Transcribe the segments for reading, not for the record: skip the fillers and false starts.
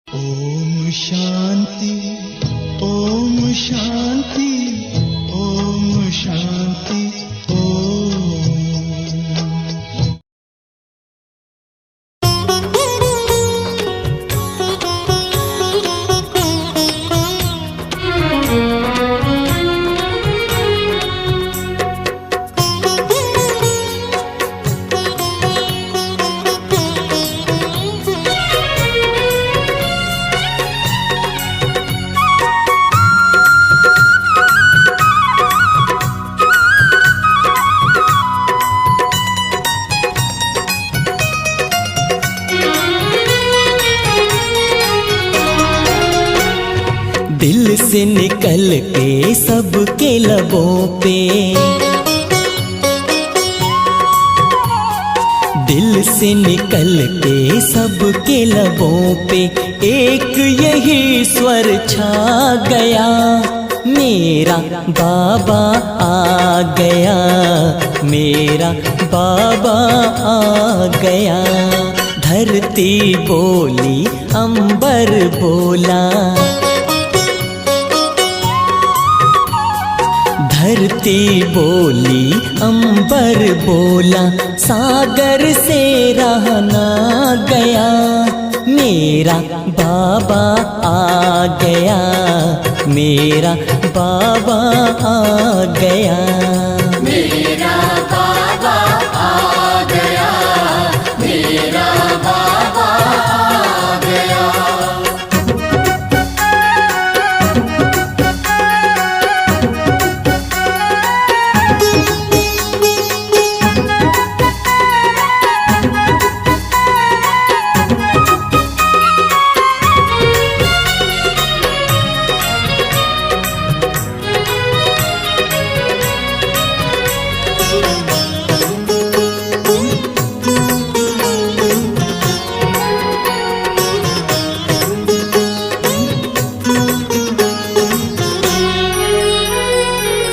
ओम शांति, ओम शांति, ओम शांति, ओम। दिल से निकल के सबके लबों पे, दिल से निकल के सबके लबों पे एक यही स्वर छा गया, मेरा बाबा आ गया, मेरा बाबा आ गया। धरती बोली, अंबर बोला, धरती बोली, अंबर बोला, सागर से रहा ना गया, मेरा बाबा आ गया, मेरा बाबा आ गया। मेरा बाबा आ गया, मेरा बाबा आ गया।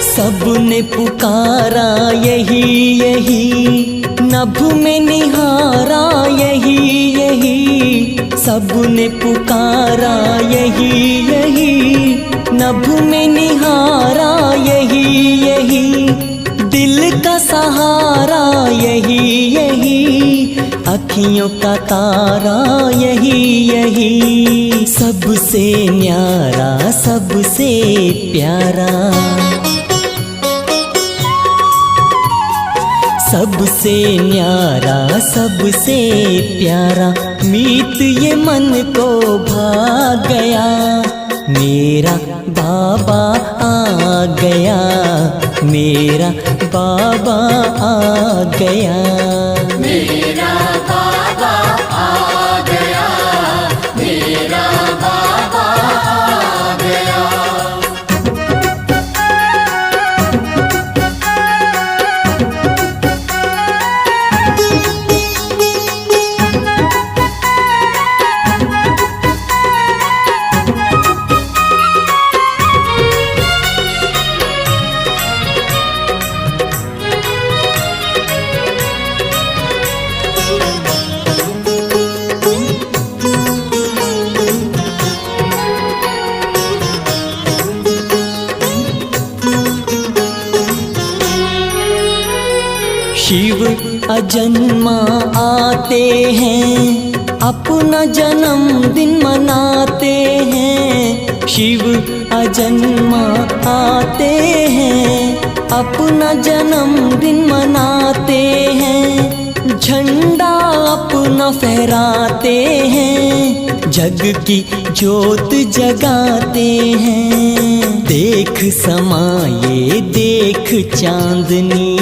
सबने पुकारा यही यही, नभ में निहारा यही यही, सबने पुकारा यही यही, नभ में निहारा यही यही, दिल का सहारा यही यही, अखियों का तारा यही यही, सबसे न्यारा सबसे प्यारा, सबसे न्यारा सबसे प्यारा, मीत ये मन को भा गया, मेरा बाबा आ गया, मेरा बाबा आ गया। मेरा बाबा आ गया, मेरा बाबा आ गया। शिव अजन्मा आते हैं, अपना जन्मदिन मनाते हैं, शिव अजन्मा आते हैं, अपना जन्मदिन मनाते हैं, झंडा अपना फहराते हैं, जग की ज्योत जगाते हैं। देख समाये देख चांदनी,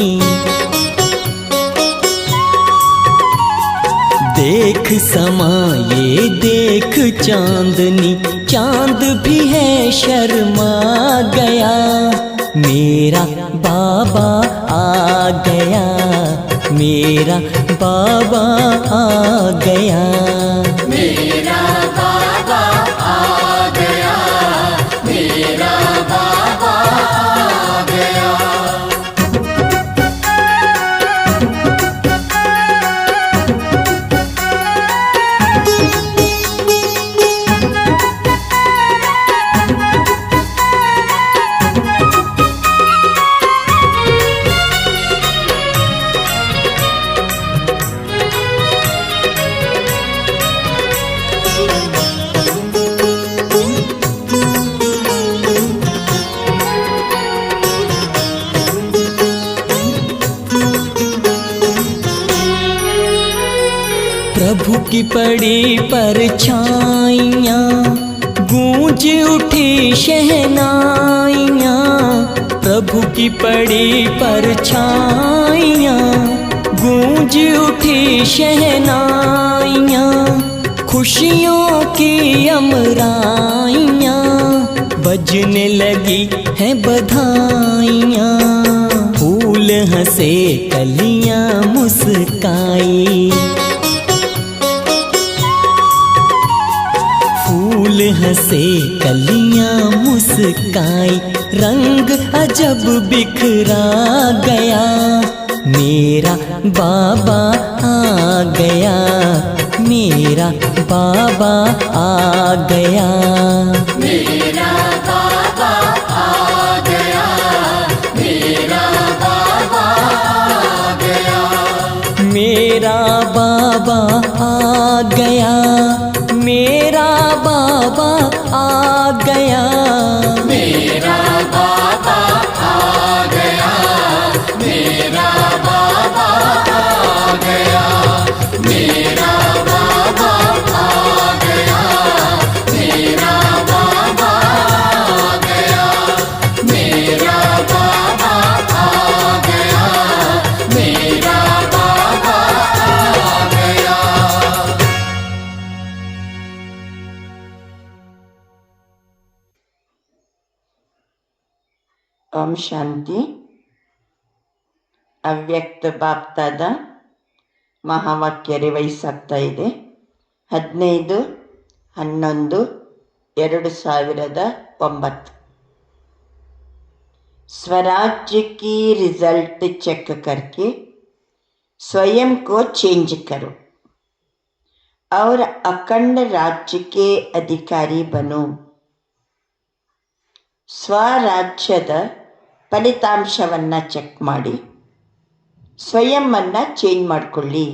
देख समाये देख चांदनी, चांद भी है शर्मा गया, मेरा बाबा आ गया, मेरा बाबा आ गया। मेरा बाबा आ गया, मेरा बाबा आ गया। की पड़ी परछाइयाँ, गूंज उठी शहनाइयाँ। प्रभु की पड़ी परछाइयाँ, गूंज उठी शहनाइयाँ। खुशियों की अमराइयाँ, बजने लगी हैं बधाइयाँ। फूल हंसे कलियाँ मुस्काई, फूल हंसे कलियाँ मुस्काई। रंग अजब बिखरा गया, मेरा बाबा आ गया, मेरा बाबा आ गया। मेरा बाबा आ गया, मेरा बाबा आ गया। मेरा बाबा आ गया, मेरा बाबा आ गया। मेरा बाबा आ गया, मेरा बाबा आ गया। मेरा बाबा आ गया, मेरा बाबा आ गया। मेरा बाबा आ गया, मेरा बाबा आ गया। ಓಂ ಶಾಂತಿ. ಅವ್ಯಕ್ತ ಬಾಪ್ತಾದ ಮಹಾವಾಕ್ಯ ರಿವೈಸ್ ಆಗ್ತಾ ಇದೆ. 15/11/2009. स्वराज्य की रिजल्ट चेक करके स्वयं को चेंज करो और अखंड राज्य के अधिकारी बनो. ಸ್ವರಾಜ್ಯದ ಫಲಿತಾಂಶವನ್ನು ಚೆಕ್ ಮಾಡಿ ಸ್ವಯಂವನ್ನು ಚೇಂಜ್ ಮಾಡಿಕೊಳ್ಳಿ.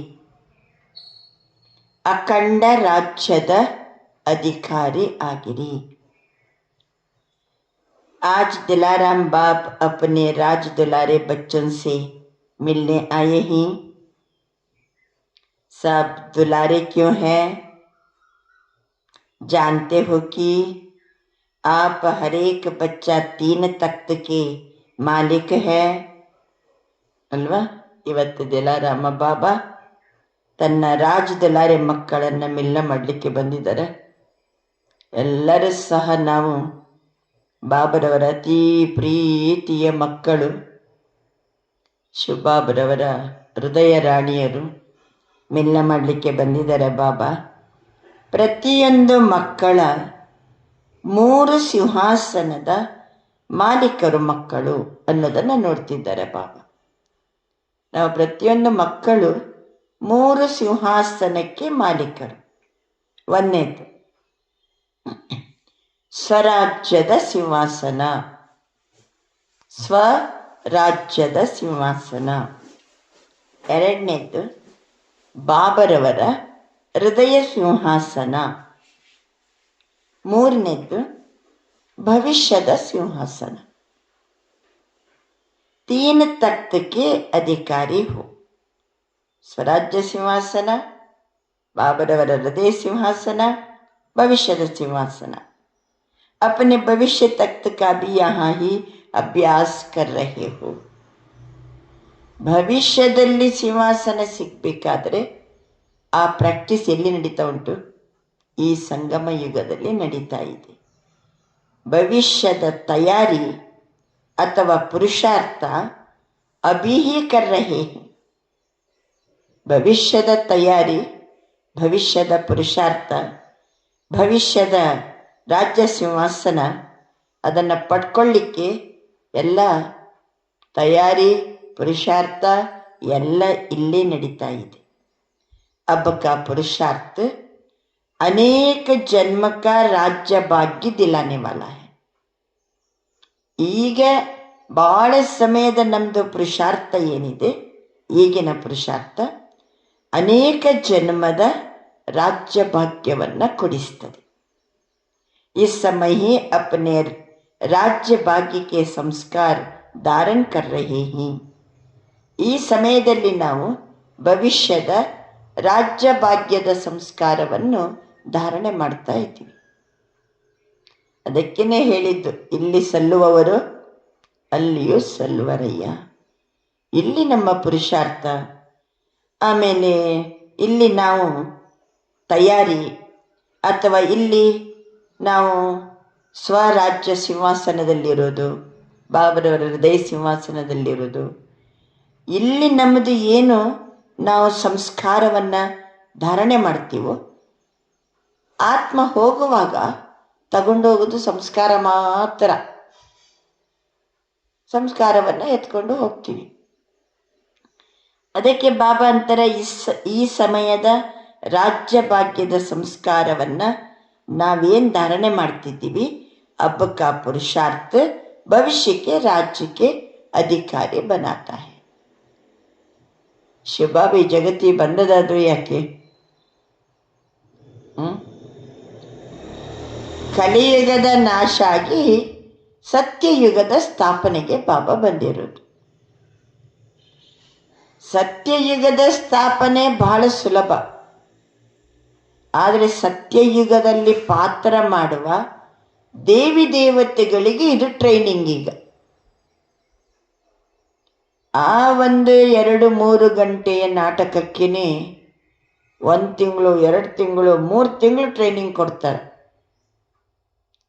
ಅಖಂಡ ರಾಜ್ಯದ ಅಧಿಕಾರಿ ಆಗಿರಿ. आज दिलाराम बाप अपने राज दुलारे बच्चों से मिलने आए हैं. सब दुलारे क्यों हैं? जानते हो कि आप हर एक बच्चा 3 तख्त के मालिक है ಅಲ್ವಾ. ಇವತ್ತು ದಿಲಾರಾಮ ಬಾಬಾ ತನ್ನ ರಾಜ್ ದುಲಾರೆ ಮಕ್ಕಳನ್ನು ಮಿಲ್ಲ ಮಾಡಲಿಕ್ಕೆ ಬಂದಿದ್ದಾರೆ. ಎಲ್ಲರೂ ಸಹ ನಾವು ಬಾಬರವರ ಅತಿ ಪ್ರೀತಿಯ ಮಕ್ಕಳು, ಶಿವಬಾಬರವರ ಹೃದಯ ರಾಣಿಯರು ಮಿಲ್ಲ ಮಾಡಲಿಕ್ಕೆ ಬಂದಿದ್ದಾರೆ ಬಾಬಾ. ಪ್ರತಿಯೊಂದು ಮಕ್ಕಳ 3 ಸಿಂಹಾಸನದ ಮಾಲೀಕರು ಮಕ್ಕಳು ಅನ್ನೋದನ್ನು ನೋಡ್ತಿದ್ದಾರೆ ಬಾಬಾ. ನಾವು ಪ್ರತಿಯೊಂದು ಮಕ್ಕಳು 3 ಸಿಂಹಾಸನಕ್ಕೆ ಮಾಲೀಕರು. ಒಂದನೇದು ಸ್ವರಾಜ್ಯದ ಸಿಂಹಾಸನ, ಸ್ವರಾಜ್ಯದ ಸಿಂಹಾಸನ. ಎರಡನೇದು ಬಾಬರವರ ಹೃದಯ ಸಿಂಹಾಸನ. ಮೂರನೇದು ಭವಿಷ್ಯದ ಸಿಂಹಾಸನ. 3 तख्त के अधिकारी हो. स्वराज्य सिंहासन, बाबरवर हृदय सिंहासन, भविष्य सिंहासन. अपने भविष्य तख्त का भी यहाँ ही अभ्यास कर रहे हो. ಭವಿಷ್ಯದಲ್ಲಿ ಸಿಂಹಾಸನ ಸಿಗಬೇಕಾದ್ರೆ ಆ ಪ್ರಾಕ್ಟೀಸ್ ಎಲ್ಲಿ ನಡೀತಾ ಉಂಟು? ಈ ಸಂಗಮ ಯುಗದಲ್ಲಿ ನಡೀತಾ ಇದೆ. ಭವಿಷ್ಯದ ತಯಾರಿ ಅಥವಾ ಪುರುಷಾರ್ಥ ಅಭಿ ಹಿ ಕರ್ ರಹೆ ಹೈ. ಭವಿಷ್ಯದ ತಯಾರಿ, ಭವಿಷ್ಯದ ಪುರುಷಾರ್ಥ, ಭವಿಷ್ಯದ ರಾಜ್ಯ ಸಿಂಹಾಸನ ಅದನ್ನು ಪಡ್ಕೊಳ್ಳಿಕ್ಕೆ ಎಲ್ಲ ತಯಾರಿ ಪುರುಷಾರ್ಥ ಎಲ್ಲ ಇಲ್ಲೇ ನಡೀತಾ ಇದೆ. अब का पुरुषार्थ अनेक जन्म का राज्य भाग्य दिलाने वाला है. ಈಗ ಭಾಳ ಸಮಯದ ನಮ್ಮದು ಪುರುಷಾರ್ಥ ಏನಿದೆ, ಈಗಿನ ಪುರುಷಾರ್ಥ ಅನೇಕ ಜನ್ಮದ ರಾಜ್ಯ ಭಾಗ್ಯವನ್ನು ಕೊಡಿಸ್ತದೆ. इस समय ही अपने राज्य भाग्य के संस्कार धारण कर रहे हैं. ಈ ಸಮಯದಲ್ಲಿ ನಾವು ಭವಿಷ್ಯದ ರಾಜ್ಯ ಭಾಗ್ಯದ ಸಂಸ್ಕಾರವನ್ನು ಧಾರಣೆ ಮಾಡ್ತಾ ಇದ್ದೀವಿ. ಅದಕ್ಕೇ ಹೇಳಿದ್ದು, ಇಲ್ಲಿ ಸಲ್ಲುವವರು ಅಲ್ಲಿಯೂ ಸಲ್ಲುವರಯ್ಯ. ಇಲ್ಲಿ ನಮ್ಮ ಪುರುಷಾರ್ಥ. ಆಮೇಲೆ ಇಲ್ಲಿ ನಾವು ತಯಾರಿ, ಅಥವಾ ಇಲ್ಲಿ ನಾವು ಸ್ವರಾಜ್ಯ ಸಿಂಹಾಸನದಲ್ಲಿರೋದು, ಬಾಬರವರ ಹೃದಯ ಸಿಂಹಾಸನದಲ್ಲಿರೋದು, ಇಲ್ಲಿ ನಮ್ಮದು ಏನು ನಾವು ಸಂಸ್ಕಾರವನ್ನು ಧಾರಣೆ ಮಾಡ್ತೀವೋ, ಆತ್ಮ ಹೋಗುವಾಗ ತಗೊಂಡೋಗೋದು ಸಂಸ್ಕಾರ ಮಾತ್ರ. ಸಂಸ್ಕಾರವನ್ನು ಎತ್ಕೊಂಡು ಹೋಗ್ತೀವಿ. ಅದಕ್ಕೆ ಬಾಬಾ ಅಂತಾರೆ, ಈ ಸಮಯದ ರಾಜ್ಯ ಭಾಗ್ಯದ ಸಂಸ್ಕಾರವನ್ನು ನಾವೇನು ಧಾರಣೆ ಮಾಡ್ತಿದ್ದೀವಿ, अब का पुरुषार्थ भविष्य के राज्य के अधिकारी बनाता है. ಶಿವಬಾಬಿ ಜಗತ್ತಿ ಬಂದದಾದ್ರು ಯಾಕೆ? ಕಲಿಯುಗದ ನಾಶ ಆಗಿ ಸತ್ಯಯುಗದ ಸ್ಥಾಪನೆಗೆ ಬಾಬಾ ಬಂದಿರೋದು. ಸತ್ಯಯುಗದ ಸ್ಥಾಪನೆ ಬಹಳ ಸುಲಭ. ಆದರೆ ಸತ್ಯಯುಗದಲ್ಲಿ ಪಾತ್ರ ಮಾಡುವ ದೇವಿ ದೇವತೆಗಳಿಗೆ ಇದು ಟ್ರೈನಿಂಗ್. ಈಗ ಆ 1-2-3 ಗಂಟೆಯ ನಾಟಕಕ್ಕೇ 1 ತಿಂಗಳು 2 ತಿಂಗಳು 3 ತಿಂಗಳು ಟ್ರೈನಿಂಗ್ ಕೊಡ್ತಾರೆ.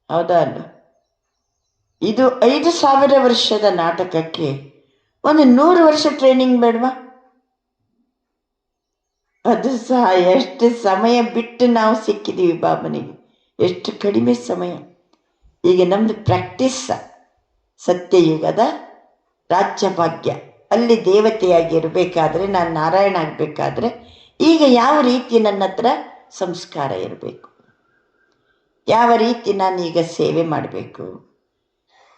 ಹೌದಾ ಅಲ್ಲ? ಇದು 5,000 ವರ್ಷದ ನಾಟಕಕ್ಕೆ 100 ವರ್ಷ ಟ್ರೈನಿಂಗ್ ಬೇಡವಾ? ಅದು ಸಹ ಎಷ್ಟು ಸಮಯ ಬಿಟ್ಟು ನಾವು ಸಿಕ್ಕಿದ್ದೀವಿ ಬಾಬನಿಗೆ, ಎಷ್ಟು ಕಡಿಮೆ ಸಮಯ. ಈಗ ನಮ್ಮದು ಪ್ರಾಕ್ಟೀಸ್ ಸತ್ಯಯುಗದ ರಾಜ್ಯಭಾಗ್ಯ. ಅಲ್ಲಿ ದೇವತೆಯಾಗಿರಬೇಕಾದ್ರೆ, ನಾನು ನಾರಾಯಣ ಆಗಬೇಕಾದ್ರೆ ಈಗ ಯಾವ ರೀತಿ ನನ್ನ ಹತ್ರ ಸಂಸ್ಕಾರ ಇರಬೇಕು, ಯಾವ ರೀತಿ ನಾನೀಗ ಸೇವೆ ಮಾಡಬೇಕು,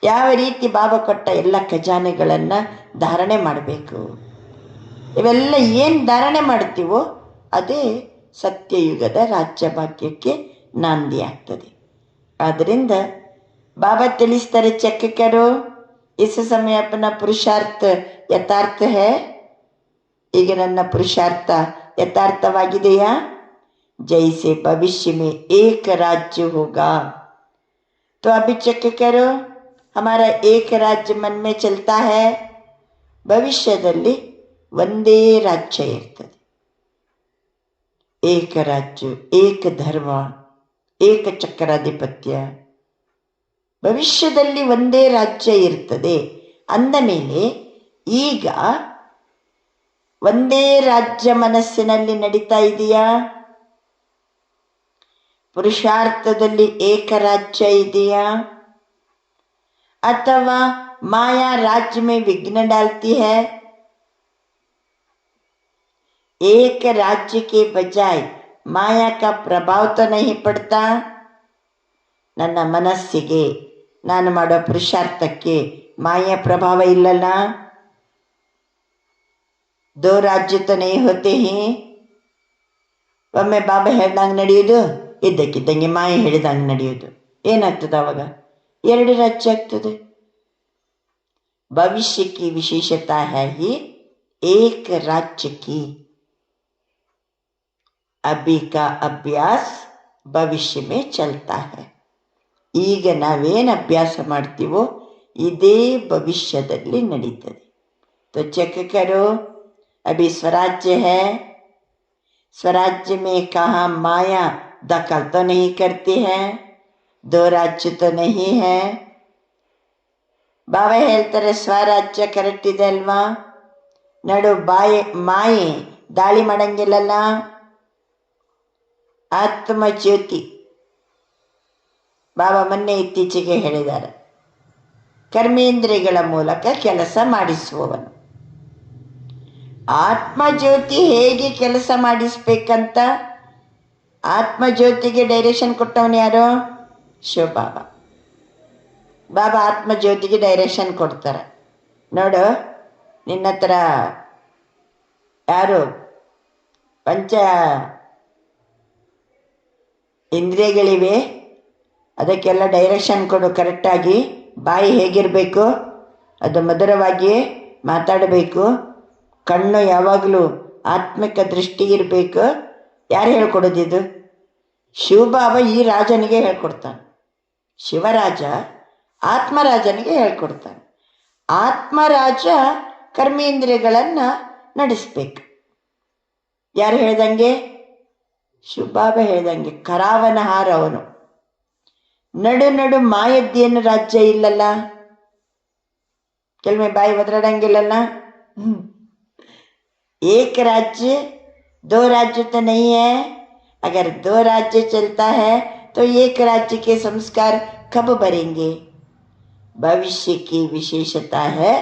ಯಾವ ರೀತಿ ಬಾಬಾ ಕೊಟ್ಟ ಎಲ್ಲ ಖಜಾನೆಗಳನ್ನು ಧಾರಣೆ ಮಾಡಬೇಕು, ಇವೆಲ್ಲ ಏನು ಧಾರಣೆ ಮಾಡ್ತೀವೋ ಅದೇ ಸತ್ಯಯುಗದ ರಾಜ್ಯಭಾಗ್ಯಕ್ಕೆ ನಾಂದಿ ಆಗ್ತದೆ. ಆದ್ದರಿಂದ ಬಾಬಾ ತಿಳಿಸ್ತಾರೆ, ಚೆಕ್ ಕರೋ इस समय अपना पुरुषार्थ यथार्थ है. ಈಗ ನನ್ನ ಪುರುಷಾರ್ಥ ಯಥಾರ್ಥವಾಗಿದೆಯಾ? जैसे भविष्य में एक राज्य होगा, तो अभी चेक करो हमारा एक राज्य मन में चलता है. ಭವಿಷ್ಯದಲ್ಲಿ ಒಂದೇ ರಾಜ್ಯ ಇರ್ತದೆ. ಏಕ ರಾಜ್ಯ, ಏಕ ಧರ್ಮ, ಏಕ ಚಕ್ರಾಧಿಪತ್ಯ. ಭವಿಷ್ಯದಲ್ಲಿ ಒಂದೇ ರಾಜ್ಯ ಇರ್ತದೆ ಅಂದ ಮೇಲೆ ಈಗ ಒಂದೇ ರಾಜ್ಯ ಮನಸ್ಸಿನಲ್ಲಿ ನಡೀತಾ ಇದೆಯಾ? ಪುರುಷಾರ್ಥದಲ್ಲಿ ಏಕರಾಜ್ಯ ಇದೆಯಾ? ಅಥವಾ ಮಾಯಾ राज्य में विघ्न डालती है? एक राज्य के बजाय माया का प्रभाव तो नहीं पड़ता? ನನ್ನ ಮನಸ್ಸಿಗೆ, ನಾನು ಮಾಡೋ ಪುರುಷಾರ್ಥಕ್ಕೆ ಮಾಯಾ ಪ್ರಭಾವ ಇಲ್ಲಲ್ಲ? दो राज्य तो नहीं होते हैं. ಒಮ್ಮೆ ಬಾಬಾ ಹೇಳ್ದಂಗೆ ನಡೆಯೋದು, ಇದ್ದಕ್ಕಿದ್ದಂಗೆ ಮಾಯೆ ಹೇಳಿದಂಗೆ ನಡೆಯೋದು. ಏನಾಗ್ತದೆ ಅವಾಗ? 2 ರಾಜ್ಯ ಆಗ್ತದೆ. भविष्य की विशेषता है ही एक राज्य की. अभी का अभ्यास भविष्य में चलता है. ಈಗ ನಾವೇನು ಅಭ್ಯಾಸ ಮಾಡ್ತೀವೋ ಇದೇ ಭವಿಷ್ಯದಲ್ಲಿ ನಡೀತದೆ. तो चेक करो अभी स्वराज्य है. स्वराज्य में कहाँ माया दखल तो नहीं करती है? 2 राज्य तो नहीं है. ಬಾಬಾ ಹೇಳ್ತಾರೆ ಸ್ವರಾಜ್ಯ ಕರೆಕ್ಟ್ ಇದೆ ಅಲ್ವಾ? ನಡು ಮಾಯೆ ದಾಳಿ ಮಾಡಂಗಿಲ್ಲಲ್ಲ. ಆತ್ಮ ಜ್ಯೋತಿ ಬಾಬಾ ಮೊನ್ನೆ ಇತ್ತೀಚೆಗೆ ಹೇಳಿದ್ದಾರೆ, ಕರ್ಮೇಂದ್ರಿಯಗಳ ಮೂಲಕ ಕೆಲಸ ಮಾಡಿಸುವವನು. ಆತ್ಮಜ್ಯೋತಿ ಹೇಗೆ ಕೆಲಸ ಮಾಡಿಸ್ಬೇಕಂತ ಆತ್ಮಜ್ಯೋತಿಗೆ ಡೈರೆಕ್ಷನ್ ಕೊಟ್ಟವನು ಯಾರು? ಶಿವಬಾಬಾ. ಬಾಬಾ ಆತ್ಮಜ್ಯೋತಿಗೆ ಡೈರೆಕ್ಷನ್ ಕೊಡ್ತಾರೆ. ನೋಡು, ನಿನ್ನ ಹತ್ರ ಯಾರು ಪಂಚ ಇಂದ್ರಿಯಗಳಿವೆ, ಅದಕ್ಕೆಲ್ಲ ಡೈರೆಕ್ಷನ್ ಕೊಡು ಕರೆಕ್ಟಾಗಿ. ಬಾಯಿ ಹೇಗಿರಬೇಕು? ಅದು ಮಧುರವಾಗಿ ಮಾತಾಡಬೇಕು. ಕಣ್ಣು ಯಾವಾಗಲೂ ಆತ್ಮಿಕ ದೃಷ್ಟಿ ಇರಬೇಕು. ಯಾರು ಹೇಳ್ಕೊಡೋದಿದು? ಶಿವಬಾಬಾ ಈ ರಾಜನಿಗೆ ಹೇಳ್ಕೊಡ್ತಾನೆ. ಶಿವರಾಜ ಆತ್ಮರಾಜನಿಗೆ ಹೇಳ್ಕೊಡ್ತಾನೆ. ಆತ್ಮರಾಜ ಕರ್ಮೇಂದ್ರಿಯಗಳನ್ನು ನಡೆಸ್ಬೇಕು. ಯಾರು ಹೇಳ್ದಂಗೆ? ಶಿವಬಾಬಾ ಹೇಳ್ದಂಗೆ. ಕರಾವನ ಹಾರ ಅವನು. ನಡು ನಡು ಮಾಯದ್ದೇನು ರಾಜ್ಯ ಇಲ್ಲಲ್ಲ. ಕೆಲವೊಮ್ಮೆ ಬಾಯಿ ಒದರಾಡಂಗಿಲ್ಲಲ್ಲ. एक राज्य दो राज्य तो नहीं है. अगर दो राज्य चलता है तो एक राज्य के संस्कार कब भरेंगे? भविष्य की विशेषता है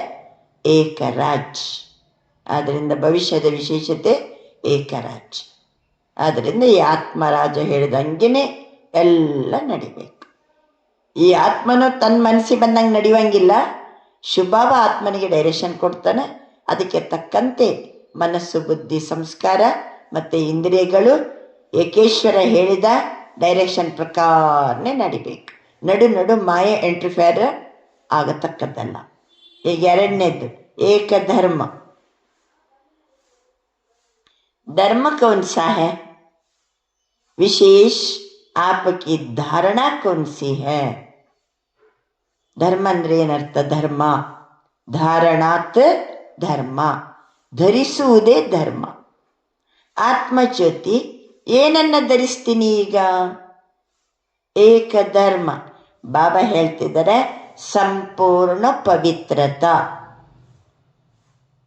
एक राज्य. ಆದ್ದರಿಂದ ಭವಿಷ್ಯದ ವಿಶೇಷತೆ ಏಕ ರಾಜ್ಯ. ಆದ್ದರಿಂದ ಈ ಆತ್ಮರಾಜ ಹೇಳಿದಂಗೆನೆ ಎಲ್ಲ ನಡಿಬೇಕು. ಈ ಆತ್ಮನು ತನ್ನ ಮನಸ್ಸಿಗೆ ಬಂದಂಗೆ ನಡೆಯುವಂಗಿಲ್ಲ. ಶಿವಬಾಬಾ ಆತ್ಮನಿಗೆ ಡೈರೆಕ್ಷನ್ ಕೊಡ್ತಾನೆ. ಅದಕ್ಕೆ ತಕ್ಕಂತೆ ಮನಸ್ಸು, ಬುದ್ಧಿ, ಸಂಸ್ಕಾರ ಮತ್ತು ಇಂದ್ರಿಯಗಳು ಏಕೇಶ್ವರ ಹೇಳಿದ ಡೈರೆಕ್ಷನ್ ಪ್ರಕಾರನೇ ನಡಿಬೇಕು. ನಡು ನಡು ಮಾಯೆ ಎಂಟ್ರಿಫೇರ್ ಆಗತಕ್ಕದ್ದಲ್ಲ. ಈಗ ಎರಡನೇದ್ದು ಏಕಧರ್ಮ. धर्म कौन सा है? विशेष आपकी धारणा कौन सी है? ಧರ್ಮ ಅಂದ್ರೆ ಏನರ್ಥ? ಧರ್ಮ ಧಾರಣಾತ್ ಧರ್ಮ, ಧರಿಸುವುದೇ ಧರ್ಮ. ಆತ್ಮಜ್ಯೋತಿ ಏನನ್ನ ಧರಿಸ್ತೀನಿ ಈಗ? ಏಕಧರ್ಮ. ಬಾಬಾ ಹೇಳ್ತಿದ್ದಾರೆ ಸಂಪೂರ್ಣ ಪವಿತ್ರತ.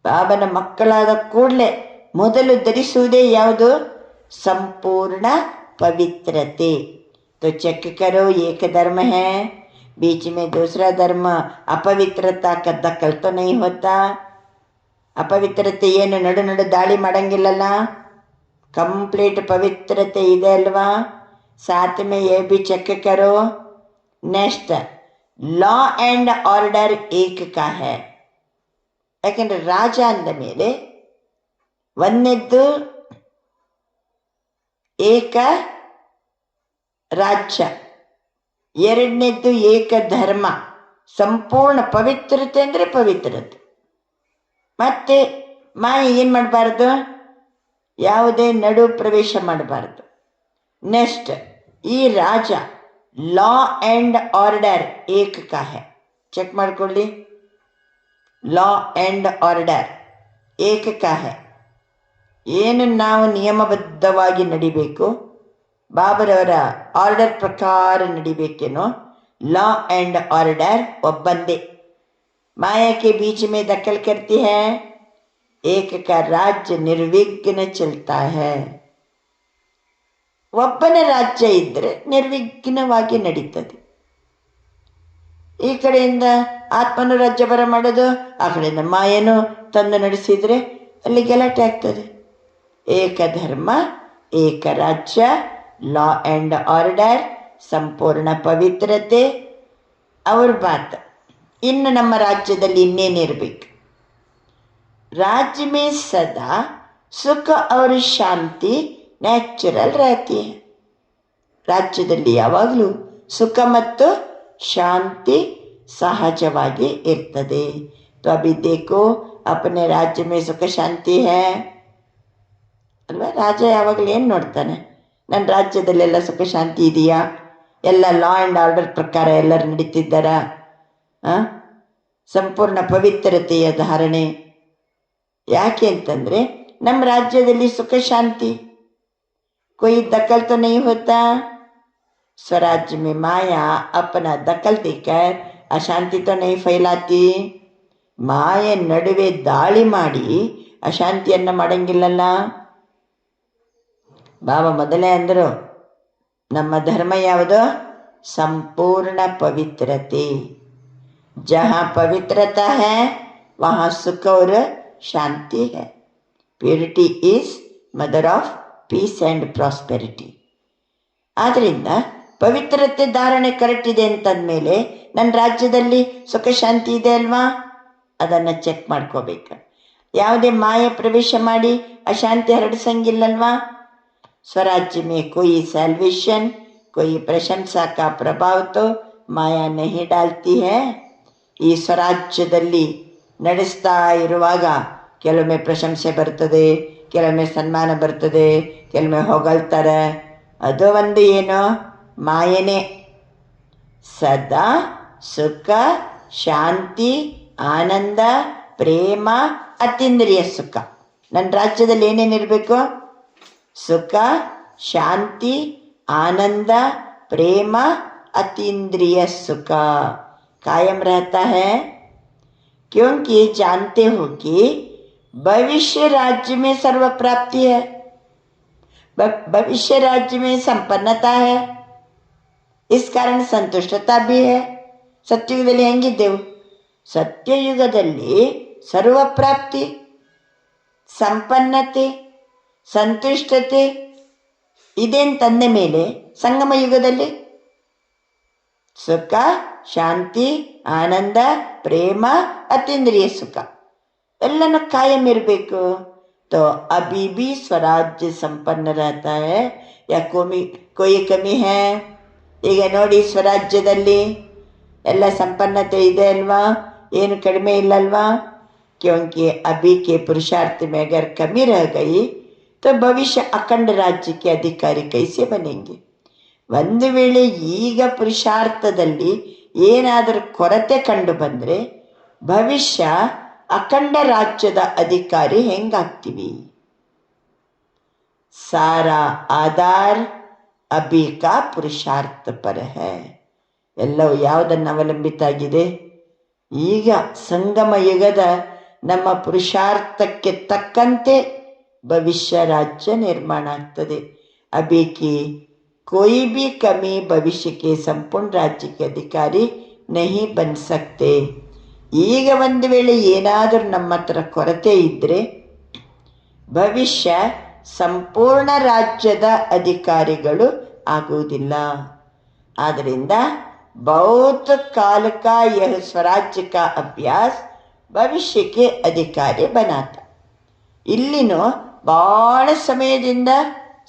ಬಾಬನ ಮಕ್ಕಳಾದ ಕೂಡಲೇ ಮೊದಲು ಧರಿಸುವುದೇ ಯಾವುದು? ಸಂಪೂರ್ಣ ಪವಿತ್ರತೆ. तो चेक करो एक धर्म है, बीच में दूसरा धर्म अपवित्रता का दखल तो नहीं होता. ಅಪವಿತ್ರತೆ ಏನು ನಡು ನಡು ದಾಳಿ ಮಾಡಂಗಿಲ್ಲಲ್ಲ. ಕಂಪ್ಲೀಟ್ ಪವಿತ್ರತೆ ಇದೆ ಅಲ್ವಾ? साथ में ये भी चेक करो. नेक्स्ट लॉ एंड ऑर्डर एक का है. ಯಾಕೆಂದ್ರೆ ರಾಜ ಅಂದ ಮೇಲೆ ಒಂದನೇದ್ದು ಏಕ ರಾಜ್ಯ, ಎರಡನೇದ್ದು ಏಕ ಧರ್ಮ. ಸಂಪೂರ್ಣ ಪವಿತ್ರತೆ ಅಂದರೆ ಪವಿತ್ರತೆ. ಮತ್ತೆ ಮಾಯ ಏನು ಮಾಡಬಾರ್ದು? ಯಾವುದೇ ನಡು ಪ್ರವೇಶ ಮಾಡಬಾರ್ದು. ನೆಕ್ಸ್ಟ್ ಈ ರಾಜ ಲಾ ಆ್ಯಂಡ್ ಆರ್ಡರ್ ಏಕ ಕಾ ಹೈ. ಚೆಕ್ ಮಾಡ್ಕೊಳ್ಳಿ. ಲಾ ಆ್ಯಂಡ್ ಆರ್ಡರ್ ಏಕ ಕಾ ಹೈ. ಏನು ನಾವು ನಿಯಮಬದ್ಧವಾಗಿ ನಡಿಬೇಕು, ಬಾಬರವರ ಆರ್ಡರ್ ಪ್ರಕಾರ ನಡಿಬೇಕೇನೋ, लॉ एंड ऑर्डर ಒಬ್ಬಂದೇ. माया के बीच में दखल करती है. एक का राज्य निर्विघ्न चलता है. ಒಬ್ಬನ ರಾಜ್ಯ ಇದ್ದರೆ ನಿರ್ವಿಘ್ನವಾಗಿ ನಡೀತದೆ. ಈ ಕಡೆಯಿಂದ ಆತ್ಮನು ರಾಜ್ಯ ಬರ ಮಾಡೋದು, ಆ ಕಡೆಯಿಂದ ಮಾಯನು ತಂದು ನಡೆಸಿದರೆ ಅಲ್ಲಿ ಗಲಾಟೆ ಆಗ್ತದೆ. ಏಕ ಧರ್ಮ, ಏಕ ರಾಜ್ಯ, लॉ एंड ऑर्डर, ಸಂಪೂರ್ಣ ಪವಿತ್ರತೆ. ಅವ್ರ ಬಾತ್. ಇನ್ನು ನಮ್ಮ ರಾಜ್ಯದಲ್ಲಿ ಇನ್ನೇನಿರಬೇಕು? राज्य में सदा सुख और शांति ನ್ಯಾಚುರಲ್ रहती है. ರಾಜ್ಯದಲ್ಲಿ ಯಾವಾಗಲೂ ಸುಖ ಮತ್ತು ಶಾಂತಿ ಸಹಜವಾಗಿ ಇರ್ತದೆ. तो अभी देखो अपने राज्य में सुख शांति है ಅಲ್ವಾ? ರಾಜ ಯಾವಾಗಲೂ ಏನು ನೋಡ್ತಾನೆ? ನನ್ನ ರಾಜ್ಯದಲ್ಲೆಲ್ಲ ಸುಖ ಶಾಂತಿ ಇದೆಯಾ? ಎಲ್ಲ ಲಾ ಆ್ಯಂಡ್ ಆರ್ಡರ್ ಪ್ರಕಾರ ಎಲ್ಲರೂ ನಡೀತಿದ್ದಾರಾ? ಸಂಪೂರ್ಣ ಪವಿತ್ರತೆಯ ಧಾರಣೆ. ಯಾಕೆ ಅಂತಂದರೆ ನಮ್ಮ ರಾಜ್ಯದಲ್ಲಿ ಸುಖ ಶಾಂತಿ, कोई दखल तो नहीं होता. स्वराज्य में माया अपना दखल देकर अशांति तो नहीं फैलाती. ಮಾಯೆ ನಡುವೆ ದಾಳಿ ಮಾಡಿ ಅಶಾಂತಿಯನ್ನು ಮಾಡಂಗಿಲ್ಲಲ್ಲ. ಬಾಬಾ ಮೊದಲೇ ಅಂದರು, ನಮ್ಮ ಧರ್ಮ ಯಾವುದು? ಸಂಪೂರ್ಣ ಪವಿತ್ರತೆ. ಜहाँ पवित्रता है वहाँ सुख और शांति है. Purity is mother of peace and prosperity. ಆದ್ದರಿಂದ ಪವಿತ್ರತೆ ಧಾರಣೆ ಕರೆಕ್ಟ್ ಇದೆ ಅಂತಂದಮೇಲೆ ನನ್ನ ರಾಜ್ಯದಲ್ಲಿ ಸುಖ ಶಾಂತಿ ಇದೆ ಅಲ್ವಾ? ಅದನ್ನು ಚೆಕ್ ಮಾಡ್ಕೋಬೇಕು. ಯಾವುದೇ ಮಾಯೆ ಪ್ರವೇಶ ಮಾಡಿ ಅಶಾಂತಿ ಹರಡಿಸಂಗಿಲ್ಲಲ್ವಾ? स्वराज्य में कोई सैल्वेशन, कोई प्रशंसा का प्रभाव तो माया नहीं डालती है. ಈ ಸ್ವರಾಜ್ಯದಲ್ಲಿ ನಡೆಸ್ತಾ ಇರುವಾಗ ಕೆಲವೊಮ್ಮೆ ಪ್ರಶಂಸೆ ಬರ್ತದೆ, ಕೆಲವೊಮ್ಮೆ ಸನ್ಮಾನ ಬರ್ತದೆ, ಕೆಲವೊಮ್ಮೆ ಹೊಗಳ್ತಾರೆ. ಅದು ಒಂದು ಏನು ಮಾಯನೇ. ಸದಾ ಸುಖ, ಶಾಂತಿ, ಆನಂದ, ಪ್ರೇಮ, ಅತೀಂದ್ರಿಯ ಸುಖ. ನನ್ನ ರಾಜ್ಯದಲ್ಲಿ ಏನೇನಿರಬೇಕು? ಸುಖ, ಶಾಂತಿ, ಆನಂದ, प्रेम, अतीन्द्रिय सुख कायम रहता है, क्योंकि जानते हो कि भविष्य राज्य में सर्व प्राप्ति है, भविष्य राज्य में संपन्नता है, इस कारण संतुष्टता भी है. ಸತ್ಯಯುಗದಲ್ಲಿ ಹೆಂಗಿದ್ದೆವು? ಸತ್ಯಯುಗದಲ್ಲಿ ಸರ್ವ ಪ್ರಾಪ್ತಿ, ಸಂಪನ್ನತೆ, ಸಂತುಷ್ಟತೆ ಇದೆಂತಂದ ಮೇಲೆ ಸಂಗಮ ಯುಗದಲ್ಲಿ ಸುಖ, ಶಾಂತಿ, ಆನಂದ, ಪ್ರೇಮ, ಅತೀಂದ್ರಿಯ ಸುಖ ಎಲ್ಲನೂ ಕಾಯಂ ಇರಬೇಕು. तो अभी भी स्वराज्य संपन्न रहता है या कोई कमी है? ಈಗ ನೋಡಿ, ಸ್ವರಾಜ್ಯದಲ್ಲಿ ಎಲ್ಲ ಸಂಪನ್ನತೆ ಇದೆ ಅಲ್ವಾ? ಏನು ಕಡಿಮೆ ಇಲ್ಲಲ್ವಾ? क्योंकि अभी के पुरुषार्थ में अगर कमी रह गई तो भविष्य अखंड राज्य के अधिकारी कैसे बनेंगे? ಒಂದು ವೇಳೆ ಈಗ ಪುರುಷಾರ್ಥದಲ್ಲಿ ಏನಾದರೂ ಕೊರತೆ ಕಂಡು ಬಂದರೆ ಭವಿಷ್ಯ ಅಖಂಡ ರಾಜ್ಯದ ಅಧಿಕಾರಿ ಹೆಂಗಾಗ್ತೀವಿ? ಸಾರಾ ಆಧಾರ್ ಅಭಿ ಕಾ ಪುರುಷಾರ್ಥ ಪರ ಹೈ. ಎಲ್ಲವೂ ಯಾವುದನ್ನು ಅವಲಂಬಿತ ಆಗಿದೆ? ಈಗ ಸಂಗಮ ಯುಗದ ನಮ್ಮ ಪುರುಷಾರ್ಥಕ್ಕೆ ತಕ್ಕಂತೆ ಭವಿಷ್ಯ ರಾಜ್ಯ ನಿರ್ಮಾಣ ಆಗ್ತದೆ. ಅಭಿ ಕಿ कोई भी कमी भविष्य के संपूर्ण राज्य के अधिकारी नहीं बन सकते. ಈಗ ಒಂದು ವೇಳೆ ಏನಾದರೂ ನಮ್ಮ ಹತ್ರ ಕೊರತೆ ಇದ್ದರೆ ಭವಿಷ್ಯ ಸಂಪೂರ್ಣ ರಾಜ್ಯದ ಅಧಿಕಾರಿಗಳು ಆಗುವುದಿಲ್ಲ. ಆದ್ದರಿಂದ बहुत काल का यह स्वराज्य का अभ्यास भविष्य के अधिकारी बनाता. ಇಲ್ಲಿನೂ ಭಾಳ ಸಮಯದಿಂದ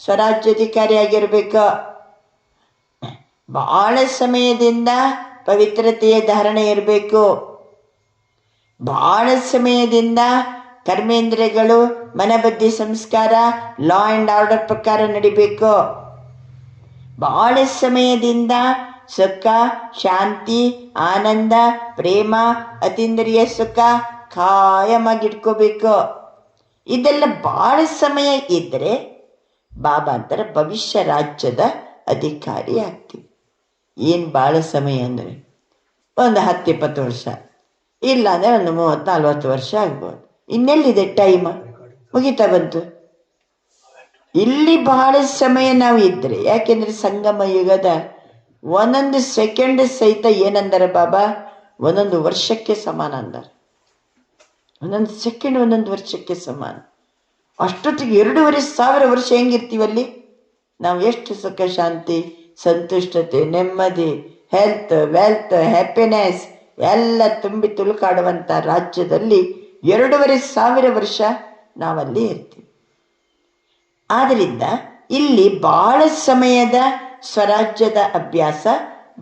ಸ್ವರಾಜ್ಯಾಧಿಕಾರಿಯಾಗಿರ್ಬೇಕು, ಭಾಳ ಸಮಯದಿಂದ ಪವಿತ್ರತೆಯ ಧಾರಣೆ ಇರಬೇಕು, ಭಾಳ ಸಮಯದಿಂದ ಕರ್ಮೇಂದ್ರಿಯಗಳು ಮನಬುದ್ಧಿ ಸಂಸ್ಕಾರ ಲಾ ಆ್ಯಂಡ್ ಆರ್ಡರ್ ಪ್ರಕಾರ ನಡಿಬೇಕು, ಭಾಳ ಸಮಯದಿಂದ ಸುಖ, ಶಾಂತಿ, ಆನಂದ, ಪ್ರೇಮ, ಅತೀಂದ್ರಿಯ ಸುಖ ಕಾಯಮಾಗಿಟ್ಕೋಬೇಕು. ಇದೆಲ್ಲ ಭಾಳ ಸಮಯ ಇದ್ದರೆ ಬಾಬಾ ಅಂತಾರೆ ಭವಿಷ್ಯ ರಾಜ್ಯದ ಅಧಿಕಾರಿ ಆಗ್ತೀವಿ. ಏನು ಭಾಳ ಸಮಯ ಅಂದರೆ ಒಂದು 10-20 ವರ್ಷ, ಇಲ್ಲ ಅಂದರೆ ಒಂದು 30-40 ವರ್ಷ ಆಗ್ಬೋದು. ಇನ್ನೆಲ್ಲಿದೆ ಟೈಮ್? ಮುಗಿತಾ ಬಂತು. ಇಲ್ಲಿ ಬಹಳ ಸಮಯ ನಾವು ಇದ್ದರೆ, ಯಾಕೆಂದರೆ ಸಂಗಮ ಯುಗದ ಒಂದೊಂದು ಸೆಕೆಂಡ್ ಸಹಿತ ಏನಂದರೆ ಬಾಬಾ ಒಂದೊಂದು ವರ್ಷಕ್ಕೆ ಸಮಾನ ಅಂದಾರೆ. ಒಂದೊಂದು ಸೆಕೆಂಡ್ ಒಂದೊಂದು ವರ್ಷಕ್ಕೆ ಸಮಾನ. ಅಷ್ಟೊತ್ತಿಗೆ 2,500 ವರ್ಷ ಹೆಂಗಿರ್ತೀವಲ್ಲಿ ನಾವು? ಎಷ್ಟು ಸುಖ, ಶಾಂತಿ, ಸಂತುಷ್ಟತೆ, ನೆಮ್ಮದಿ, ಹೆಲ್ತ್, ವೆಲ್ತ್, ಹ್ಯಾಪಿನೆಸ್ ಎಲ್ಲ ತುಂಬಿ ತುಳುಕಾಡುವಂಥ ರಾಜ್ಯದಲ್ಲಿ 2,500 ವರ್ಷ ನಾವಲ್ಲಿ ಇರ್ತೀವಿ. ಆದ್ದರಿಂದ ಇಲ್ಲಿ ಬಹಳ ಸಮಯದ ಸ್ವರಾಜ್ಯದ ಅಭ್ಯಾಸ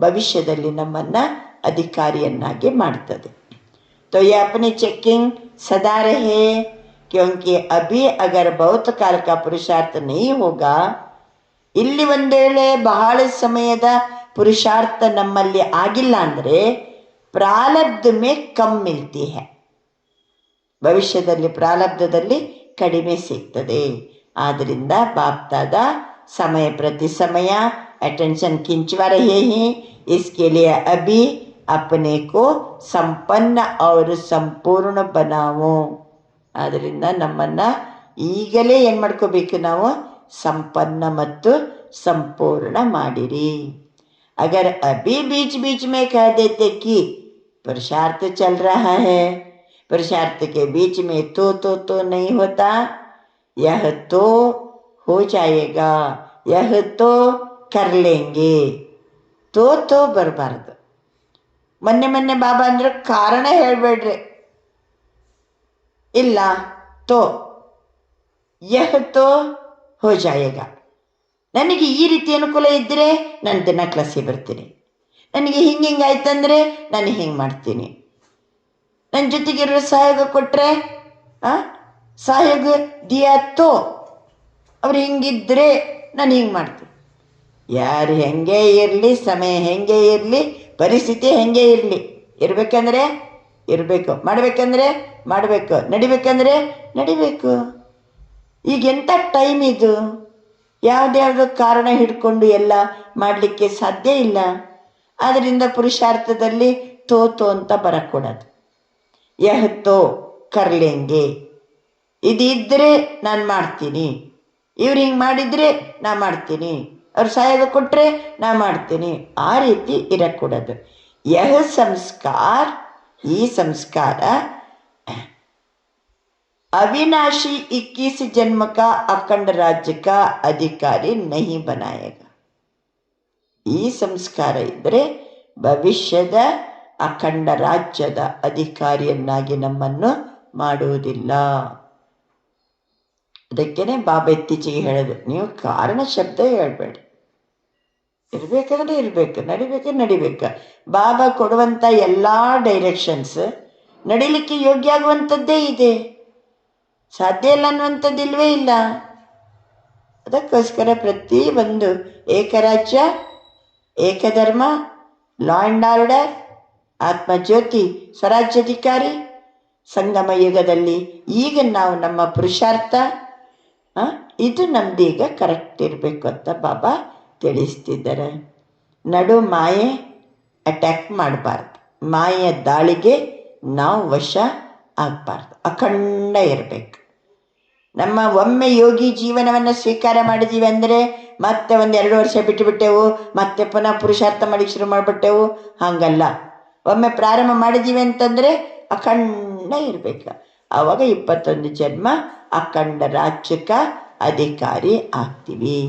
ಭವಿಷ್ಯದಲ್ಲಿ ನಮ್ಮನ್ನು ಅಧಿಕಾರಿಯನ್ನಾಗಿ ಮಾಡ್ತದೆ. तो ये अपनी चेकिंग सदा रहे, क्योंकि अभी अगर बहुत काल का पुरुषार्थ नहीं होगा, ಇಲ್ಲಿ ಒಂದು ವೇಳೆ ಬಹಳ ಸಮಯದ ಪುರುಷಾರ್ಥ ನಮ್ಮಲ್ಲಿ ಆಗಿಲ್ಲ ಅಂದರೆ ಪ್ರಾರಬ್ಧ ಮೇ ಕಮ್ ಮಿಲ್ತಿ ಹೈ, ಭವಿಷ್ಯದಲ್ಲಿ ಪ್ರಾರಬ್ಧದಲ್ಲಿ ಕಡಿಮೆ ಸಿಗ್ತದೆ. ಆದ್ದರಿಂದ ಬಾಪ್ತಾದ समय प्रति समय अटेंशन खिंचवा रहे हैं. इसके लिए अभी अपने को संपन्न और संपूर्ण बनाओ. ಆದ್ದರಿಂದ ನಮ್ಮನ್ನು ಈಗಲೇ ಏನು ಮಾಡ್ಕೋಬೇಕು? ನಾವು ಸಂಪನ್ನ ಮತ್ತು ಸಂಪೂರ್ಣ ಮಾಡಿರಿ. अगर अभी बीच बीच में कह देते कि पुरुषार्थ चल रहा है, पुरुषार्थ के बीच में तो नहीं होता, यह तो हो जाएगा, यह तो कर लेंगे, तो ಬರಬಾರ್ದು. ಮೊನ್ನೆ ಬಾಬಾ ಅಂದ್ರೆ ಕಾರಣ ಹೇಳಬೇಡ್ರಿ. ಇಲ್ಲ ತೋ ಯಹ್ ತೋ ಹೋ ಜಾಯೇಗಾ. ನನಗೆ ಈ ರೀತಿ ಅನುಕೂಲ ಇದ್ದರೆ ನಾನು ದಿನ ಕ್ಲಾಸಿಗೆ ಬರ್ತೀನಿ, ನನಗೆ ಹಿಂಗಾಯ್ತಂದರೆ ನಾನು ಹಿಂಗೆ ಮಾಡ್ತೀನಿ, ನನ್ನ ಜೊತೆಗಿರೋ ಸಹಯೋಗ ಕೊಟ್ಟರೆ ಸಹಯೋಗ ದಿಯಾತೋ ಅವ್ರು ಹಿಂಗಿದ್ರೆ ನಾನು ಹಿಂಗೆ ಮಾಡ್ತೀನಿ. ಯಾರು ಹೆಂಗೆ ಇರಲಿ, ಸಮಯ ಹೆಂಗೆ ಇರಲಿ, ಪರಿಸ್ಥಿತಿ ಹೆಂಗೆ ಇರಲಿ, ಇರಬೇಕಂದ್ರೆ ಇರಬೇಕು, ಮಾಡಬೇಕಂದ್ರೆ ಮಾಡಬೇಕು, ನಡಿಬೇಕಂದ್ರೆ ನಡಿಬೇಕು. ಈಗ ಎಂಥ ಟೈಮ್ ಇದು, ಯಾವುದ್ಯಾವುದೋ ಕಾರಣ ಹಿಡ್ಕೊಂಡು ಎಲ್ಲ ಮಾಡಲಿಕ್ಕೆ ಸಾಧ್ಯ ಇಲ್ಲ. ಆದ್ದರಿಂದ ಪುರುಷಾರ್ಥದಲ್ಲಿ ತೋ ಅಂತ ಬರக்கூಡದು. ಯಹ ತೋ ಕರ್ಲೆಂಗೆ, ಇದಿದ್ದರೆ ನಾನು ಮಾಡ್ತೀನಿ, ಇವ್ರು ಹಿಂಗೆ ಮಾಡಿದರೆ ನಾ ಮಾಡ್ತೀನಿ, ಅವ್ರು ಸಹಯೋಗ ಕೊಟ್ಟರೆ ನಾ ಮಾಡ್ತೀನಿ, ಆ ರೀತಿ ಇರக்கூಡದು. ಯಹ ಸಂಸ್ಕಾರ, ಈ ಸಂಸ್ಕಾರ अविनाशी 21 जन्म का अखंड राज्य का अधिकारी नहीं बनाएगा. ಈ ಸಂಸ್ಕಾರ ಇದ್ದರೆ ಭವಿಷ್ಯದ ಅಖಂಡ ರಾಜ್ಯದ ಅಧಿಕಾರಿಯನ್ನಾಗಿ ನಮ್ಮನ್ನು ಮಾಡುವುದಿಲ್ಲ. ಅದಕ್ಕೇನೆ ಬಾಬಾ ಇತ್ತೀಚೆಗೆ ಹೇಳೋದು, ನೀವು ಕಾರಣ ಶಬ್ದ ಹೇಳ್ಬೇಡಿ, ಇರಬೇಕಂದ್ರೆ ಇರಬೇಕು, ನಡಿಬೇಕಂದ್ರೆ ನಡಿಬೇಕು. ಬಾಬಾ ಕೊಡುವಂಥ ಎಲ್ಲ ಡೈರೆಕ್ಷನ್ಸ್ ನಡಿಲಿಕ್ಕೆ ಯೋಗ್ಯ ಆಗುವಂಥದ್ದೇ ಇದೆ, ಸಾಧ್ಯ ಇಲ್ಲ ಅನ್ನುವಂಥದ್ದು ಇಲ್ವೇ ಇಲ್ಲ. ಅದಕ್ಕೋಸ್ಕರ ಪ್ರತಿ ಒಂದು ಏಕರಾಜ್ಯ, ಏಕಧರ್ಮ, ಲಾ ಆ್ಯಂಡ್ ಆರ್ಡರ್, ಆತ್ಮಜ್ಯೋತಿ, ಸ್ವರಾಜ್ಯಾಧಿಕಾರಿ, ಸಂಗಮ ಯುಗದಲ್ಲಿ ಈಗ ನಾವು ನಮ್ಮ ಪುರುಷಾರ್ಥ ಇದು ನಮ್ದೀಗ ಕರೆಕ್ಟ್ ಇರಬೇಕು ಅಂತ ಬಾಬಾ ತಿಳಿಸ್ತಿದ್ದಾರೆ. ನಡು ಮಾಯೆ ಅಟ್ಯಾಕ್ ಮಾಡಬಾರ್ದು, ಮಾಯೆಯ ದಾಳಿಗೆ ನಾವು ವಶ ಆಗಬಾರ್ದು, ಅಖಂಡ ಇರಬೇಕು. ನಮ್ಮ ಒಮ್ಮೆ ಯೋಗಿ ಜೀವನವನ್ನು ಸ್ವೀಕಾರ ಮಾಡಿದ್ದೀವಿ ಅಂದರೆ ಮತ್ತೆ 1-2 ವರ್ಷ ಬಿಟ್ಟುಬಿಟ್ಟೆವು, ಮತ್ತೆ ಪುನಃ ಪುರುಷಾರ್ಥ ಮಾಡಿ ಶುರು ಮಾಡಿಬಿಟ್ಟೆವು, ಹಾಗಲ್ಲ. ಒಮ್ಮೆ ಪ್ರಾರಂಭ ಮಾಡಿದ್ದೀವಿ ಅಂತಂದರೆ ಅಖಂಡ ಇರಬೇಕು. ಆವಾಗ 21 ಜನ್ಮ ಅಖಂಡ ರಾಜ್ಯಕ ಅಧಿಕಾರಿ ಆಗ್ತೀವಿ.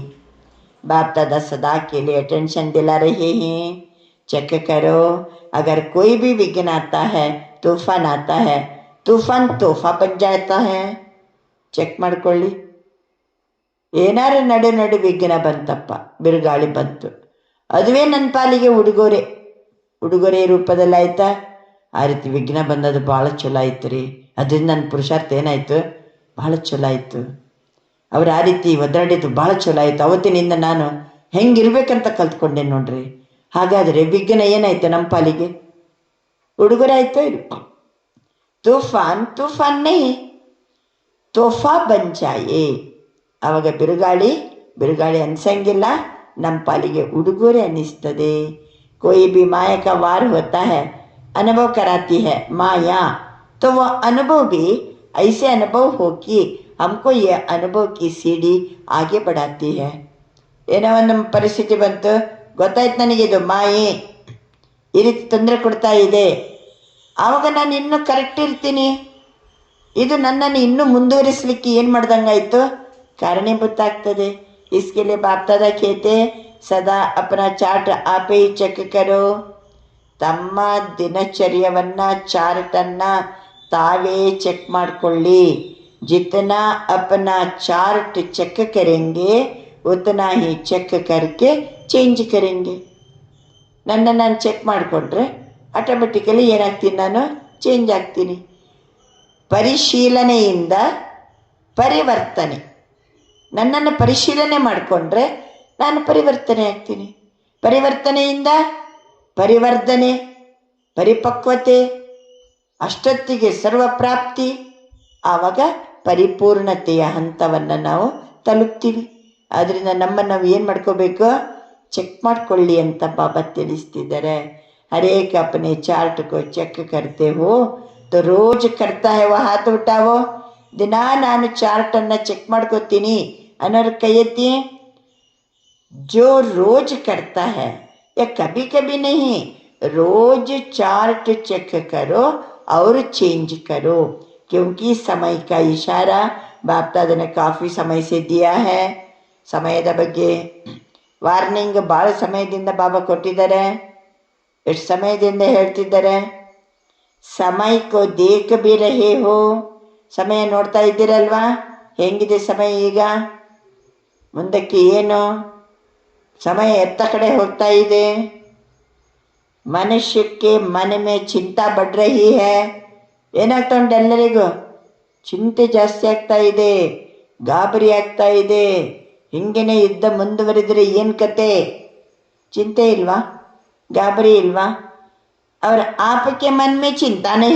बाप दादा सदा के लिए टेंशन दिला रहे हैं, चेक करो अगर कोई भी विघ्न आता है, तूफान आता है, तूफान तोहफा बन जाता है. ಚೆಕ್ ಮಾಡ್ಕೊಳ್ಳಿ. ಏನಾರು ನಡು ನಡು ವಿಘ್ನ ಬಂತಪ್ಪ, ಬಿರುಗಾಳಿ ಬಂತು, ಅದುವೇ ನನ್ನ ಪಾಲಿಗೆ ಉಡುಗೊರೆ ರೂಪದಲ್ಲಿ ಆಯ್ತಾ. ಆ ರೀತಿ ವಿಘ್ನ ಬಂದದ್ದು ಭಾಳ ಚಲೋ ಆಯ್ತು ರೀ, ಅದರಿಂದ ನನ್ನ ಪುರುಷಾರ್ಥ ಏನಾಯಿತು, ಭಾಳ ಚಲೋ ಆಯಿತು. ಅವ್ರು ಆ ರೀತಿ ಒದ್ದಾಡಿದ್ದು ಭಾಳ ಚಲೋ ಆಯಿತು, ಅವತ್ತಿನಿಂದ ನಾನು ಹೆಂಗಿರ್ಬೇಕಂತ ಕಲ್ತ್ಕೊಂಡೆ ನೋಡ್ರಿ. ಹಾಗಾದರೆ ವಿಘ್ನ ಏನಾಯ್ತು, ನಮ್ಮ ಪಾಲಿಗೆ ಉಡುಗೊರೆ ಆಯ್ತೋ ಇಲ್ಲ. ತೂಫಾನ್ ನೈ ತೋಹಫಾ ಬನ್ ಜಾಯೆ. ಆವಾಗ ಬಿರುಗಾಳಿ ಅನಿಸಂಗಿಲ್ಲ, ನಮ್ಮ ಪಾಲಿಗೆ ಉಡುಗೊರೆ ಅನ್ನಿಸ್ತದೆ. कोई भी माया का वार होता है, अनुभव कराती है माया, तो वो अनुभव भी ऐसे अनुभव हो कि हमको ये अनुभव की सीढ़ी आगे बढ़ाती है. ಏನೋ ಒಂದು ಪರಿಸ್ಥಿತಿ ಬಂತು, ಗೊತ್ತಾಯ್ತು ನನಗಿದು ಮಾಯೆ ಈ ರೀತಿ ತೊಂದರೆ ಕೊಡ್ತಾ ಇದೆ, ಆವಾಗ ನಾನು ಇನ್ನೂ ಕರೆಕ್ಟ್ ಇರ್ತೀನಿ, ಇದು ನನ್ನನ್ನು ಇನ್ನೂ ಮುಂದುವರಿಸಲಿಕ್ಕೆ ಏನು ಮಾಡ್ದಂಗಾಯಿತು, ಕಾರಣೀಭೂತ ಆಗ್ತದೆ. इसके लिए बाप दादा कहते ಸದಾ ಅಪನ ಚಾರ್ಟ್ ಆಪೇ ಚೆಕ್ ಕರೋ. ತಮ್ಮ ದಿನಚರ್ಯವನ್ನು ಚಾರ್ಟನ್ನು ತಾವೇ ಚೆಕ್ ಮಾಡಿಕೊಳ್ಳಿ. ಜಿತನಾ ಅಪನ ಚಾರ್ಟ್ ಚೆಕ್ ಕರೆಂಗೆ ಉತನಾ ಹಿ ಚೆಕ್ ಕರ್ಕೆ ಚೇಂಜ್ ಕರೆಂಗೆ. ನಾನು ಚೆಕ್ ಮಾಡಿಕೊಂಡ್ರೆ ಆಟೋಮೆಟಿಕಲಿ ಏನಾಗ್ತೀನಿ, ನಾನು ಚೇಂಜ್ ಆಗ್ತೀನಿ. ಪರಿಶೀಲನೆಯಿಂದ ಪರಿವರ್ತನೆ, ನನ್ನನ್ನು ಪರಿಶೀಲನೆ ಮಾಡಿಕೊಂಡ್ರೆ ನಾನು ಪರಿವರ್ತನೆ ಆಗ್ತೀನಿ. ಪರಿವರ್ತನೆಯಿಂದ ಪರಿವರ್ಧನೆ, ಪರಿಪಕ್ವತೆ, ಅಷ್ಟೊತ್ತಿಗೆ ಸರ್ವಪ್ರಾಪ್ತಿ, ಆವಾಗ ಪರಿಪೂರ್ಣತೆಯ ಹಂತವನ್ನು ನಾವು ತಲುಪ್ತೀವಿ. ಆದ್ದರಿಂದ ನಮ್ಮನ್ನು ನಾವು ಏನು ಮಾಡ್ಕೋಬೇಕು, ಚೆಕ್ ಮಾಡ್ಕೊಳ್ಳಿ ಅಂತ ಬಾಬಾ ತಿಳಿಸ್ತಿದ್ದಾರೆ. ಹರೇಕ ಅಪನೆ ಚಾರ್ಟ್ ಕೋ ಚೆಕ್ ಕರ್ತೆ ಹೋ तो रोज करता है वो हाथ उठाओ. ದಿನ ನಾನು ಚಾರ್ಟನ್ನು ಚೆಕ್ ಮಾಡ್ಕೋತೀನಿ ಅನ್ನೋರು ಕೈ ಎತ್ತಿ. जो रोज करता है या कभी कभी नहीं, रोज चार्ट चेक करो और चेंज करो, क्योंकि समय का इशारा बाप दादा ने काफ़ी समय से दिया है. ಸಮಯದ ಬಗ್ಗೆ ವಾರ್ನಿಂಗ್ ಭಾಳ ಸಮಯದಿಂದ ಬಾಬಾ ಕೊಟ್ಟಿದ್ದಾರೆ. ಎಷ್ಟು ಸಮಯದಿಂದ ಹೇಳ್ತಿದ್ದಾರೆ, ಸಮಯ ಕೋ ದೇಖ ಬಿ ರಹೇ ಹೋ. ಸಮಯ ನೋಡ್ತಾ ಇದ್ದೀರಲ್ವಾ, ಹೆಂಗಿದೆ ಸಮಯ ಈಗ, ಮುಂದಕ್ಕೆ ಏನು ಸಮಯ ಎತ್ತ ಕಡೆ ಹೋಗ್ತಾ ಇದೆ. ಮನುಷ್ಯಕ್ಕೆ ಮನ ಮೇ ಚಿಂತಾ ಬಡ್ ರಹಿ ಹೈ. ಏನಾಗ್ತಾ ಉಂಟು ಎಲ್ಲರಿಗೂ, ಚಿಂತೆ ಜಾಸ್ತಿ ಆಗ್ತಾ ಇದೆ, ಗಾಬರಿ ಆಗ್ತಾ ಇದೆ. ಹಿಂಗೇನೆ ಯುದ್ಧ ಮುಂದುವರಿದರೆ ಏನು ಕತೆ? ಚಿಂತೆ ಇಲ್ವಾ? ಗಾಬರಿ ಇಲ್ವಾ? ಅವರ ಆಪಕ್ಕೆ ಮನ್ಮೆ ಚಿಂತಾನೆ.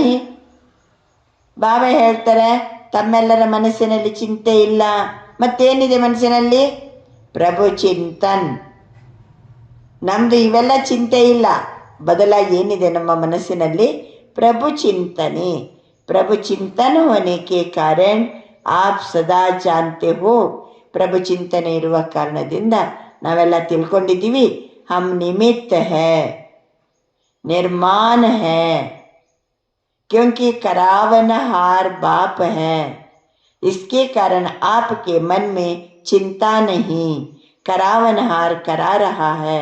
ಬಾಬಾ ಹೇಳ್ತಾರೆ ತಮ್ಮೆಲ್ಲರ ಮನಸ್ಸಿನಲ್ಲಿ ಚಿಂತೆ ಇಲ್ಲ. ಮತ್ತೇನಿದೆ ಮನಸ್ಸಿನಲ್ಲಿ? ಪ್ರಭು ಚಿಂತನ್. ನಮ್ಮದು ಇವೆಲ್ಲ ಚಿಂತೆ ಇಲ್ಲ, ಬದಲಾಗಿ ಏನಿದೆ ನಮ್ಮ ಮನಸ್ಸಿನಲ್ಲಿ? ಪ್ರಭು ಚಿಂತನೆ. ಪ್ರಭು ಚಿಂತನ ಹೋನೆ ಕೆ ಕಾರಣ ಆಪ್ ಸದಾ ಜಾನ್ತೆ ಹೋ. ಪ್ರಭು ಚಿಂತನೆ ಇರುವ ಕಾರಣದಿಂದ ನಾವೆಲ್ಲ ತಿಳ್ಕೊಂಡಿದ್ದೀವಿ, ಹಮ್ ನಿಮಿತ್ತ ಹೈ, निर्माण है, क्योंकि करावनहार बाप है. इसके कारण आपके मन में चिंता नहीं, करावनहार करा रहा है.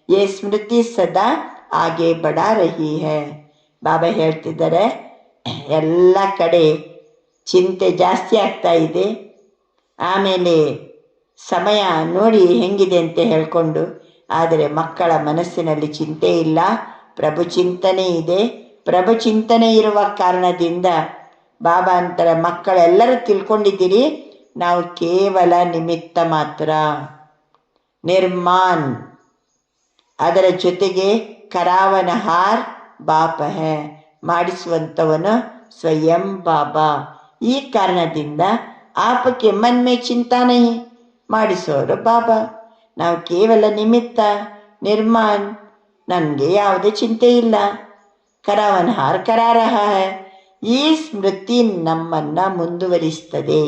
ये स्मृति सदा आगे बढ़ा रही है. ಬಾಬಾ ಹೇಳ್ತಿದ್ದಾರೆ ಎಲ್ಲ ಕಡೆ ಚಿಂತೆ ಜಾಸ್ತಿ ಆಗ್ತಾ ಇದೆ. ಆಮೇಲೆ ಸಮಯ ನೋಡಿ ಹೆಂಗಿದೆ ಅಂತ ಹೇಳ್ಕೊಂಡು, ಆದರೆ ಮಕ್ಕಳ ಮನಸ್ಸಿನಲ್ಲಿ ಚಿಂತೆ ಇಲ್ಲ, ಪ್ರಭು ಚಿಂತನೆ ಇದೆ. ಪ್ರಭು ಚಿಂತನೆ ಇರುವ ಕಾರಣದಿಂದ ಬಾಬಾ ಅಂತಾರೆ, ಮಕ್ಕಳೆಲ್ಲರೂ ತಿಳ್ಕೊಂಡಿದ್ದೀರಿ, ನಾವು ಕೇವಲ ನಿಮಿತ್ತ ಮಾತ್ರ. ನಿರ್ಮಾನ್, ಅದರ ಜೊತೆಗೆ ಕರಾವನಹಾರ್ ಬಾಪ ಹೇ, ಮಾಡಿಸುವಂಥವನು ಸ್ವಯಂ ಬಾಬಾ. ಈ ಕಾರಣದಿಂದ ಆಪಕ್ಕೆ ಮನ್ಮೆ ಚಿಂತಾನೆ, ಮಾಡಿಸೋರು ಬಾಬಾ, ನಾವು ಕೇವಲ ನಿಮಿತ್ತ. ನಿರ್ಮಾನ್, ನನಗೆ ಯಾವುದೇ ಚಿಂತೆ ಇಲ್ಲ. ಕರಾವನಹಾರ್ ಕರಾ ರಹಾ ಹೈ, ಈ ಸ್ಮೃತಿ ನಮ್ಮನ್ನು ಮುಂದುವರಿಸ್ತದೆ.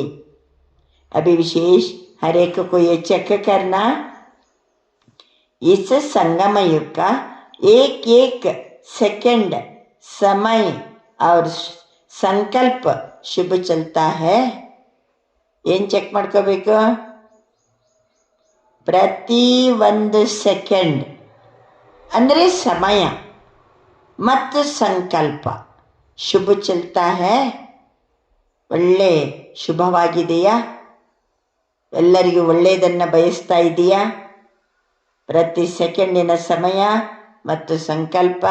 ಅಭಿ ವಿಶೇಷ ಹರೇಕ ಕೋ ಯೇ ಚೆಕ್ ಕರ್ನಾ, इस संगम युग का एक एक सेकंड समय और संकल्प शुभ चलता है. ಏನು ಚೆಕ್ ಮಾಡ್ಕೋಬೇಕು? ಪ್ರತಿ ಒಂದು ಸೆಕೆಂಡ್ ಅಂದರೆ ಸಮಯ ಮತ್ತು ಸಂಕಲ್ಪ ಶುಭ ಚಲ್ತಾ ಹೈ, ಒಳ್ಳೆ ಶುಭವಾಗಿದೆಯಾ? ಎಲ್ಲರಿಗೂ ಒಳ್ಳೆಯದನ್ನು ಬಯಸ್ತಾ ಇದೆಯಾ? ಪ್ರತಿ ಸೆಕೆಂಡಿನ ಸಮಯ ಮತ್ತು ಸಂಕಲ್ಪ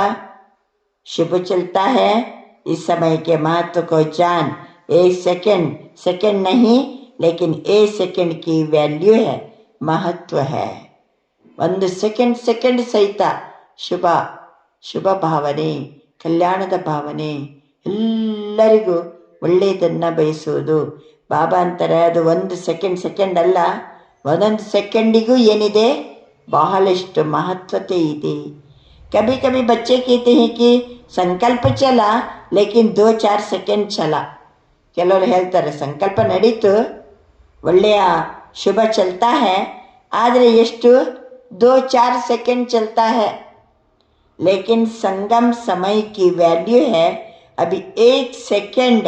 ಶುಭ ಚಲ್ತಾ ಹೈ. ಈ ಸಮಯಕ್ಕೆ महत्व को जान. एक सेकंड सेकंड नहीं, लेकिन एक सेकंड की वैल्यू है, महत्व है. ಒಂದು ಸೆಕೆಂಡ್ ಸೆಕೆಂಡ್ ಸಹಿತ ಶುಭ ಶುಭ ಭಾವನೆ, ಕಲ್ಯಾಣದ ಭಾವನೆ, ಎಲ್ಲರಿಗೂ ಒಳ್ಳೆಯದನ್ನು ಬಯಸುವುದು. ಬಾಬಾ ಅಂತಾರೆ ಅದು ಒಂದು ಸೆಕೆಂಡ್ ಸೆಕೆಂಡ್ ಅಲ್ಲ, ಒಂದೊಂದು ಸೆಕೆಂಡಿಗೂ ಏನಿದೆ? ಬಹಳಷ್ಟು ಮಹತ್ವತೆ ಇದೆ. ಕभी कभी बच्चे कहते हैं कि ಸಂಕಲ್ಪ ಚಲ ಲೇಕಿನ್ 2-4 ಸೆಕೆಂಡ್ ಚಲ. ಕೆಲವರು ಹೇಳ್ತಾರೆ ಸಂಕಲ್ಪ ನಡೀತು, ಒಳ್ಳೆಯ ಶುಭ ಚಲ್ತಾ ಹೈ, ಆದರೆ ಎಷ್ಟು? 2-4 सेकंड चलता है. लेकिन संगम समय की वैल्यू है अभी 1 सेकंड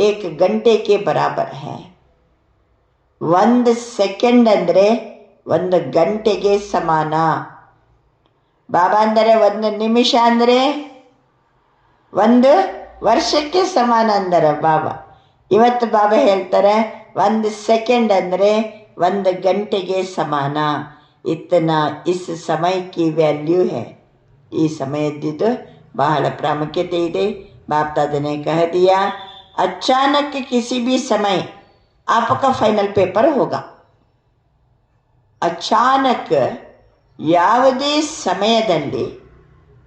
1 घंटे के बराबर है. 1 सेकंड ಅಂದರೆ 1 ಗಂಟೆಗೆ ಸಮಾನ. ಬಾಬಾ ಅಂದರೆ 1 ನಿಮಿಷ ಅಂದರೆ 1 ವರ್ಷಕ್ಕೆ ಸಮಾನ ಅಂದರೆ ಬಾಬಾ. ಇವತ್ತು ಬಾಬಾ ಹೇಳ್ತಾರೆ 1 ಸೆಕೆಂಡ್ ಅಂದರೆ 1 ಗಂಟೆಗೆ ಸಮಾನ. इतना इस समय की वैल्यू है. ಈ ಸಮಯದ್ದು ಬಹಳ ಪ್ರಾಮುಖ್ಯತೆ ಇದೆ. बाप दादा ने कह दिया, अचानक किसी भी समय आपका फाइनल पेपर होगा. ಅಚಾನಕ್ ಯಾವುದೇ ಸಮಯದಲ್ಲಿ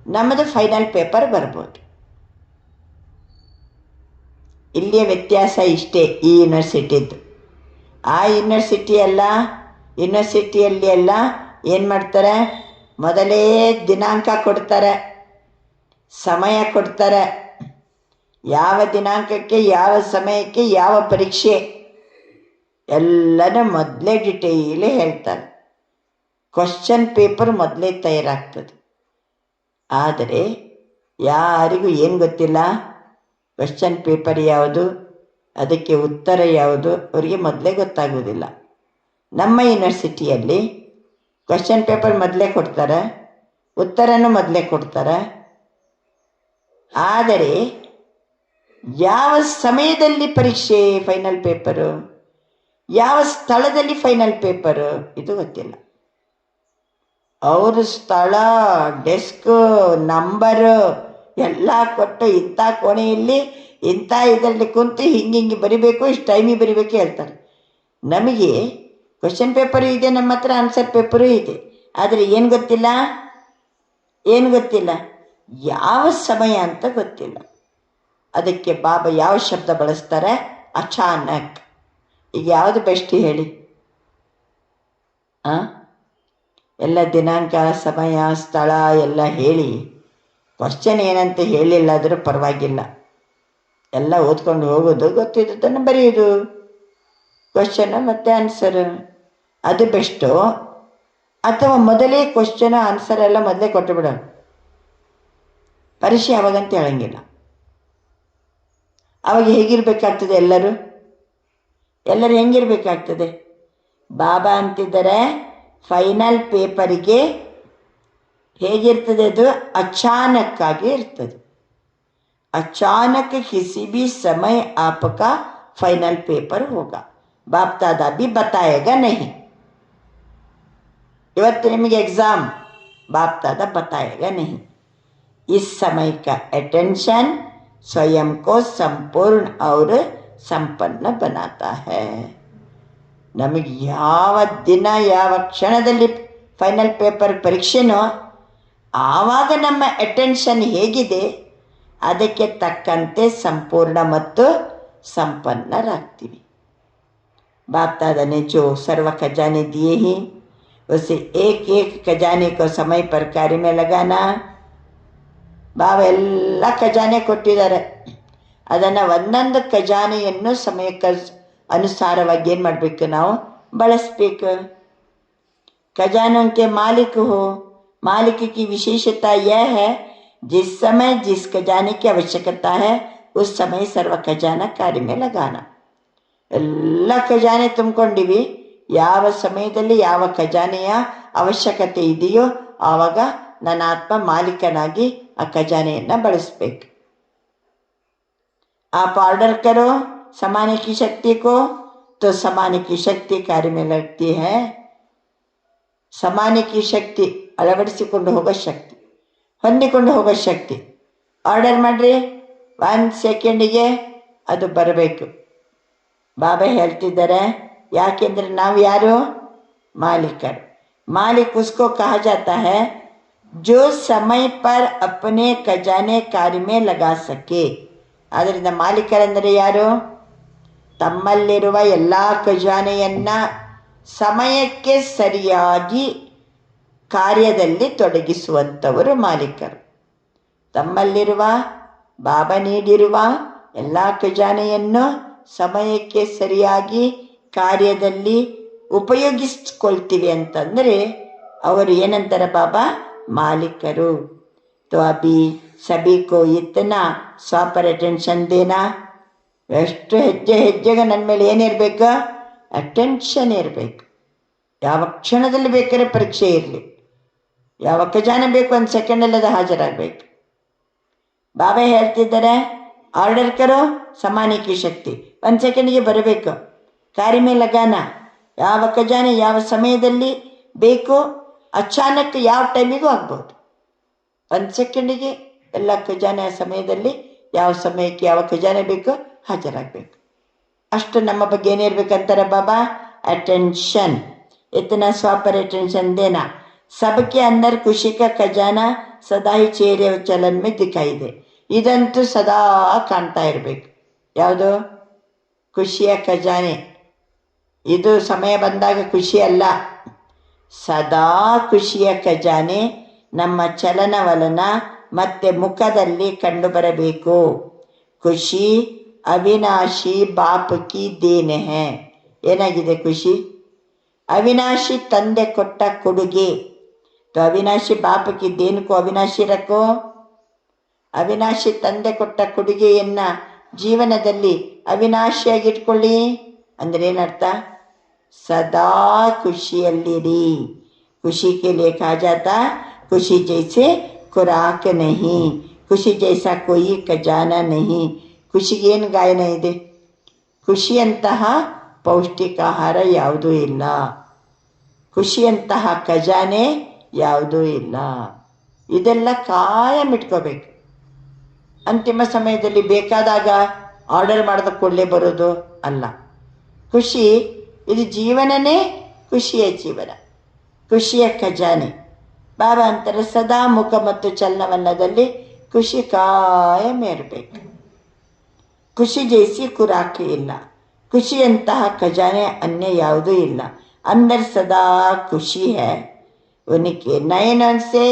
ನಮ್ಮದು ಫೈನಲ್ ಪೇಪರ್ ಬರ್ಬೋದು. ಇಲ್ಲಿಯ ವ್ಯತ್ಯಾಸ ಇಷ್ಟೇ ಈ ಯೂನಿವರ್ಸಿಟಿದ್ದು. ಆ ಯೂನಿವರ್ಸಿಟಿಯಲ್ಲಿ ಎಲ್ಲ ಏನು ಮಾಡ್ತಾರೆ? ಮೊದಲೇ ದಿನಾಂಕ ಕೊಡ್ತಾರೆ, ಸಮಯ ಕೊಡ್ತಾರೆ, ಯಾವ ದಿನಾಂಕಕ್ಕೆ ಯಾವ ಸಮಯಕ್ಕೆ ಯಾವ ಪರೀಕ್ಷೆ ಎಲ್ಲನೂ ಮೊದಲೇ ಡಿಟೇಲಿ ಹೇಳ್ತಾರೆ. ಕ್ವಶನ್ ಪೇಪರ್ ಮೊದಲೇ ತಯಾರಾಗ್ತದೆ. ಆದರೆ ಯಾರಿಗೂ ಏನು ಗೊತ್ತಿಲ್ಲ, ಕ್ವಶನ್ ಪೇಪರ್ ಯಾವುದು, ಅದಕ್ಕೆ ಉತ್ತರ ಯಾವುದು ಅವರಿಗೆ ಮೊದಲೇ ಗೊತ್ತಾಗೋದಿಲ್ಲ. ನಮ್ಮ ಯೂನಿವರ್ಸಿಟಿಯಲ್ಲಿ ಕ್ವಶನ್ ಪೇಪರ್ ಮೊದಲೇ ಕೊಡ್ತಾರೆ, ಉತ್ತರನೂ ಮೊದಲೇ ಕೊಡ್ತಾರೆ. ಆದರೆ ಯಾವ ಸಮಯದಲ್ಲಿ ಪರೀಕ್ಷೆ ಫೈನಲ್ ಪೇಪರು, ಯಾವ ಸ್ಥಳದಲ್ಲಿ ಫೈನಲ್ ಪೇಪರು ಇದು ಗೊತ್ತಿಲ್ಲ. ಅವರು ಸ್ಥಳ, ಡೆಸ್ಕ್, ನಂಬರು ಎಲ್ಲ ಕೊಟ್ಟು ಇಂಥ ಕೋಣೆಯಲ್ಲಿ ಇಂಥ ಇದರಲ್ಲಿ ಕುಂತು ಹಿಂಗೆ ಬರಿಬೇಕು, ಇಷ್ಟು ಟೈಮಿಗೆ ಬರಿಬೇಕು ಹೇಳ್ತಾರೆ. ನಮಗೆ ಕ್ವಶನ್ ಪೇಪರು ಇದೆ, ನಮ್ಮ ಹತ್ರ ಆನ್ಸರ್ ಪೇಪರು ಇದೆ. ಆದರೆ ಏನು ಗೊತ್ತಿಲ್ಲ, ಯಾವ ಸಮಯ ಅಂತ ಗೊತ್ತಿಲ್ಲ. ಅದಕ್ಕೆ ಬಾಬಾ ಯಾವ ಶಬ್ದ ಬಳಸ್ತಾರೆ? ಅಚಾನಕ್. ಈಗ ಯಾವುದು ಬೆಸ್ಟ್ ಹೇಳಿ? ಎಲ್ಲ ದಿನಾಂಕ, ಸಮಯ, ಸ್ಥಳ ಎಲ್ಲ ಹೇಳಿ, ಕ್ವಶನ್ ಏನಂತ ಹೇಳಿಲ್ಲ ಆದರೂ ಪರವಾಗಿಲ್ಲ, ಎಲ್ಲ ಓದ್ಕೊಂಡು ಹೋಗೋದು, ಗೊತ್ತಿದ್ದದನ್ನು ಬರೆಯೋದು, ಕ್ವಶನ್ ಮತ್ತು ಆನ್ಸರು, ಅದು ಬೆಸ್ಟು. ಅಥವಾ ಮೊದಲೇ ಕ್ವಶನ್ ಆನ್ಸರ್ ಎಲ್ಲ ಮೊದಲೇ ಕೊಟ್ಟು ಬಿಡೋಣ, ಪರೀಕ್ಷೆ ಯಾವಾಗಂತ ಹೇಳಂಗಿಲ್ಲ. ಅವಾಗ ಹೇಗಿರಬೇಕಾಗ್ತದೆ? ಎಲ್ಲರೂ ಹೆಂಗಿರಬೇಕಾಗ್ತದೆ? ಬಾಬಾ ಅಂತಿದ್ದಾರೆ ಫೈನಲ್ ಪೇಪರಿಗೆ ಹೇಗಿರ್ತದೆ? ಅದು ಅಚಾನಕ್ಕಾಗಿ ಇರ್ತದೆ. ಅಚಾನಕ್ ಕಿಸಿ ಭಿ ಸಮಯ ಆಪಕಾ ಫೈನಲ್ ಪೇಪರ್ ಹೋಗಾ, ಬಾಪ್ ದಾದಾ ಭಿ ಬತಾಯೇಗಾ ನಹಿ. ಇವತ್ತು ನಿಮಗೆ ಎಕ್ಸಾಮ್, ಬಾಪ್ ದಾದಾ ಬತಾಯೇಗಾ ನಹಿ. इस समय का अटेंशन स्वयं को संपूर्ण और संपन्न बनाता है. ನಮಗೆ ಯಾವ ದಿನ ಯಾವ ಕ್ಷಣದಲ್ಲಿ ಫೈನಲ್ ಪೇಪರ್ ಪರೀಕ್ಷೆನೋ ಆವಾಗ ನಮ್ಮ ಅಟೆನ್ಷನ್ ಹೇಗಿದೆ ಅದಕ್ಕೆ ತಕ್ಕಂತೆ ಸಂಪೂರ್ಣ ಮತ್ತು ಸಂಪನ್ನರಾಗ್ತೀವಿ. बाप दादा ने जो सर्व खजाने दिए हैं उसे एक एक खजाने को समय पर कार्य में लगाना. ಬಾಬಾ ಎಲ್ಲ ಖಜಾನೆ ಕೊಟ್ಟಿದ್ದಾರೆ, ಅದನ್ನು ಒಂದೊಂದು ಖಜಾನೆಯನ್ನು ಸಮಯಕ್ಕೆ ಅನುಸಾರವಾಗಿ ಏನು ಮಾಡಬೇಕು? ನಾವು ಬಳಸಬೇಕು. खजानों के मालिक हो, मालिक की विशेषता यह है जिस समय जिस खजाने की आवश्यकता है उस समय सर्व खजाना कार्य में लगाना. ಎಲ್ಲ ಖಜಾನೆ ತುಂಬಿಕೊಂಡಿವಿ, ಯಾವ ಸಮಯದಲ್ಲಿ ಯಾವ ಖಜಾನೆಯ ಅವಶ್ಯಕತೆ ಇದೆಯೋ ಆವಾಗ ನನ್ನ ಆತ್ಮ ಮಾಲೀಕನಾಗಿ ಆ ಖಜಾನೆಯನ್ನು ಬಳಸಬೇಕು. आप ऑर्डर करो समाने की शक्ति को तो समाने की शक्ति कार्य में लगती है. समाने की शक्ति ಅಳವಡಿಸಿಕೊಂಡು ಹೋಗೋ ಶಕ್ತಿ, ಹೊಂದಿಕೊಂಡು ಹೋಗೋ ಶಕ್ತಿ. ಆರ್ಡರ್ ಮಾಡ್ರಿ, 1 ಸೆಕೆಂಡಿಗೆ ಅದು ಬರಬೇಕು. ಬಾಬಾ ಹೇಳ್ತಿದ್ದಾರೆ, ಯಾಕೆಂದರೆ ನಾವು ಯಾರು? ಮಾಲೀಕರು. मालिक उसको कहा जाता है जो समय पर अपने खजाने कार्य में लगा सके. ಆದ್ದರಿಂದ ಮಾಲೀಕರೆಂದರೆ ಯಾರು? ತಮ್ಮಲ್ಲಿರುವ ಎಲ್ಲ ಖಜಾನೆಯನ್ನು ಸಮಯಕ್ಕೆ ಸರಿಯಾಗಿ ಕಾರ್ಯದಲ್ಲಿ ತೊಡಗಿಸುವಂಥವರು ಮಾಲೀಕರು. ತಮ್ಮಲ್ಲಿರುವ ಬಾಬಾ ನೀಡಿರುವ ಎಲ್ಲ ಖಜಾನೆಯನ್ನು ಸಮಯಕ್ಕೆ ಸರಿಯಾಗಿ ಕಾರ್ಯದಲ್ಲಿ ಉಪಯೋಗಿಸ್ಕೊಳ್ತೀವಿ ಅಂತಂದರೆ ಅವರು ಏನಂತಾರೆ? ಬಾಬಾ ಮಾಲೀಕರು. तो अभी सभी को इतना स्व पर अटेंशन देना. ಎಷ್ಟು ಹೆಜ್ಜೆಗೆ ನನ್ನ ಮೇಲೆ ಏನಿರಬೇಕು? ಅಟೆನ್ಷನ್ ಇರಬೇಕು. ಯಾವ ಕ್ಷಣದಲ್ಲಿ ಬೇಕಾದ್ರೆ ಪರೀಕ್ಷೆ ಇರಲಿ, ಯಾವ ಖಜಾನೆ ಬೇಕು 1 ಸೆಕೆಂಡಲ್ಲಿ ಅದು ಹಾಜರಾಗಬೇಕು. ಬಾಬಾ ಹೇಳ್ತಿದ್ದಾರೆ, ಆರ್ಡರ್ ಕರೋ ಸಮಾನೆ ಕಿ ಶಕ್ತಿ, 1 ಸೆಕೆಂಡಿಗೆ ಬರಬೇಕು. ಕಾರ್ಯ ಮೇಲೆ ಲಗಾನ, ಯಾವ ಖಜಾನೆ ಯಾವ ಸಮಯದಲ್ಲಿ ಬೇಕು, ಅಚಾನಕ್ ಯಾವ ಟೈಮಿಗೂ ಆಗ್ಬೋದು. 1 ಸೆಕೆಂಡಿಗೆ ಎಲ್ಲ ಖಜಾನೆ ಆ ಸಮಯದಲ್ಲಿ ಯಾವ ಸಮಯಕ್ಕೆ ಯಾವ ಖಜಾನೆ ಬೇಕೋ ಹಾಜರಾಗಬೇಕು. ಅಷ್ಟು ನಮ್ಮ ಬಗ್ಗೆ ಏನಿರ್ಬೇಕಂತಾರೆ ಬಾಬಾ? ಅಟೆನ್ಷನ್. इतना स्व पर अटेंशन देना. सबके अंदर खुशी का खजाना सदा ही चेहरे और चलन में दिखाई दे. ಇದಂತೂ ಸದಾ ಕಾಣ್ತಾ ಇರಬೇಕು. ಯಾವುದು? ಖುಷಿಯ ಖಜಾನೆ. ಇದು ಸಮಯ ಬಂದಾಗ ಖುಷಿ ಅಲ್ಲ, ಸದಾ ಖುಷಿಯ ಖಜಾನೆ ನಮ್ಮ ಚಲನವಲನ ಮತ್ತು ಮುಖದಲ್ಲಿ ಕಂಡುಬರಬೇಕು. ಖುಷಿ ಅವಿನಾಶಿ ಬಾಪ್ ಕಿ ದೇನೆ ಹೈ. ಏನಾಗಿದೆ ಖುಷಿ? अविनाशी ತಂದೆ ಕೊಟ್ಟ ಕೊಡುಗೆ. तो अविनाशी बाप की देन को अविनाशी रखो. ಅವಿನಾಶಿ ತಂದೆ ಕೊಟ್ಟ ಕೊಡುಗೆಯನ್ನು ಜೀವನದಲ್ಲಿ ಅವಿನಾಶಿಯಾಗಿಟ್ಕೊಳ್ಳಿ. ಅಂದರೆ ಏನರ್ಥ? ಸದಾ ಖುಷಿಯಲ್ಲಿರಿ. ಖುಷಿ के लिए कहा जाता खुशी जैसे खुराक नहीं, ಖುಷಿ ಜೈಸಾ कोई ಖಜಾನಾ नहीं. ಖುಷಿಗೆ ಏನು ಗಾಯನ ಇದೆ? ಖುಷಿಯಂತಹ ಪೌಷ್ಟಿಕಾಹಾರ ಯಾವುದೂ ಇಲ್ಲ, ಖುಷಿಯಂತಹ ಖಜಾನೆ ಯಾವುದೂ ಇಲ್ಲ. ಇದೆಲ್ಲ ಕಾಯಂ ಇಟ್ಕೋಬೇಕು. ಅಂತಿಮ ಸಮಯದಲ್ಲಿ ಬೇಕಾದಾಗ ಆರ್ಡರ್ ಮಾಡಿದ ಕೂಡಲೇ ಬರೋದು ಅಲ್ಲ. ಖುಷಿ ಇದು ಜೀವನನೇ ಖುಷಿಯ ಜೀವನ, ಖುಷಿಯ ಖಜಾನೆ. ಬಾಬಾ ಅಂತಾರೆ ಸದಾ ಮುಖ ಮತ್ತು ಚಲನವಲನದಲ್ಲಿ ಖುಷಿ ಕಾಯಂ ಇರಬೇಕು. ಖುಷಿ ಜೈಸಿ ಖುರಾಕಿ ಇಲ್ಲ, ಖುಷಿಯಂತಹ ಖಜಾನೆ ಅನ್ಯ ಯಾವುದೂ ಇಲ್ಲ. ಅಂದರ್ ಸದಾ ಖುಷಿ ಹೈ ಉನಿಕೆ ನಯನಸೆ,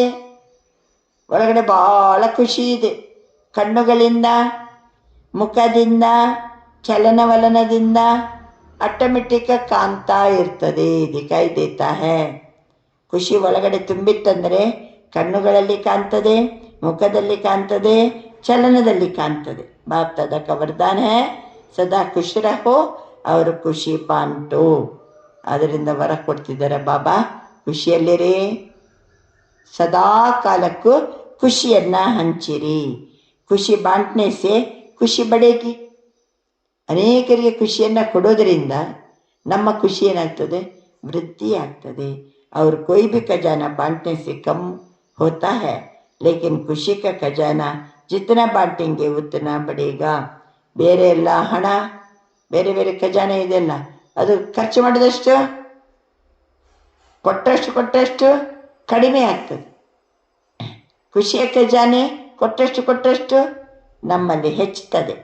ಒಳಗಡೆ ಬಹಳ ಖುಷಿ ಇದೆ. ಕಣ್ಣುಗಳಿಂದ, ಮುಖದಿಂದ, ಚಲನವಲನದಿಂದ ಆಟೋಮೆಟಿಕ್ ಕಾಣ್ತಾ ಇರ್ತದೆ, ದಿಕಾಯಿ ದೇತಾ ಹೈ. ಖುಷಿ ಒಳಗಡೆ ತುಂಬಿತ್ತಂದರೆ ಕಣ್ಣುಗಳಲ್ಲಿ ಕಾಣ್ತದೆ, ಮುಖದಲ್ಲಿ ಕಾಣ್ತದೆ, ಚಲನದಲ್ಲಿ ಕಾಣ್ತದೆ. ಬಾಪ್ ದಾದಾ ಕಾ ವರದಾನ ಹೈ ಸದಾ ಖುಷಿ ರಹೋ ಅವರು ಖುಷಿ ಪಾಂಟೋ. ಅದರಿಂದ ವರ ಕೊಡ್ತಿದ್ದಾರೆ ಬಾಬಾ, ಖುಷಿಯಲ್ಲಿರಿ, ಸದಾ ಕಾಲಕ್ಕೂ ಖುಷಿಯನ್ನು ಹಂಚಿರಿ. ಖುಷಿ ಬಾಂಟ್ನೆ ಸೆ ಖುಷಿ ಬಡೇಗಿ. ಅನೇಕರಿಗೆ ಖುಷಿಯನ್ನು ಕೊಡೋದರಿಂದ ನಮ್ಮ ಖುಷಿ ಏನಾಗ್ತದೆ, ವೃದ್ಧಿ ಆಗ್ತದೆ. और कोई भी खजाना बांटने से कम होता है, लेकिन खुशी का खजाना जितना बांटेंगे उतना बढ़ेगा. ಬೇರೆ ಎಲ್ಲ ಹಣ, ಬೇರೆ ಬೇರೆ ಖಜಾನೆ ಇದೆಲ್ಲ ಅದು ಖರ್ಚು ಮಾಡಿದಷ್ಟು ಕೊಟ್ಟಷ್ಟು ಕಡಿಮೆ ಆಗ್ತದೆ. ಖುಷಿಯ ಖಜಾನೆ ಕೊಟ್ಟಷ್ಟು ನಮ್ಮಲ್ಲಿ ಹೆಚ್ಚುತ್ತದೆ.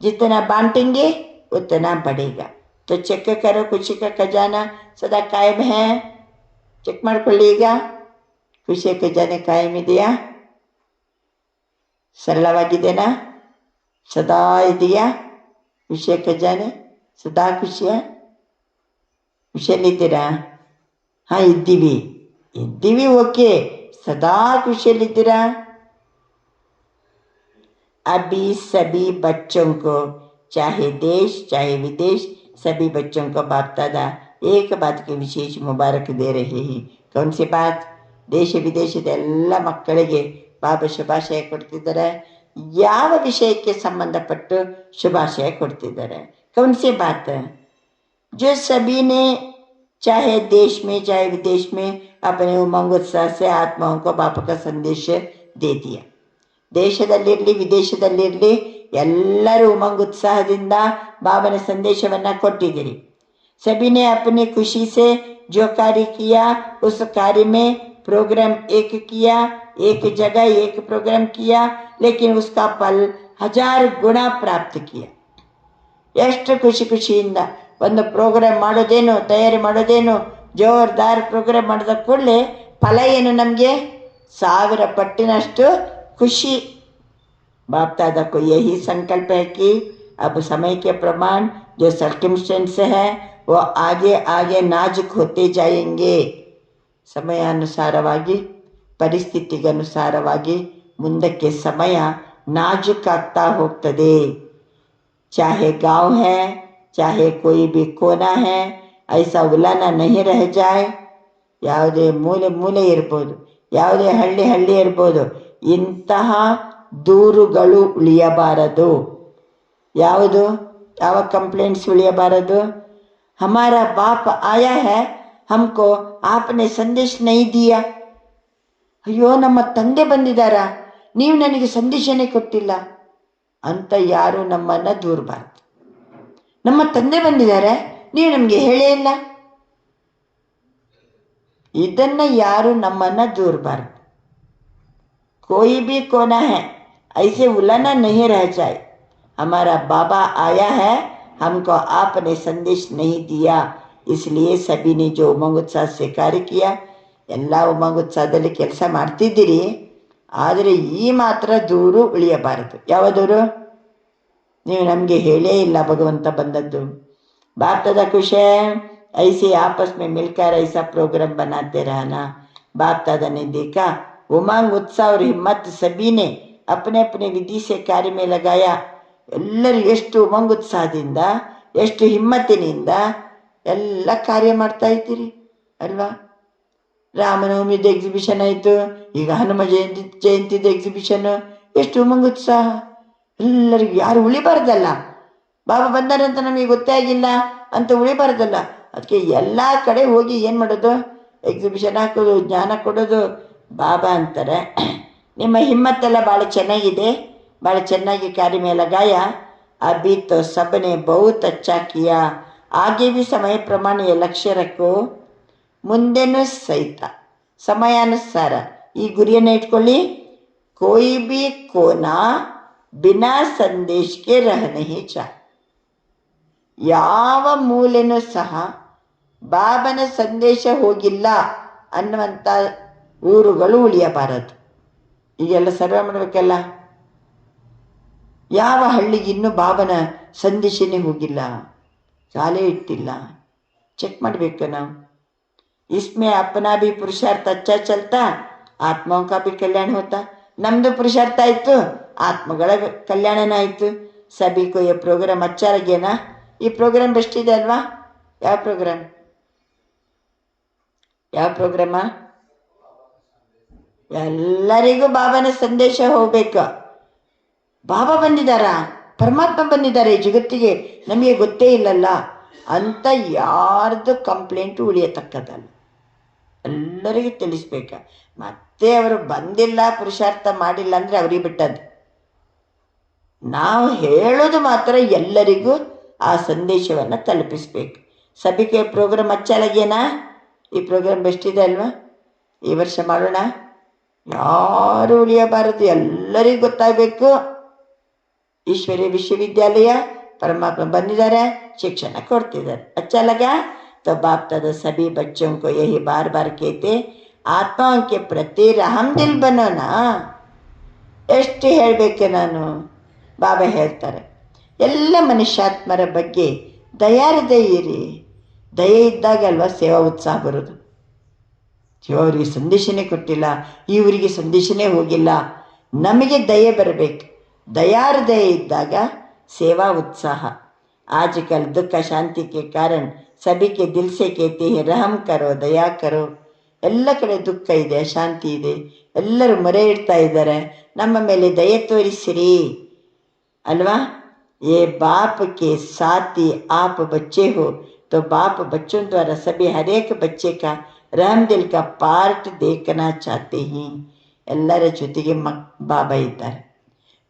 जितना बांटेंगे उतना बढ़ेगा. तो चेक करो खुशी का खजाना सदा कायम है. ಚೆಕ್ ಮಾಡ್ಕೊಳ್ಳಿ. ಈಗ ಖುಷಿಯ ಖಜಾನೆ ಕಾಯಂ ಇದೆಯಾ, ಸರಳವಾಗಿದೆನಾ, ಸದಾ ಇದೆಯಾ ಖುಷಿಯ ಖಜಾನೆ? ಸದಾ ಖುಷಿಯಲ್ಲಿದ್ದೀರಾ? ಹಾಂ, ಇದ್ದೀವಿ ಓಕೆ. ಸದಾ ಖುಷಿಯಲ್ಲಿದ್ದೀರಾ? अभी सभी बच्चों को चाहे देश चाहे विदेश सभी बच्चों को बाप दादा एक बात की विशेष मुबारक दे रहे हैं. कौन सी बात? ದೇಶ ವಿದೇಶದ ಎಲ್ಲ ಮಕ್ಕಳಿಗೆ ಬಾಬಾ ಶುಭಾಶಯ ಕೊಡ್ತಿದ್ದಾರೆ. ಯಾವ ವಿಷಯಕ್ಕೆ ಸಂಬಂಧಪಟ್ಟು ಶುಭಾಶಯ ಕೊಡ್ತಿದ್ದಾರೆ? कौन सी बात? जो सभी ने चाहे देश में चाहे विदेश में अपने उमंग उत्साह से आत्माओं को बाबा का संदेश दे दिया. ದೇಶದಲ್ಲಿರಲಿ ವಿದೇಶದಲ್ಲಿರಲಿ ಎಲ್ಲರೂ ಉಮಂಗ್ ಉತ್ಸಾಹದಿಂದ ಬಾಬನ ಸಂದೇಶವನ್ನು ಕೊಟ್ಟಿದ್ದೀರಿ. सभी ने अपनी खुशी से जो कार्य किया उस कार्य में प्रोग्राम एक किया, एक जगह एक प्रोग्राम किया, लेकिन उसका फल 1000 गुना प्राप्त किया. ಎಷ್ಟು ಖುಷಿಯಿಂದ ಒಂದು ಪ್ರೋಗ್ರಾಮ್ ಮಾಡೋದೇನು, ತಯಾರಿ ಮಾಡೋದೇನು, ಜೋರ್ದಾರ್ ಪ್ರೋಗ್ರಾಮ್ ಮಾಡಿದ ಕೂಡಲೇ ಫಲ ಏನು? ನಮಗೆ 1000 ಪಟ್ಟಿನಷ್ಟು खुशी. बाप दादा को यही संकल्प है कि अब समय के प्रमाण जो सर्कमस्टेंस है वो आगे आगे नाजुक होते जाएंगे. ಸಮಯಾನುಸಾರವಾಗಿ, ಪರಿಸ್ಥಿತಿಗನುಸಾರವಾಗಿ ಮುಂದಕ್ಕೆ ಸಮಯ ನಾಜುಕಾಗ್ತಾ ಹೋಗ್ತದೆ. चाहे गांव है चाहे कोई भी कोना है, ऐसा उलाना नहीं रह जाए. ಯಾವುದೇ ಮೂಲೆ ಇರ್ಬೋದು, ಯಾವುದೇ ಹಳ್ಳಿ ಇರ್ಬೋದು, ಇಂತಹ ದೂರುಗಳು ಉಳಿಯಬಾರದು. ಯಾವ ಕಂಪ್ಲೇಂಟ್ಸ್ ಉಳಿಯಬಾರದು? ಹಮಾರಾ ಬಾಪ್ ಆಯಾ ಹೈ, ಹಮ್ಕೋ ಆಪ್ನೆ ಸಂದೇಶ ನಹೀ ದಿಯಾ. ಅಯ್ಯೋ, ನಮ್ಮ ತಂದೆ ಬಂದಿದ್ದಾರಾ, ನೀವು ನನಗೆ ಸಂದೇಶನೇ ಕೊಟ್ಟಿಲ್ಲ ಅಂತ ಯಾರು ನಮ್ಮನ್ನು ದೂರಬಾರ್ದು. ನಮ್ಮ ತಂದೆ ಬಂದಿದ್ದಾರೆ, ನೀವು ನಮಗೆ ಹೇಳೇ ಇಲ್ಲ, ಇದನ್ನು ಯಾರು ನಮ್ಮನ್ನು ದೂರಬಾರ್ದು. कोई भी कोना है ऐसे उलाना नहीं रह जाए. हमारा बाबा आया है, हमको आपने संदेश नहीं दिया, इसलिए सभी ने जो उमंग उत्साह से कार्य किया, ಎಲ್ಲ ಉಮಂಗ್ ಉತ್ಸಾಹದಲ್ಲಿ ಕೆಲಸ ಮಾಡ್ತಿದ್ದೀರಿ. ಆದರೆ ಈ ಮಾತ್ರ ದೂರು ಉಳಿಯಬಾರದು. ಯಾವ ದೂರು? ನೀವು ನಮಗೆ ಹೇಳೇ ಇಲ್ಲ ಭಗವಂತ ಬಂದದ್ದು. बाप दादा खुश है, ऐसे आपस में मिलकर ऐसा प्रोग्राम बनाते रहना. बाप दादा ने देखा उमंग उत्साह और हिम्मत सभी ने अपने अपने विधि से कार्य में लगाया. ಎಲ್ಲರೂ ಎಷ್ಟು ಉಮಂಗ್ ಉತ್ಸಾಹದಿಂದ, ಎಷ್ಟು ಹಿಮ್ಮತ್ತಿನಿಂದ ಎಲ್ಲ ಕಾರ್ಯ ಮಾಡ್ತಾ ಇದ್ದೀರಿ ಅಲ್ವಾ? ರಾಮನವಮಿದು ಎಕ್ಸಿಬಿಷನ್ ಆಯಿತು, ಈಗ ಹನುಮ ಜಯಂತಿದು ಎಕ್ಸಿಬಿಷನ್, ಎಷ್ಟು ಉಮಂಗ್ ಉತ್ಸಾಹ. ಎಲ್ಲರಿಗೂ ಯಾರು ಉಳಿಬಾರ್ದಲ್ಲ, ಬಾಬಾ ಬಂದಾರಂತ ನಮಗೆ ಗೊತ್ತೇ ಆಗಿಲ್ಲ ಅಂತ ಉಳಿಬಾರ್ದಲ್ಲ. ಅದಕ್ಕೆ ಎಲ್ಲ ಕಡೆ ಹೋಗಿ ಏನು ಮಾಡೋದು? ಎಕ್ಸಿಬಿಷನ್ ಹಾಕೋದು, ಜ್ಞಾನ ಕೊಡೋದು. ಬಾಬಾ ಅಂತಾರೆ, ನಿಮ್ಮ ಹಿಮ್ಮತ್ತೆಲ್ಲ ಭಾಳ ಚೆನ್ನಾಗಿದೆ, ಭಾಳ ಚೆನ್ನಾಗಿ कार्य में लगाया, अभी तो सब ने बहुत अच्छा किया, आगे भी समय प्रमाण ये लक्ष्य रखो, ಮುಂದೆನೂ ಸಹಿತ ಸಮಯಾನುಸಾರ ಈ ಗುರಿಯನ್ನು ಇಟ್ಕೊಳ್ಳಿ. कोई भी कोना बिना संदेश के रह नहीं चाहे. ಯಾವ ಮೂಲೆನೂ ಸಹ ಬಾಬನ ಸಂದೇಶ ಹೋಗಿಲ್ಲ ಅನ್ನುವಂಥ ಊರುಗಳು ಉಳಿಯಬಾರದು. ಈಗೆಲ್ಲ ಸರ್ವೆ ಮಾಡಬೇಕಲ್ಲ, ಯಾವ ಹಳ್ಳಿಗೆ ಇನ್ನೂ ಬಾಬನ ಸಂದೇಶನೇ ಹೋಗಿಲ್ಲ, ಶಾಲೆ ಇಟ್ಟಿಲ್ಲ, ಚೆಕ್ ಮಾಡಬೇಕು ನಾವು. इसमें अपना भी पुरुषार्थ अच्छा चलता, आत्माओं का भी कल्याण होता. ನಮ್ಮದು ಪುರುಷಾರ್ಥ ಆಯಿತು, ಆತ್ಮಗಳ ಕಲ್ಯಾಣನ ಆಯಿತು. ಸಭಿ ಕೋ ಈ ಪ್ರೋಗ್ರಾಮ್ ಅಚ್ಚಾ ಲಗೇನಾ? ಈ ಪ್ರೋಗ್ರಾಮ್ ಬೆಸ್ಟ್ ಇದೆ ಅಲ್ವಾ? ಯಾವ ಪ್ರೋಗ್ರಾಮ್? ಎಲ್ಲರಿಗೂ ಬಾಬನ ಸಂದೇಶ ಹೋಗ್ಬೇಕು. ಬಾಬಾ ಬಂದಿದ್ದಾರಾ, ಪರಮಾತ್ಮ ಬಂದಿದ್ದಾರೆ ಈ ಜಗತ್ತಿಗೆ, ನಮಗೆ ಗೊತ್ತೇ ಇಲ್ಲಲ್ಲ ಅಂತ ಯಾರ್ದು ಕಂಪ್ಲೇಂಟು ಉಳಿಯತಕ್ಕದಲ್ಲ. ಎಲ್ಲರಿಗೂ ತಿಳಿಸ್ಬೇಕ. ಮತ್ತೆ ಅವರು ಬಂದಿಲ್ಲ, ಪುರುಷಾರ್ಥ ಮಾಡಿಲ್ಲ ಅಂದರೆ ಅವ್ರಿಗೆ ಬಿಟ್ಟದ್ದು. ನಾವು ಹೇಳೋದು ಮಾತ್ರ ಎಲ್ಲರಿಗೂ ಆ ಸಂದೇಶವನ್ನು ತಲುಪಿಸ್ಬೇಕು. ಸಭಿಕೆ ಪ್ರೋಗ್ರಾಮ್ ಅಚ್ಚಾ ಲಗೇನಾ? ಈ ಪ್ರೋಗ್ರಾಮ್ ಬೆಸ್ಟ್ ಇದೆ ಅಲ್ವಾ? ಈ ವರ್ಷ ಮಾಡೋಣ. ಯಾರು ಉಳಿಯಬಾರದು, ಎಲ್ಲರಿಗೂ ಗೊತ್ತಾಗಬೇಕು. ಈಶ್ವರೀಯ ವಿಶ್ವವಿದ್ಯಾಲಯ परमात्मा ಬಂದಿದ್ದಾರೆ, ಶಿಕ್ಷಣ ಕೊಡ್ತಿದ್ದಾರೆ. अच्छा लगा? तो बाप दादा सभी बच्चों को यही बार बार कहते, आत्माओं के प्रति रहम दिल बनो ना. ಎಷ್ಟು ಹೇಳಬೇಕು ನಾನು? ಬಾಬಾ ಹೇಳ್ತಾರೆ, ಎಲ್ಲ ಮನುಷ್ಯಾತ್ಮರ ಬಗ್ಗೆ ದಯಾಹೃದಯ ಇರಿ. ದಯೆ ಇದ್ದಾಗ ಅಲ್ವಾ ಸೇವಾ ಉತ್ಸಾಹ ಬರೋದು. ಅವರಿಗೆ ಸಂದೇಶನೇ ಕೊಟ್ಟಿಲ್ಲ, ಇವರಿಗೆ ಸಂದೇಶನೇ ಹೋಗಿಲ್ಲ, ನಮಗೆ ದಯೆ ಬರಬೇಕು. ದಯಾಹೃದಯ ಇದ್ದಾಗ सेवा उत्साह. आजकल दुख शांति के कारण सभी के दिल से कहते हैं रहम करो, दया करो. ಎಲ್ಲ ಕಡೆ ದುಃಖ ಇದೆ, ಅಶಾಂತಿ ಇದೆ, ಎಲ್ಲರೂ ಮೊರೆ ಇಡ್ತಾ ಇದ್ದಾರೆ, ನಮ್ಮ ಮೇಲೆ ದಯೆ ತೋರಿಸಿರಿ ಅಲ್ವಾ? ये बाप के साथी आप बच्चे हो, तो बाप बच्चों द्वारा सभी हर एक बच्चे का रहम दिल का पार्ट देखना चाहते हैं. ಎಲ್ಲರ ಜೊತೆಗೆ ಬಾಬಾ ಇದ್ದಾರೆ.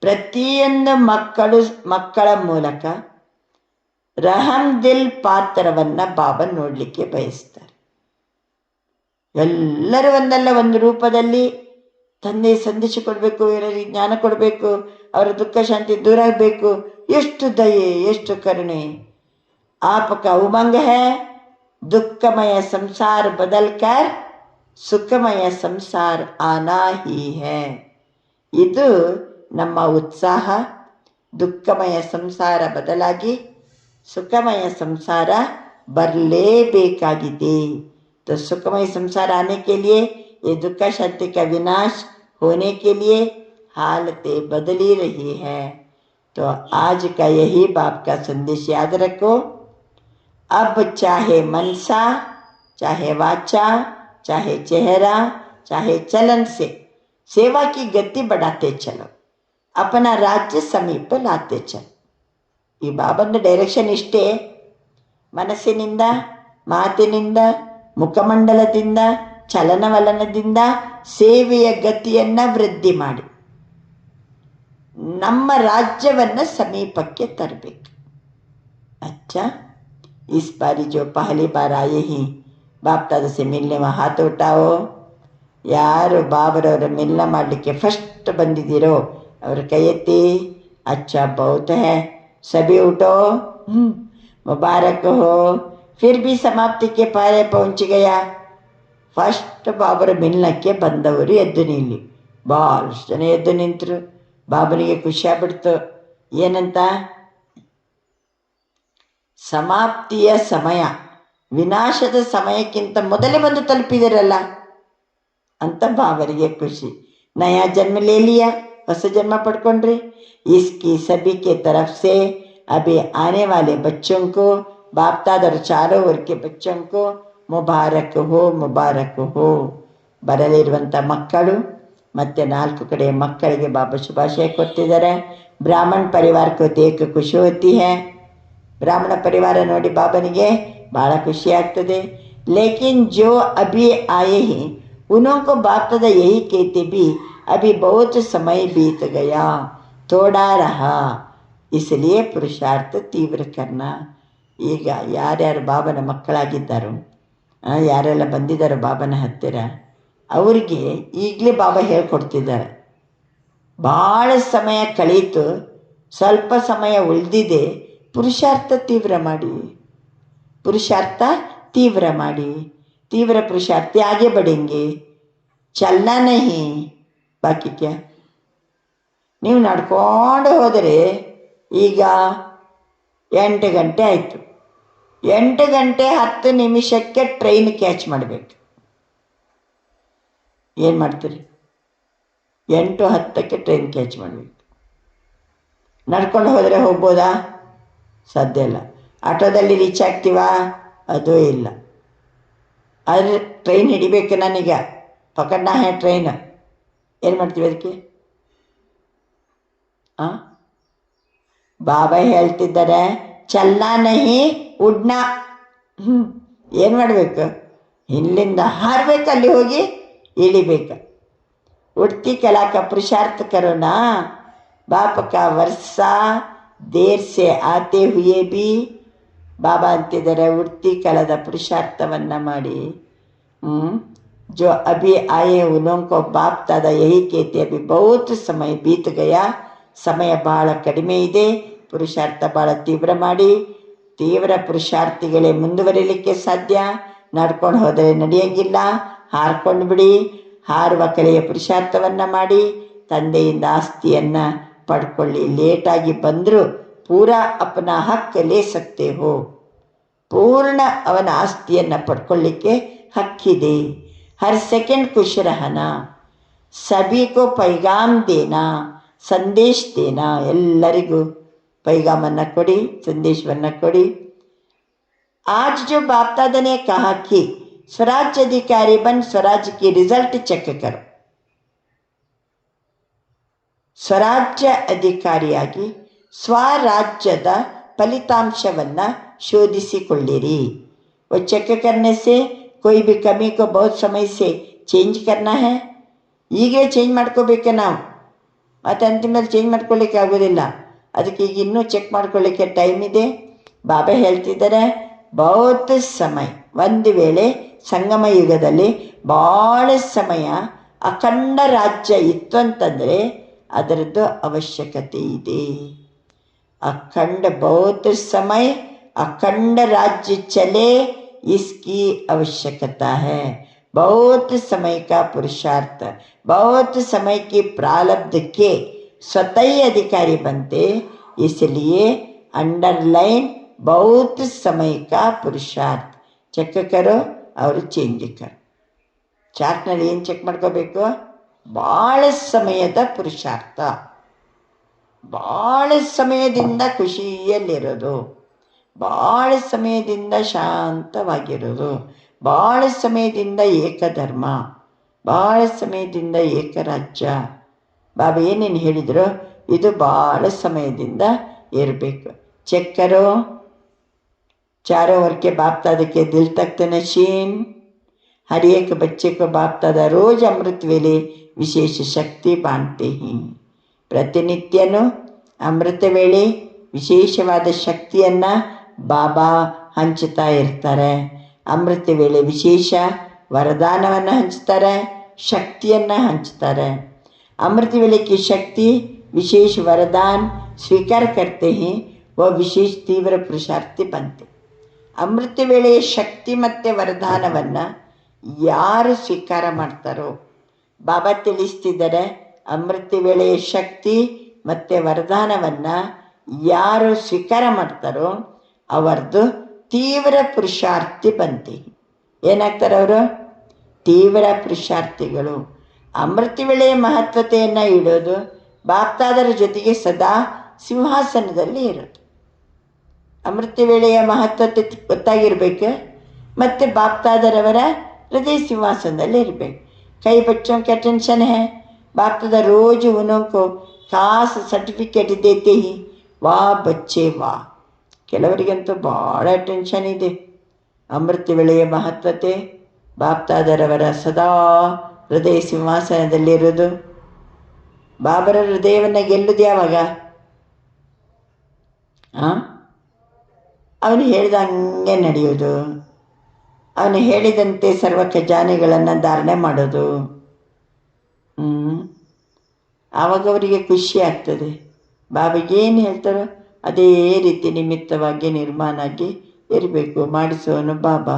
ಪ್ರತಿಯೊಂದು ಮಕ್ಕಳ ಮೂಲಕ ರಹಮ್ ದಿಲ್ ಪಾತ್ರವನ್ನು ಬಾಬಾ ನೋಡಲಿಕ್ಕೆ ಬಯಸ್ತಾರೆ. ಎಲ್ಲರೂ ಒಂದಲ್ಲ ಒಂದು ರೂಪದಲ್ಲಿ ತಂದೆ ಸಂದೇಶ ಕೊಡಬೇಕು, ಇವರಿಗೆ ಜ್ಞಾನ ಕೊಡಬೇಕು, ಅವರ ದುಃಖ ಶಾಂತಿ ದೂರ ಆಗಬೇಕು. ಎಷ್ಟು ದಯೆ, ಎಷ್ಟು ಕರುಣೆ. ಆಪಕ ಉಮಂಗ ಹೈ, ದುಃಖಮಯ ಸಂಸಾರ ಬದಲ್ಕರ್ ಸುಖಮಯ ಸಂಸಾರ ಆನಾ ಹಿ ಹೈ. ಇದು ನಮ್ಮ ಉತ್ಸಾಹ. ದುಃಖಮಯ ಸಂಸಾರ ಬದಲಾಗಿ ಸುಖಮಯ ಸಂಸಾರ ಬರಲೇಬೇಕಾಗಿದೆ. तो सुखमय संसार आने के लिए, ये दुख शांति का विनाश होने के लिए हालतें बदली रही है. तो आज का यही बाप का संदेश याद रखो. अब चाहे मनसा, चाहे वाचा, चाहे चेहरा, चाहे चलन से सेवा की गति बढ़ाते चलो, अपना राज्य समीप लाते चलो. ಈ ಬಾಬಂದ ಡೈರೆಕ್ಷನ್ ಇಷ್ಟೇ. ಮನಸ್ಸಿನಿಂದ, ಮಾತಿನಿಂದ, ಮುಖಮಂಡಲದಿಂದ, ಚಲನವಲನದಿಂದ ಸೇವೆಯ ಗತಿಯನ್ನು ವೃದ್ಧಿ ಮಾಡಿ ನಮ್ಮ ರಾಜ್ಯವನ್ನು ಸಮೀಪಕ್ಕೆ ತರಬೇಕು. अच्छा, इस बारी जो पहली बार आए ही बाप दादा से मिलने में हाथ उठाओ. ಯಾರು ಬಾಬರವರ ಮಿಲನ ಮಾಡಲಿಕ್ಕೆ ಫಸ್ಟ್ ಬಂದಿದ್ದೀರೋ ಅವ್ರ ಕೈ ಎತ್ತಿ. अच्छा बहुत है, सभी उठो, मुबारक हो. फिर भी समाप्ति के पारे पहुंच गया. ಫಸ್ಟ್ ಬಾಬರ ಮಿಲನಕ್ಕೆ ಬಂದವರು ಎದ್ದು ನಿಲ್ಲಿ. ಭಾಳಷ್ಟು ಜನ ಎದ್ದು ನಿಂತರು. ಬಾಬನಿಗೆ ಖುಷಿ ಆಗ್ಬಿಡ್ತು. ಏನಂತ? ಸಮಾಪ್ತಿಯ ಸಮಯ, ವಿನಾಶದ ಸಮಯಕ್ಕಿಂತ ಮೊದಲೇ ಬಂದು ತಲುಪಿದಿರಲ್ಲ ಅಂತ ಬಾಬರಿಗೆ ಖುಷಿ. ನಯಾ ಜನ್ಮ ಲೇ ಲಿಯಾ, ಹೊಸ ಜನ್ಮ ಪಡ್ಕೊಂಡ್ರಿ. इसकी सभी के तरफ से अभी आने वाले बच्चों को, बाप दादा और चारों ओर के बच्चों को ಮುಬಾರಕ್ ಹೋ, ಮುಬಾರಕ್ ಹೋ. ಬರಲಿರುವಂಥ ಮಕ್ಕಳು ಮತ್ತು 4 ಕಡೆ ಮಕ್ಕಳಿಗೆ ಬಾಬಾ ಶುಭಾಶಯ ಕೊಡ್ತಿದ್ದಾರೆ. ಬ್ರಾಹ್ಮಣ ಪರಿವಾರಕ್ಕೆ ದೇಖ ಖುಷಿ ಹೋತಿ ಹೈ. ಬ್ರಾಹ್ಮಣ ಪರಿವಾರ ನೋಡಿ ಬಾಬನಿಗೆ ಭಾಳ ಖುಷಿ ಆಗ್ತದೆ. ಲೇಕಿನ್ ಜೋ ಅಭಿ ಆಯೆ ಹಿ उन्हों को बाप दादा यही कहते भी अभी बहुत समय बीत गया, थोड़ा रहा, इसलिए ಪುರುಷಾರ್ಥ ತೀವ್ರ ಕರ್ನ. ಈಗ ಯಾರ್ಯಾರು ಬಾಬನ ಮಕ್ಕಳಾಗಿದ್ದಾರೋ, ಯಾರೆಲ್ಲ ಬಂದಿದ್ದಾರೋ ಬಾಬನ ಹತ್ತಿರ, ಅವರಿಗೆ ಈಗಲೇ ಬಾಬಾ ಹೇಳ್ಕೊಡ್ತಿದ್ದಾರೆ. ಭಾಳ ಸಮಯ ಕಳೀತು, ಸ್ವಲ್ಪ ಸಮಯ ಉಳಿದಿದೆ, ಪುರುಷಾರ್ಥ ತೀವ್ರ ಮಾಡಿ, ಪುರುಷಾರ್ಥ ತೀವ್ರ ಮಾಡಿ. ತೀವ್ರ ಪುರುಷಾರ್ಥಿ ಆगे बढ़ेंगे, ಚಲನಾ नहीं, ಬಾಕಿ ಕ್ಯಾ. ನೀವು ನಡ್ಕೊಂಡು ಹೋದರೆ ಈಗ 8 ಗಂಟೆ ಆಯಿತು, 8 ಗಂಟೆ 10 ನಿಮಿಷಕ್ಕೆ ಟ್ರೈನ್ ಕ್ಯಾಚ್ ಮಾಡಬೇಕು. ಏನು ಮಾಡ್ತೀರಿ? 8:10ಕ್ಕೆ ಟ್ರೈನ್ ಕ್ಯಾಚ್ ಮಾಡಬೇಕು. ನಡ್ಕೊಂಡು ಹೋದರೆ ಹೋಗ್ಬೋದಾ? ಸಾಧ್ಯ ಇಲ್ಲ. ಆಟೋದಲ್ಲಿ ರೀಚ್ ಆಗ್ತೀವಾ? ಅದೂ ಇಲ್ಲ. ಆದರೆ ಟ್ರೈನ್ ಹಿಡಿಬೇಕು. ನನಗೆ ಪಕಡ್ನಾ ಹೇ ಟ್ರೈನ್. ಏನು ಮಾಡ್ತೀವಿ ಅದಕ್ಕೆ? ಬಾಬಾ ಹೇಳ್ತಿದ್ದಾರೆ, ಚಲ್ನಾ ನಹಿ ಉಡ್ನಾ. ಏನು ಮಾಡಬೇಕು? ಇಲ್ಲಿಂದ ಹಾರಬೇಕು, ಅಲ್ಲಿ ಹೋಗಿ ಇಳಿಬೇಕು. उड़ती कला का पुरुषार्थ करो ना. बाप का वर्षा देर से आते हुए भी बाबा अंतिದ್ದಾರೆ उड़ती कलाದ ಪುರುಷಾರ್ಥವನ್ನು ಮಾಡಿ. जो अभी आए उन्हों को बाप दादा यही कहते, अभी बहुत समय बीत गया, ಸಮಯ ಭಾಳ ಕಡಿಮೆ ಇದೆ, ಪುರುಷಾರ್ಥ ಭಾಳ ತೀವ್ರ ಮಾಡಿ. ತೀವ್ರ ಪುರುಷಾರ್ಥಿಗಳೇ ಮುಂದುವರಿಲಿಕ್ಕೆ ಸಾಧ್ಯ. ನಡ್ಕೊಂಡು ಹೋದರೆ ನಡೆಯಂಗಿಲ್ಲ. ಹಾರ್ಕೊಂಡು ಬಿಡಿ. ಹಾರುವ ಕಲೆಯ ಪುರುಷಾರ್ಥವನ್ನು ಮಾಡಿ ತಂದೆಯಿಂದ ಆಸ್ತಿಯನ್ನು ಪಡ್ಕೊಳ್ಳಿ. ಲೇಟಾಗಿ ಬಂದರೂ ಪೂರಾ ಅಪನಾ ಹಕ್ ಲೇ ಸಕ್ತೆ ಹೋ. ಪೂರ್ಣ ಅವನ ಆಸ್ತಿಯನ್ನು ಪಡ್ಕೊಳ್ಳಿಕ್ಕೆ ಹಕ್ಕಿದೆ. ಹರ್ ಸೆಕೆಂಡ್ ಖುಷ್ ರಹನಾ, ಸಭಿ ಕೋ ಪೈಗಾಮ್ ದೇನಾ, ಸಂದೇಶ ದೇನಾ. ಎಲ್ಲರಿಗೂ ಪೈಗಾಮನ್ನು ಕೊಡಿ, ಸಂದೇಶವನ್ನು ಕೊಡಿ. आज जो बाप दादा ने कहा कि स्वराज्य अधिकारी बन स्वराज्य की रिजल्ट चेक करो. ಸ್ವರಾಜ್ಯ ಅಧಿಕಾರಿಯಾಗಿ ಸ್ವರಾಜ್ಯದ ಫಲಿತಾಂಶವನ್ನು ಶೋಧಿಸಿಕೊಳ್ಳಿರಿ. वो चेक करने से कोई भी कमी को बहुत समय से चेंज करना है. ಈಗಲೇ ಚೇಂಜ್ ಮಾಡ್ಕೋಬೇಕು ನಾವು, ಮತ್ತು ಅಂತಿಮದಲ್ಲಿ ಚೇಂಜ್ ಮಾಡ್ಕೊಳ್ಳಿಕ್ಕೆ ಆಗೋದಿಲ್ಲ. ಅದಕ್ಕೆ ಈಗ ಇನ್ನೂ ಚೆಕ್ ಮಾಡ್ಕೊಳ್ಳಿಕ್ಕೆ ಟೈಮ್ ಇದೆ. ಬಾಬಾ ಹೇಳ್ತಿದ್ದಾರೆ, ಬಹುತ್ ಸಮಯ, ಒಂದು ವೇಳೆ ಸಂಗಮ ಯುಗದಲ್ಲಿ ಭಾಳ ಸಮಯ ಅಖಂಡ ರಾಜ್ಯ ಇತ್ತು ಅಂತಂದರೆ ಅದರದ್ದು ಅವಶ್ಯಕತೆ ಇದೆ. ಅಖಂಡ ಬಹುತ್ ಸಮಯ ಅಖಂಡ ರಾಜ್ಯ ಚಲೆ, इसकी आवश्यकता है. बहुत समय का पुरुषार्थ, बहुत समय की प्रारब्ध के स्वतः अधिकारी बनते, इसलिए अंडरलाइन बहुत समय का पुरुषार्थ ಚೆಕ್ ಕರೋ ಅವರು ಚೇಂಜ್ ಕರೋ. ಚಾರ್ಟ್ನಲ್ಲಿ ಏನು ಚೆಕ್ ಮಾಡ್ಕೋಬೇಕು? ಭಾಳ ಸಮಯದ ಪುರುಷಾರ್ಥ, ಭಾಳ ಸಮಯದಿಂದ ಖುಷಿಯಲ್ಲಿರೋದು, ಭಾಳ ಸಮಯದಿಂದ ಶಾಂತವಾಗಿರೋದು, ಭಾಳ ಸಮಯದಿಂದ ಏಕಧರ್ಮ, ಭಾಳ ಸಮಯದಿಂದ ಏಕರಾಜ್ಯ. ಬಾಬಾ ಏನೇನು ಹೇಳಿದ್ರು ಇದು ಭಾಳ ಸಮಯದಿಂದ ಇರಬೇಕು. ಚೆಕ್ ಕರೋ. चारों ओर के बाप दादा के दिल तख्त नशीन. हर एक बच्चे को बाप दादा रोज अमृत वेले विशेष शक्ति बांटते हैं. ಪ್ರತಿನಿತ್ಯನೂ ಅಮೃತ ವೇಳೆ ವಿಶೇಷವಾದ ಶಕ್ತಿಯನ್ನು ಬಾಬಾ ಹಂಚುತ್ತಾ ಇರ್ತಾರೆ. ಅಮೃತ ವೇಳೆ ವಿಶೇಷ ವರದಾನವನ್ನು ಹಂಚ್ತಾರೆ, ಶಕ್ತಿಯನ್ನು ಹಂಚ್ತಾರೆ. अमृत वेले की शक्ति विशेष वरदान स्वीकार करते हैं, वह विशेष तीव्र पुरुषार्थी बनते. ಅಮೃತ ವೇಳೆಯ ಶಕ್ತಿ ಮತ್ತು ವರದಾನವನ್ನು ಯಾರು ಸ್ವೀಕಾರ ಮಾಡ್ತಾರೋ, ಬಾಬಾ ತಿಳಿಸ್ತಿದ್ದಾರೆ, ಅಮೃತ ವೇಳೆಯ ಶಕ್ತಿ ಮತ್ತು ವರದಾನವನ್ನು ಯಾರು ಸ್ವೀಕಾರ ಮಾಡ್ತಾರೋ ಅವರದು ತೀವ್ರ ಪುರುಷಾರ್ಥಿ ಬಂತೆ. ಏನಾಗ್ತಾರೆ ಅವರು? ತೀವ್ರ ಪುರುಷಾರ್ಥಿಗಳು. ಅಮೃತ ವೇಳೆಯ ಮಹತ್ವತೆಯನ್ನು ಇಡೋದು, ಬಾಪ್ತಾದರ ಜೊತೆಗೆ ಸದಾ ಸಿಂಹಾಸನದಲ್ಲಿ ಇರೋದು. ಅಮೃತ ವೇಳೆಯ ಮಹತ್ವತೆ ಗೊತ್ತಾಗಿರ್ಬೇಕು, ಮತ್ತು ಬಾಪ್ತಾದರವರ ಹೃದಯ ಸಿಂಹಾಸನದಲ್ಲಿ ಇರಬೇಕು. ಕೈ ಬಚ್ಚೋं का टेंशन है, बाप दादा रोज उन्हों को खास सर्टिफिकेट देते ही वाह बच्चे वाह. ಕೆಲವರಿಗಂತೂ ಭಾಳ ಟೆನ್ಷನ್ ಇದೆ. ಅಮೃತ ವೇಳೆಯ ಮಹತ್ವತೆ, ಬಾಪ್ತಾದರವರ ಸದಾ ಹೃದಯ ಸಿಂಹಾಸನದಲ್ಲಿರೋದು. ಬಾಬರ ಹೃದಯವನ್ನು ಗೆಲ್ಲುದು ಯಾವಾಗ? ಅವನು ಹೇಳಿದಂಗೆ ನಡೆಯೋದು, ಅವನು ಹೇಳಿದಂತೆ ಸರ್ವ ಖಜಾನೆಗಳನ್ನು ಧಾರಣೆ ಮಾಡೋದು. ಆವಾಗ ಅವರಿಗೆ ಖುಷಿ ಆಗ್ತದೆ. ಬಾಬಾ ಏನು ಹೇಳ್ತಾರೋ ಅದೇ ರೀತಿ ನಿಮಿತ್ತವಾಗಿ ನಿರ್ಮಾಣ ಆಗಿ ಇರಬೇಕು. ಮಾಡಿಸೋನು ಬಾಬಾ.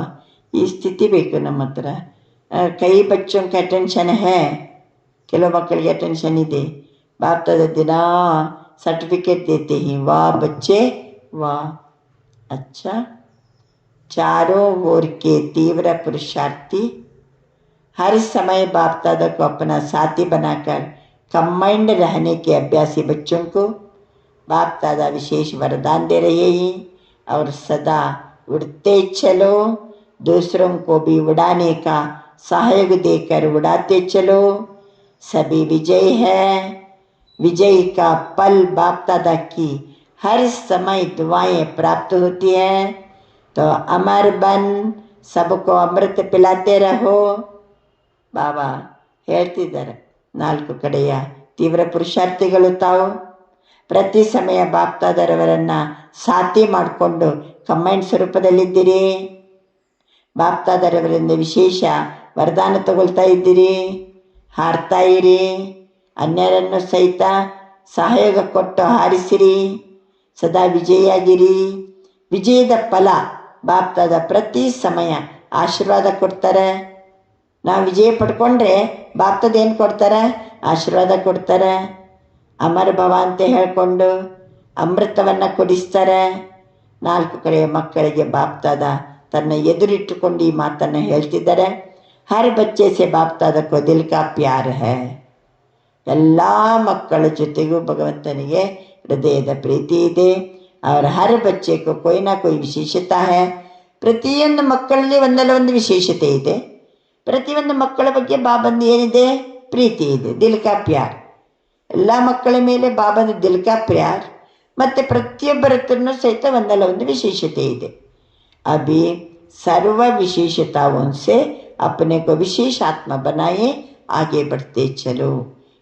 ಈ ಸ್ಥಿತಿ ಬೇಕು ನಮ್ಮ ಹತ್ರ. ಕೈ ಬಚ್ಚೋಂಗೆ ಅಟೆನ್ಷನ್ ಹೇ, ಕೆಲವು ಮಕ್ಕಳಿಗೆ ಅಟೆನ್ಷನ್ ಇದೆ. ಬಾಪ್ತಾದ ದಿನ सर्टिफिकेट देते हैं, वाह बच्चे वाह, अच्छा। चारों ओर के तीव्र पुरुषार्थी हर समय बाप दादा को अपना साथी बनाकर कंबाइंड रहने के अभ्यासी बच्चों को बाप दादा विशेष वरदान दे रहे हैं और सदा उड़ते चलो, दूसरों को भी उड़ाने का सहयोग देकर उड़ाते चलो, सभी विजय है। विजय का पल बाप दादा की हर समय दुआएं प्राप्त होती है, तो अमर बन सबको अमृत पिलाते रहो। ಬಾಬಾ ಹೇಳ್ತಿದ್ದಾರೆ, 4 ಕಡೆಯ ತೀವ್ರ ಪುರುಷಾರ್ಥಿಗಳು ತಾವು ಪ್ರತಿ ಸಮಯ ಬಾಪ್ತಾದರವರನ್ನು ಸಾಥಿ ಮಾಡಿಕೊಂಡು ಕಂಬೈಂಡ್ ಸ್ವರೂಪದಲ್ಲಿದ್ದೀರಿ. ಬಾಪ್ತಾದರವರಿಂದ ವಿಶೇಷ ವರದಾನ ತಗೊಳ್ತಾ ಇದ್ದೀರಿ. ಹಾರ್ತಾ ಇರಿ, ಅನ್ಯರನ್ನು ಸಹಿತ ಸಹಯೋಗ ಕೊಟ್ಟು ಹಾರಿಸಿರಿ, ಸದಾ ವಿಜಯಿಯಾಗಿರಿ. ವಿಜಯದ ಫಲ ಬಾಪ್ತಾದ ಪ್ರತಿ ಸಮಯ ಆಶೀರ್ವಾದ ಕೊಡ್ತಾರೆ. ನಾವು ವಿಜಯ ಪಡ್ಕೊಂಡ್ರೆ ಬಾಪ್ತಾದ ಏನು ಕೊಡ್ತಾರೆ? ಆಶೀರ್ವಾದ ಕೊಡ್ತಾರೆ. ಅಮರ ಭವ ಅಂತ ಹೇಳ್ಕೊಂಡು ಅಮೃತವನ್ನು ಕೊಡಿಸ್ತಾರೆ. 4 ಕಡೆಯ ಮಕ್ಕಳಿಗೆ ಬಾಪ್ತಾದ ತನ್ನ ಎದುರಿಟ್ಟುಕೊಂಡು ಈ ಮಾತನ್ನು ಹೇಳ್ತಿದ್ದಾರೆ. ಹರ್ ಬಚ್ಚೆ ಸೆ ಬಾಪ್ತಾದ ಕೋ ದಿಲ್ ಕಾ ಪ್ಯಾರ್ ಹೈ. ಎಲ್ಲ ಮಕ್ಕಳ ಜೊತೆಗೂ ಭಗವಂತನಿಗೆ ಹೃದಯದ ಪ್ರೀತಿ ಇದೆ. ಅವರ ಹರ್ ಬಚ್ಚೆಗೂ ಕೊಯ್ ನಾ ಕೊಯ್ ವಿಶೇಷತಾ ಹೈ. ಪ್ರತಿಯೊಂದು ಮಕ್ಕಳಲ್ಲಿ ಒಂದಲ್ಲ ಒಂದು ವಿಶೇಷತೆ ಇದೆ. ಪ್ರತಿಯೊಂದು ಮಕ್ಕಳ ಬಗ್ಗೆ ಬಾಬಂದು ಏನಿದೆ? ಪ್ರೀತಿ ಇದೆ, ದಿಲ್ ಕಾ ಪ್ಯಾರ್. ಎಲ್ಲ ಮಕ್ಕಳ ಮೇಲೆ ಬಾಬನ ದಿಲ್ ಕಾ ಪ್ಯಾರ್. ಮತ್ತು ಪ್ರತಿಯೊಬ್ಬರ ಹತ್ರನೂ ಸಹಿತ ಒಂದಲ್ಲ ಒಂದು ವಿಶೇಷತೆ ಇದೆ. ಅಭಿ ಸರ್ವ ವಿಶೇಷತಾओं से अपने को विशेष आत्मा बनाए आगे बढ़ते चलो.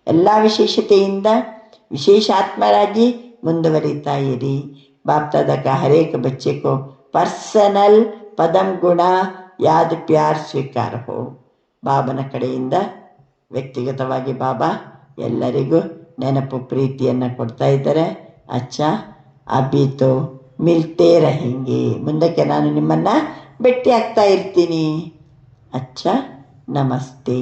ಎಲ್ಲ ವಿಶೇಷತೆಯಿಂದ ವಿಶೇಷ ಆತ್ಮರಾಗಿ ಮುಂದುವರಿತಾ ಇರಿ. ಬಾಪ್ತಾದ ಕಾ ಹರೇಕ ಬಚ್ಚೆ ಕೋ ಪರ್ಸನಲ್ ಪದಂ ಗುಣ ಯಾದ್ ಪ್ಯಾರ್ ಸ್ವೀಕಾರ ಹೋ. ಬಾಬನ ಕಡೆಯಿಂದ ವ್ಯಕ್ತಿಗತವಾಗಿ ಬಾಬಾ ಎಲ್ಲರಿಗೂ ನೆನಪು ಪ್ರೀತಿಯನ್ನು ಕೊಡ್ತಾ ಇದ್ದಾರೆ. ಅಚ್ಚಾ, ಅಭಿ ತೋ ಮಿಲ್ತೇ ರಹೆಂಗೆ. ಮುಂದಕ್ಕೆ ನಾನು ನಿಮ್ಮನ್ನು ಭೇಟಿ ಆಗ್ತಾ ಇರ್ತೀನಿ. ಅಚ್ಚಾ, ನಮಸ್ತೆ.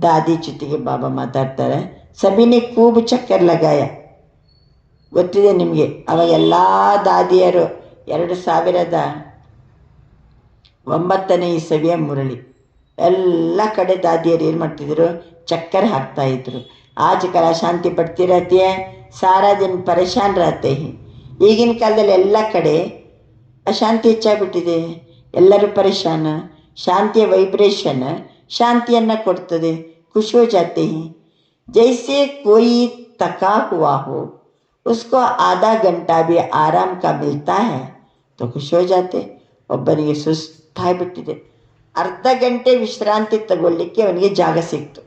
ದಾದಿ ಜೊತೆಗೆ ಬಾಬಾ ಮಾತಾಡ್ತಾರೆ. ಸಭಿನೇ ಕೂಬ್ ಚಕ್ಕರ್ ಲಗಾಯ. ಗೊತ್ತಿದೆ ನಿಮಗೆ, ಅವಾಗ ಎಲ್ಲ ದಾದಿಯರು 2009ನೇ ಇಸವಿಯ ಮುರಳಿ ಎಲ್ಲ ಕಡೆ ದಾದಿಯರು ಏನು ಮಾಡ್ತಿದ್ರು? ಚಕ್ಕರ್ ಹಾಕ್ತಾಯಿದ್ರು. ಆಜ್ ಕಲ ಶಾಂತಿ ಪಡ್ತಿ रहती है, ಸಾರಾ ದಿನ ಪರೇಶಾನ್ रहते हैं. ಈಗಿನ ಕಾಲದಲ್ಲಿ ಎಲ್ಲ ಕಡೆ ಅಶಾಂತಿ ಹೆಚ್ಚಾಗ್ಬಿಟ್ಟಿದೆ. ಎಲ್ಲರೂ ಪರೇಶಾನ. ಶಾಂತಿಯ ವೈಬ್ರೇಷನ್ ಶಾಂತಿಯನ್ನು ಕೊಡ್ತದೆ. ಖುಷಿ ಹೋ ಜಾತೆ ಹಿ. ಜೈಸೆ ಕೋಯಿ ತಕಾ ಹುआ हो, उसको आधा घंटा भी आराम का मिलता है तो ಖುಷಿ ಹೋ ಜಾತೆ. ಒಬ್ಬನಿಗೆ ಸುಸ್ತಾಗ್ಬಿಟ್ಟಿದೆ, ಅರ್ಧ ಗಂಟೆ ವಿಶ್ರಾಂತಿ ತಗೊಳ್ಳಿಕ್ಕೆ ಅವನಿಗೆ ಜಾಗ ಸಿಕ್ತು,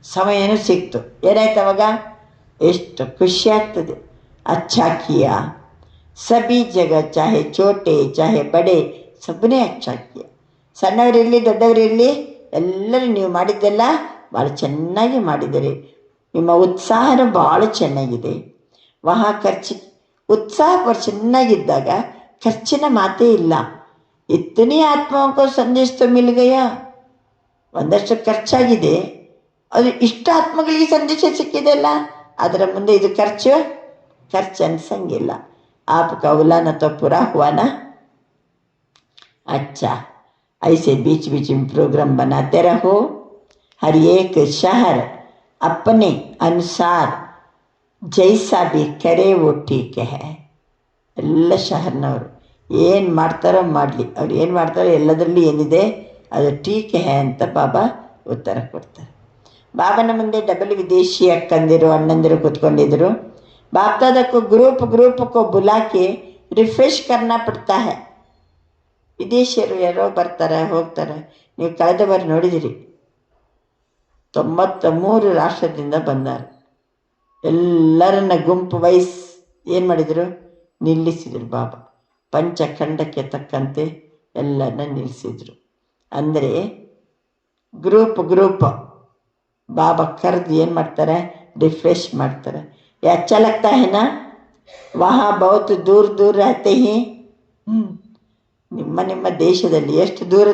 ಸಮಯನೂ ಸಿಕ್ತು. ಏನಾಯ್ತು ಅವಾಗ? ಎಷ್ಟು ಖುಷಿ ಆಗ್ತದೆ. ಅಚ್ಚಾ ಕಿಯಾ ಸಭಿ ಜಗ, ಚಾಹೆ ಚೋಟೆ ಚಾಹೆ ಬಡೆ, ಸಬ್ಬನೇ ಅಚ್ಚಾ ಕಿಯಾ. ಸಣ್ಣವರಿರಲಿ ದೊಡ್ಡವರಿರಲಿ ಎಲ್ಲರೂ ನೀವು ಮಾಡಿದ್ದೆಲ್ಲ ಭಾಳ ಚೆನ್ನಾಗಿ ಮಾಡಿದ್ದೀರಿ. ನಿಮ್ಮ ಉತ್ಸಾಹನೂ ಭಾಳ ಚೆನ್ನಾಗಿದೆ. ವಹ ಖರ್ಚು ಉತ್ಸಾಹ ಚೆನ್ನಾಗಿದ್ದಾಗ ಖರ್ಚಿನ ಮಾತೇ ಇಲ್ಲ. ಇತ್ತನೇ ಆತ್ಮಕೋ ಸಂದೇಶ ತೋ ಮಿಲ್ ಗಯಾ. ಒಂದಷ್ಟು ಖರ್ಚಾಗಿದೆ, ಅದು ಇಷ್ಟ ಆತ್ಮಗಳಿಗೆ ಸಂದೇಶ ಸಿಕ್ಕಿದೆಲ್ಲ, ಅದರ ಮುಂದೆ ಇದು ಖರ್ಚು ಅನ್ಸಂಗಿಲ್ಲ. आपका उलाना तो पूरा हुआ ना. अच्छा, ऐसे बीच बीच में प्रोग्राम बनाते रहो. हर एक शहर अपने अनुसार जैसा भी करे वो ठीक है. ಎಲ್ಲ ಶಹರ್ನವರು ಏನು ಮಾಡ್ತಾರೋ ಮಾಡಲಿ, ಅವ್ರು ಏನು ಮಾಡ್ತಾರೋ ಎಲ್ಲದರಲ್ಲಿ ಏನಿದೆ ಅದು ಟೀಕ್ ಹೇ ಅಂತ ಬಾಬಾ ಉತ್ತರ ಕೊಡ್ತಾರೆ. ಬಾಬನ ಮುಂದೆ ಡಬಲ್ ವಿದೇಶಿ ಅಕ್ಕಂದಿರು ಅಣ್ಣಂದಿರು ಕೂತ್ಕೊಂಡಿದ್ರು. बाप दादा को ग्रुप को बुला के रिफ्रेश करना पड़ता है. ವಿದೇಶಿಯರು ಯಾರೋ ಬರ್ತಾರೆ ಹೋಗ್ತಾರೆ. ನೀವು ಕಳೆದ ಬಾರಿ ನೋಡಿದಿರಿ, 93 ರಾಷ್ಟ್ರದಿಂದ ಬಂದಾರೆ. ಎಲ್ಲರನ್ನ ಗುಂಪು ವೈಸ್ ಏನು ಮಾಡಿದರು, ನಿಲ್ಲಿಸಿದರು. ಬಾಬಾ ಪಂಚಖಂಡಕ್ಕೆ ತಕ್ಕಂತೆ ಎಲ್ಲರನ್ನ ನಿಲ್ಲಿಸಿದರು. ಅಂದರೆ ಗ್ರೂಪ್ ಬಾಬಾ ಕರೆದು ಏನು ಮಾಡ್ತಾರೆ, ರಿಫ್ರೆಶ್ ಮಾಡ್ತಾರೆ. अच्छा लगता है ना, वहाँ बहुत दूर दूर रहते हैं. ನಿಮ್ಮ ದೇಶದಲ್ಲಿ ಎಷ್ಟು ದೂರ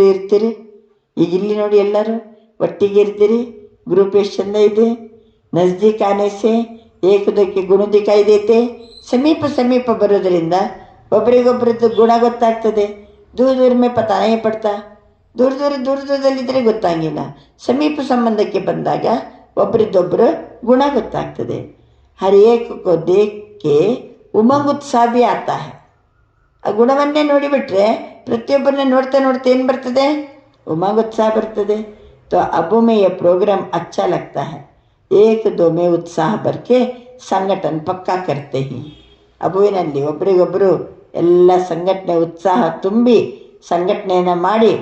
ಇರ್ತೀರಿ. ಈಗ ಇಲ್ಲಿ ನೋಡಿ ಎಲ್ಲರೂ ಒಟ್ಟಿಗೆ ಇರ್ತೀರಿ. ಗ್ರೂಪ್ ಎಷ್ಟು ಚಂದ ಇದೆ. ನಜ್ದೀಕ್ ಆನೆ ಸೆ ಏಕದಕ್ಕೆ ಗುಣ ದಿಕಾಯಿ ದೇತೆ. ಸಮೀಪ ಬರೋದರಿಂದ ಒಬ್ರಿಗೊಬ್ರದ್ದು ಗುಣ ಗೊತ್ತಾಗ್ತದೆ. ದೂರ ಮೇ ಪತಾನೇ ಪಡ್ತಾ. ದೂರದಲ್ಲಿದ್ದರೆ ಗೊತ್ತಾಗಿಲ್ಲ. ಸಮೀಪ ಸಂಬಂಧಕ್ಕೆ ಬಂದಾಗ ಒಬ್ಬರಿದ್ದೊಬ್ಬರು ಗುಣ ಗೊತ್ತಾಗ್ತದೆ. ಹರ್ ಏಕ ಕೋ ದೇಖ್ ಕೆ ಉಮಂಗ್ ಉತ್ಸಾಹ ಭಿ ಆತಾ ಹೈ. ಆ ಗುಣವನ್ನೇ ನೋಡಿಬಿಟ್ರೆ ಪ್ರತಿಯೊಬ್ಬರನ್ನ ನೋಡ್ತಾ ಏನು ಬರ್ತದೆ, ಉಮಂಗ್ ಉತ್ಸಾಹ ಬರ್ತದೆ. तो अब में ये प्रोग्राम अच्छा लगता है. एक दो में उत्साह भर के संगठन पक्का करते हैं. ಅಬುವಿನಲ್ಲಿ ಒಬ್ರಿಗೊಬ್ಬರು ಎಲ್ಲ ಸಂಘಟನೆ ಉತ್ಸಾಹ ತುಂಬಿ ಸಂಘಟನೆಯನ್ನು ಮಾಡಿ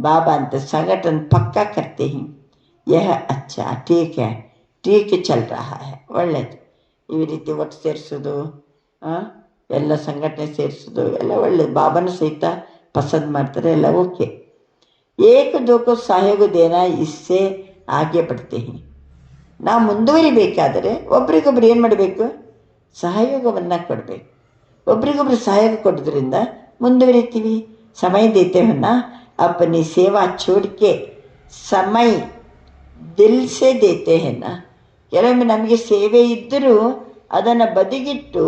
ಬಾಬಾ ಅಂತ ಸಂಘಟನೆ ಪಕ್ಕಾ करते हैं. यह अच्छा ठीक चल रहा है. ಒಳ್ಳೆಯದು. ಈ ರೀತಿ ಒಟ್ಟು ಸೇರಿಸೋದು, ಎಲ್ಲ ಸಂಘಟನೆ ಸೇರಿಸೋದು ಎಲ್ಲ ಒಳ್ಳೆಯದು. ಬಾಬಾನು ಸಹಿತ ಪಸಂದ್ ಮಾಡ್ತಾರೆ, ಎಲ್ಲ ಓಕೆ. ಏಕ ದೋಕೋ ಸಹಯೋಗ ದೇನ ಇಸ್ಸೆ ಆಗೆ ಪಡ್ತೆ. ನಾವು ಮುಂದುವರಿಬೇಕಾದರೆ ಒಬ್ರಿಗೊಬ್ರು ಏನು ಮಾಡಬೇಕು, ಸಹಯೋಗವನ್ನು ಕೊಡಬೇಕು. ಒಬ್ರಿಗೊಬ್ರು ಸಹಯೋಗ ಕೊಡೋದ್ರಿಂದ ಮುಂದುವರಿತೀವಿ. ಸಮಯ ದೇತೇವನ್ನ अपनी सेवा छोड़ के समय दिल से देते हैं ना. ಕೆಲವೊಮ್ಮೆ ನಮಗೆ ಸೇವೆ ಇದ್ದರೂ ಅದನ್ನು ಬದಿಗಿಟ್ಟು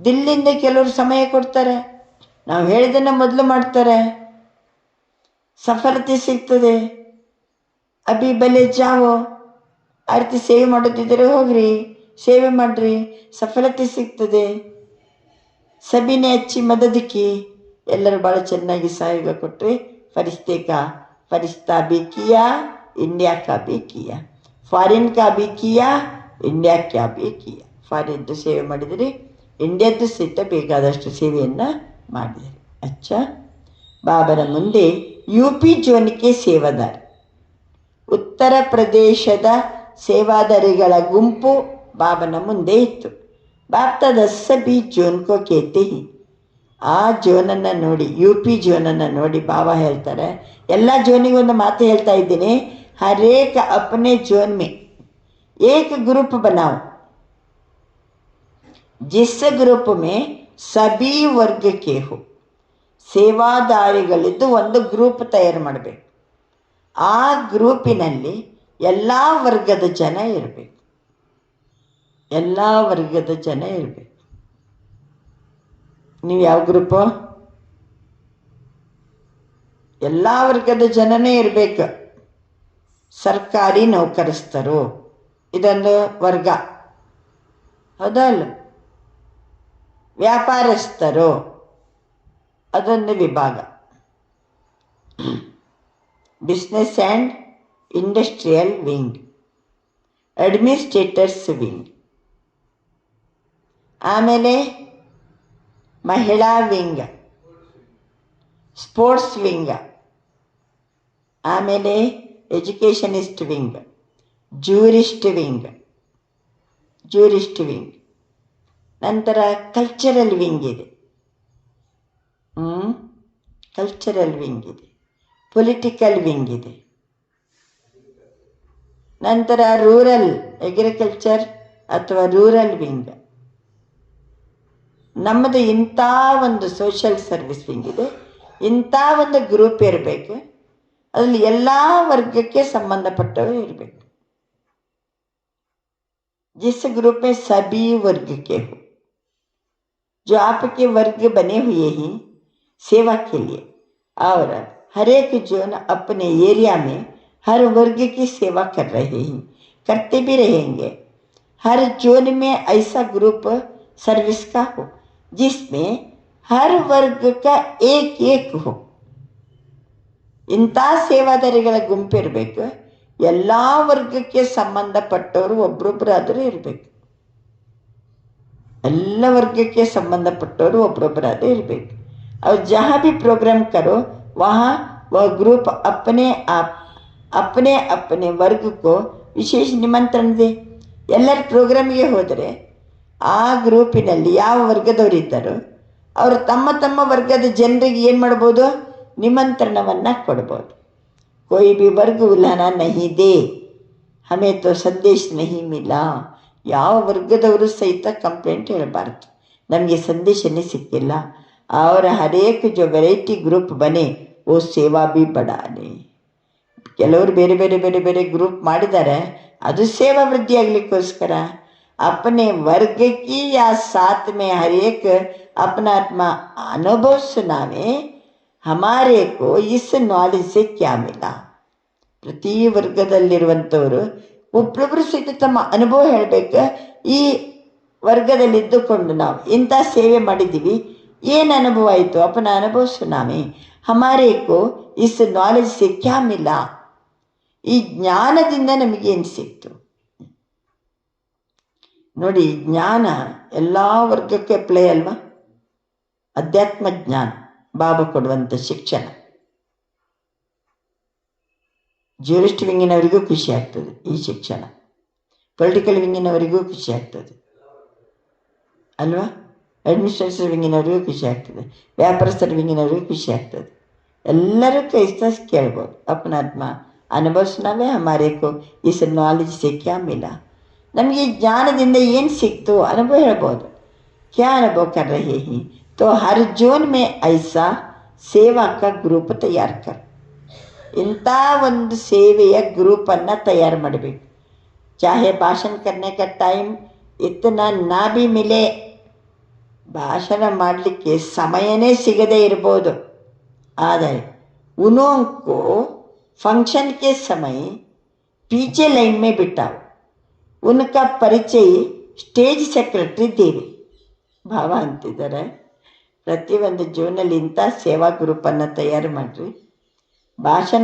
ದಿಲ್ಲಿಂದ ಕೆಲವರು ಸಮಯ ಕೊಡ್ತಾರೆ. ನಾವು ಹೇಳಿದ್ದನ್ನು ಮೊದಲು ಮಾಡ್ತಾರೆ, ಸಫಲತೆ ಸಿಗ್ತದೆ. ಅಭಿ ಬಲೆ ಜಾವೋ, ಆ ರೀತಿ ಸೇವೆ ಮಾಡೋದಿದ್ದರೆ ಹೋಗ್ರಿ, ಸೇವೆ ಮಾಡಿರಿ, ಸಫಲತೆ ಸಿಗ್ತದೆ. ಸಬಿನೇ ಹಚ್ಚಿ ಮದದಕ್ಕಿ, ಎಲ್ಲರೂ ಭಾಳ ಚೆನ್ನಾಗಿ ಸಹಯೋಗ ಕೊಟ್ಟರೆ फरिश्ता भी किया, इंडिया का भी किया, फॉरेन का भी किया, इंडिया का भी किया. ಫಾರಿನ್ದು ಸೇವೆ ಮಾಡಿದರೆ ಇಂಡಿಯಾದ್ದು ಸಹಿತ ಬೇಕಾದಷ್ಟು ಸೇವೆಯನ್ನು ಮಾಡಿದರೆ. ಅಚ್ಚ. ಬಾಬನ ಮುಂದೆ UP ಜೋನ್ಗೆ ಸೇವಾದಾರ, ಉತ್ತರ ಪ್ರದೇಶದ ಸೇವಾದಾರಿಗಳ ಗುಂಪು ಬಾಬನ ಮುಂದೆ ಇತ್ತು. ಬಾಪ್ತಾದ ಸಭಿ ಜೋನ್ ಕೋ ಕೇತೆ ಹಿ. ಆ ಜೋನನ್ನು ನೋಡಿ, UP ಜೋನನ್ನು ನೋಡಿ ಬಾಬಾ ಹೇಳ್ತಾರೆ, ಎಲ್ಲ ಜೋನಿಗೆ ಒಂದು ಮಾತು ಹೇಳ್ತಾ ಇದ್ದೀನಿ, ಹರೇಕ ಅಪನೆ ಜೋನ್ ಮೇ ಏಕ ಗ್ರೂಪ್ ಬನಾओ, जिस ग्रुप में सभी वर्ग के हो. ಸೇವಾದಾರಿಗಳಿದ್ದು ಒಂದು ಗ್ರೂಪ್ ತಯಾರು ಮಾಡಬೇಕು. ಆ ಗ್ರೂಪಿನಲ್ಲಿ ಎಲ್ಲ ವರ್ಗದ ಜನ ಇರಬೇಕು. ನೀವು ಯಾವ ಗ್ರೂಪು? ಎಲ್ಲ ವರ್ಗದ ಜನನೇ ಇರಬೇಕು. ಸರ್ಕಾರಿ ನೌಕರಸ್ಥರು ಇದೊಂದು ವರ್ಗ, ಹೌದಲ್ಲ? ವ್ಯಾಪಾರಸ್ಥರು ಅದೊಂದು ವಿಭಾಗ. Business and industrial wing, administrators wing, ಆಮೇಲೆ ಮಹಿಳಾ ವಿಂಗ್, ಸ್ಪೋರ್ಟ್ಸ್ ವಿಂಗ್, ಆಮೇಲೆ ಎಜುಕೇಷನಿಸ್ಟ್ ವಿಂಗ್, ಜೂರಿಸ್ಟ್ ವಿಂಗ್, ನಂತರ ಕಲ್ಚರಲ್ ವಿಂಗ್ ಇದೆ, ಪೊಲಿಟಿಕಲ್ ವಿಂಗ್ ಇದೆ, ನಂತರ ರೂರಲ್ ಅಗ್ರಿಕಲ್ಚರ್ ಅಥವಾ ರೂರಲ್ ವಿಂಗ್. ನಮ್ಮದು ಇಂಥ ಒಂದು ಸೋಷಿಯಲ್ ಸರ್ವಿಸ್ ವಿಂಗ್ ಇದೆ. ಇಂಥ ಒಂದು ಗ್ರೂಪ್ ಇರಬೇಕು. ಅದರಲ್ಲಿ ಎಲ್ಲ ವರ್ಗಕ್ಕೆ ಸಂಬಂಧಪಟ್ಟವರು ಇರಬೇಕು. जिस ग्रुप में सभी वर्ग के हो, जो आपके वर्ग बने हुए हैं सेवा के लिए, और हर एक जोन अपने एरिया में हर वर्ग की सेवा कर रहे हैं, करते भी रहेंगे. हर जोन में ऐसा ग्रुप सर्विस का हो जिसमें हर वर्ग का एक हो. ಇಂಥ ಸೇವಾದಾರಿಗಳ ಗುಂಪಿರಬೇಕು. ಎಲ್ಲ ವರ್ಗಕ್ಕೆ ಸಂಬಂಧಪಟ್ಟವರು ಒಬ್ಬರೊಬ್ಬರಾದರೂ ಇರಬೇಕು. ಎಲ್ಲ ವರ್ಗಕ್ಕೆ ಸಂಬಂಧಪಟ್ಟವರು ಒಬ್ಬರೊಬ್ಬರಾದರೂ ಇರಬೇಕು. और जहाँ भी प्रोग्राम करो वहाँ वह ग्रुप अपने वर्ग को विशेष निमंत्रण दे. ಎಲ್ಲರ ಪ್ರೋಗ್ರಾಮಿಗೆ ಹೋದರೆ ಆ ಗ್ರೂಪಿನಲ್ಲಿ ಯಾವ ವರ್ಗದವರು ಇದ್ದಾರೋ ಅವರು ತಮ್ಮ ತಮ್ಮ ವರ್ಗದ ಜನರಿಗೆ ಏನು ಮಾಡ್ಬೋದು, ನಿಮಂತ್ರಣವನ್ನು ಕೊಡ್ಬೋದು. कोई भी वर्ग उलाना नहीं दे हमें तो ಸಂದೇಶ नहीं मिला. ಯಾವ ವರ್ಗದವರು ಸಹಿತ ಕಂಪ್ಲೇಂಟ್ ಹೇಳಬಾರ್ದು, ನಮಗೆ ಸಂದೇಶನೇ ಸಿಕ್ಕಿಲ್ಲ. ಅವರ ಹರೇಕ್ ಜೋ ವೆರೈಟಿ ಗ್ರೂಪ್ ಬನೆ ಓ ಸೇವಾ ಬಿ ಬಡಾನೆ. ಕೆಲವರು ಬೇರೆ ಬೇರೆ ಬೇರೆ ಬೇರೆ ಗ್ರೂಪ್ ಮಾಡಿದ್ದಾರೆ, ಅದು ಸೇವಾ ವೃದ್ಧಿ ಆಗಲಿಕ್ಕೋಸ್ಕರ. अपने वर्ग की या साथ में हर एक अपना आत्मा अनुभव सुनावे, हमारे को इस नॉलेज से क्या मिला. ಪ್ರತಿ ವರ್ಗದಲ್ಲಿರುವಂಥವರು ಒಬ್ಬೊಬ್ಬರು ಸಹಿತ ತಮ್ಮ ಅನುಭವ ಹೇಳಬೇಕು. ಈ ವರ್ಗದಲ್ಲಿದ್ದುಕೊಂಡು ನಾವು ಇಂಥ ಸೇವೆ ಮಾಡಿದ್ದೀವಿ, ಏನು ಅನುಭವ ಆಯಿತು, ಅಪನ ಅನುಭವ ಸುನಾಮಿ ಹಮಾರೇ ಕೋ ಇಸ್ ನಾಲೆಜ್ ಸೆ ಕ್ಯಾ ಮಿಲಾ. ಈ ಜ್ಞಾನದಿಂದ ನಮಗೇನು ಸಿಕ್ತು ನೋಡಿ. ಜ್ಞಾನ ಎಲ್ಲ ವರ್ಗಕ್ಕೆ ಅಪ್ಲೈ ಅಲ್ವಾ. ಅಧ್ಯಾತ್ಮ ಜ್ಞಾನ ಬಾಬಾ ಕೊಡುವಂಥ ಶಿಕ್ಷಣ ಜ್ಯೂರಿಸ್ಟ್ ವಿಂಗಿನವರಿಗೂ ಖುಷಿ ಆಗ್ತದೆ ಈ ಶಿಕ್ಷಣ, ಪೊಲಿಟಿಕಲ್ ವಿಂಗಿನವರಿಗೂ ಖುಷಿ ಆಗ್ತದೆ ಅಲ್ವಾ, ಅಡ್ಮಿನಿಸ್ಟ್ರೇಟಿವ್ ವಿಂಗಿನವರಿಗೂ ಖುಷಿ ಆಗ್ತದೆ, ವ್ಯಾಪಾರಸ್ಥರ ವಿಂಗಿನವರಿಗೂ ಖುಷಿ ಆಗ್ತದೆ. ಎಲ್ಲರೂ ಕೈಸ್ತಾ ಕೇಳ್ಬೋದು. ಅಪನಾತ್ಮ ಅನುಭವ ಸುನಾವೆ ಹಮಾರೇ ಕೋ ಇಸ್ ನಾಲೆಜ್ ಸೆ ಕ್ಯಾ ಮಿಲಾ. ನಮಗೆ ಜ್ಞಾನದಿಂದ ಏನು ಸಿಕ್ತು ಅನುಭವ ಹೇಳ್ಬೋದು. ಕ್ಯಾ ಅನುಭವ ಕರ್ ರಹೇ ಹಿ ತೋ ಹರ್ ಜೋನ್ ಮೇ ಐಸಾ ಸೇವಾ ಕಾ ಗ್ರೂಪ್ ತಯಾರು ಕರ್. ಇಂಥ ಒಂದು ಸೇವೆಯ ಗ್ರೂಪನ್ನು ತಯಾರು ಮಾಡಬೇಕು. ಚಾಹೆ ಭಾಷಣ ಕರ್ನೆ ಕಾ ಟೈಮ್ ಇತ್ತನ ನಾ ಬಿ ಮಿಲೆ, ಭಾಷಣ ಮಾಡಲಿಕ್ಕೆ ಸಮಯನೇ ಸಿಗದೇ ಇರ್ಬೋದು, ಆದರೆ ಉನೋಂಕೋ फंक्शन के समय पीछे लाइन में बिठाओ. उनका ಪರಿಚಯ ಸ್ಟೇಜ್ ಸೆಕ್ರೆಟರಿ ದೇವಿ ಬಾಬಾ ಅಂತಿದ್ದಾರೆ. ಪ್ರತಿಯೊಂದು ಜೂನಲ್ಲಿ ಇಂಥ ಸೇವಾ ಗ್ರೂಪನ್ನು ತಯಾರು ಮಾಡಿರಿ. ಭಾಷಣ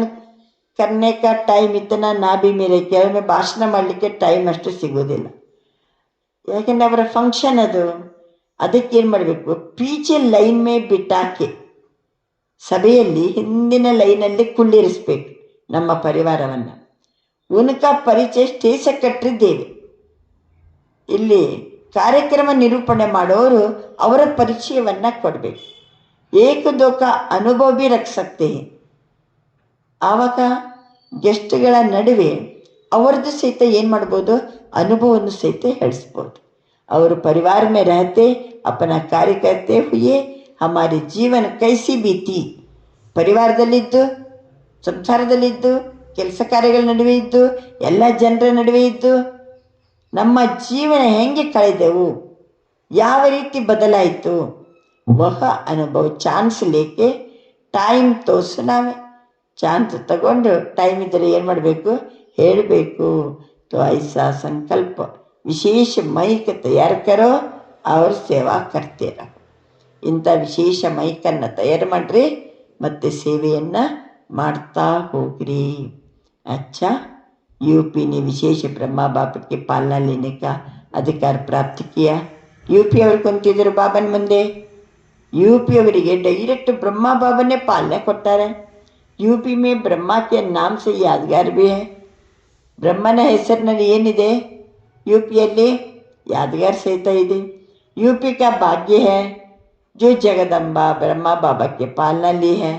ಕರ್ನೆ ಕಾ ಟೈಮ್ ಇತ್ತನ ನಾ ಬಿ ಮೇರೆ, ಕೆಲವೊಮ್ಮೆ ಭಾಷಣ ಮಾಡಲಿಕ್ಕೆ ಟೈಮ್ ಅಷ್ಟು ಸಿಗೋದಿಲ್ಲ, ಯಾಕೆಂದರೆ ಅವರ ಫಂಕ್ಷನ್ ಅದು. ಅದಕ್ಕೆ ಏನು ಮಾಡಬೇಕು, ಪೀಚೆ ಲೈನ್ ಮೇ ಬಿಟ್ಟಾಕೆ, ಸಭೆಯಲ್ಲಿ ಹಿಂದಿನ ಲೈನಲ್ಲಿ ಕುಳ್ಳಿರಿಸ್ಬೇಕು ನಮ್ಮ ಪರಿವಾರವನ್ನು. ಉನಕ ಪರಿಚಯ ಸ್ಟೇಜ್ ಸೆಕ್ರೆಟರಿ ದೇವಿ. ಇಲ್ಲಿ ಕಾರ್ಯಕ್ರಮ ನಿರೂಪಣೆ ಮಾಡೋರು ಅವರ ಪರಿಚಯವನ್ನು ಕೊಡಬೇಕು. ಏಕ ದೋಕ ಅನುಭವ ಬಿ ರಖ ಸಕ್ತೆ. ಆವಾಗ ಗೆಸ್ಟ್ಗಳ ನಡುವೆ ಅವರದ್ದು ಸಹಿತ ಏನು ಮಾಡ್ಬೋದು, ಅನುಭವವನ್ನು ಸಹಿತ ಹೇಳಿಸ್ಬೋದು. ಅವರು ಪರಿವಾರ ಮೇ ರಹತೆ ಅಪನ ಕಾರ್ಯ ಕರ್ತೆ ಹುಯೇ ಹಮಾರಿ ಜೀವನ ಕೈಸಿ ಬೀತಿ. ಪರಿವಾರದಲ್ಲಿದ್ದು, ಸಂಸಾರದಲ್ಲಿದ್ದು, ಕೆಲಸ ಕಾರ್ಯಗಳ ನಡುವೆ ಇದ್ದು, ಎಲ್ಲ ಜನರ ನಡುವೆ ಇದ್ದು ನಮ್ಮ ಜೀವನ ಹೆಂಗೆ ಕಳೆದೆವು, ಯಾವ ರೀತಿ ಬದಲಾಯಿತು, ವಹ ಅನುಭವ ಚಾನ್ಸ್ ಲೇಕೆ ಟೈಮ್ ತೋರಿಸು. ನಾವೇ ಚಾನ್ಸ್ ತಗೊಂಡು ಟೈಮ್ ಇದ್ದರೆ ಏನು ಮಾಡಬೇಕು, ಹೇಳಬೇಕು. ತೋ ಐಸಾ ಸಂಕಲ್ಪ ವಿಶೇಷ ಮೈಕ್ ತಯಾರು ಕರೋ ಅವ್ರ ಸೇವಾ ಕರ್ತೀರ. ಇಂಥ ವಿಶೇಷ ಮೈಕನ್ನು ತಯಾರು ಮಾಡಿರಿ ಮತ್ತು ಸೇವೆಯನ್ನು ಮಾಡ್ತಾ ಹೋಗ್ರಿ. अच्छा, यूपी ने विशेष ब्रह्मा बाप के पालना लेने का अधिकार प्राप्त किया. यूपी ಅವರು ಕುಂತಿದ್ದರು ಬಾಬನ ಮುಂದೆ. यूपी ಅವರಿಗೆ ಡೈರೆಕ್ಟ್ ಬ್ರಹ್ಮ ಬಾಬನೇ ಪಾಲನೆ ಕೊಟ್ಟಾರೆ. यूपी में ब्रह्मा के नाम से यादगार भी है. ಬ್ರಹ್ಮನ ಹೆಸರಿನಲ್ಲಿ ಏನಿದೆ यूपीಯಲ್ಲಿ यादगार ಸಹಿತ ಇದೆ. यूपी का भाग्य है जो जगदम्बा ब्रह्मा बाबा के पालना ली है.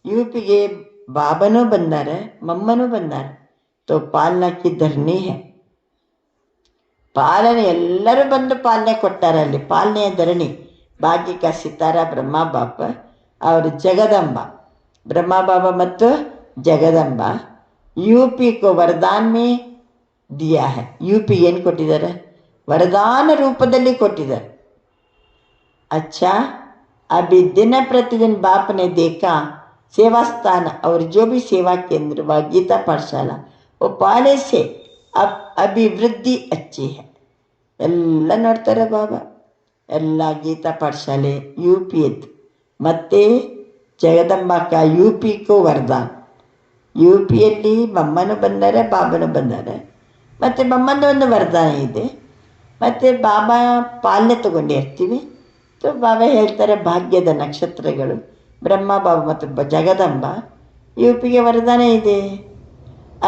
यूपीಗೆ ಬಾಬನೂ ಬಂದಾರೆ, ಮಮ್ಮನೂ ಬಂದಾರೆ. ತೋ ಪಾಲನಾ ಕಿ ಧರಣಿ ಹೇ. ಪಾಲನೆ ಎಲ್ಲರೂ ಬಂದು ಪಾಲನೆ ಕೊಟ್ಟಾರೆ. ಅಲ್ಲಿ ಪಾಲನೆಯ ಧರಣಿ. ಭಾಗ್ಯ ಕಾ ಸಿತಾರ ಬ್ರಹ್ಮ ಬಾಪ ಅವರು ಜಗದಂಬ, ಬ್ರಹ್ಮ ಬಾಬಾ ಮತ್ತು ಜಗದಂಬ यूपी को वरदान में दिया है. यूपಿ ಏನು ಕೊಟ್ಟಿದ್ದಾರೆ, ವರದಾನ ರೂಪದಲ್ಲಿ ಕೊಟ್ಟಿದ್ದಾರೆ. अच्छा, अभी दिन प्रतिदिन बाप ने देखा सेवा स्थान और जो भी सेवा केंद्र व गीता पाठशाला वो पहले से अब अभिवृद्धि अच्छी है. ಎಲ್ಲ ನೋಡ್ತಾರೆ ಬಾಬಾ. ಎಲ್ಲ ಗೀತಾ ಪಾಠಶಾಲೆ यूपीಯದ್ದು ಮತ್ತು ಜಗದಂಬಾಕ यूपीಗೂ ವರದಾನ. यूपीಯಲ್ಲಿ ಮಮ್ಮನೂ ಬಂದಾರೆ, ಬಾಬನೂ ಬಂದಾರೆ. ಮತ್ತು ಮಮ್ಮಂದು ಒಂದು ವರದಾನ ಇದೆ. ಮತ್ತು ಬಾಬಾ ಪಾಲನೆ ತಗೊಂಡಿರ್ತೀವಿ. तो ಬಾಬಾ ಹೇಳ್ತಾರೆ ಭಾಗ್ಯದ ನಕ್ಷತ್ರಗಳು ಬ್ರಹ್ಮ ಬಾಬಾ ಮತ್ತು ಜಗದಂಬ. यूपीಗೆ ವರದಾನ ಇದೆ.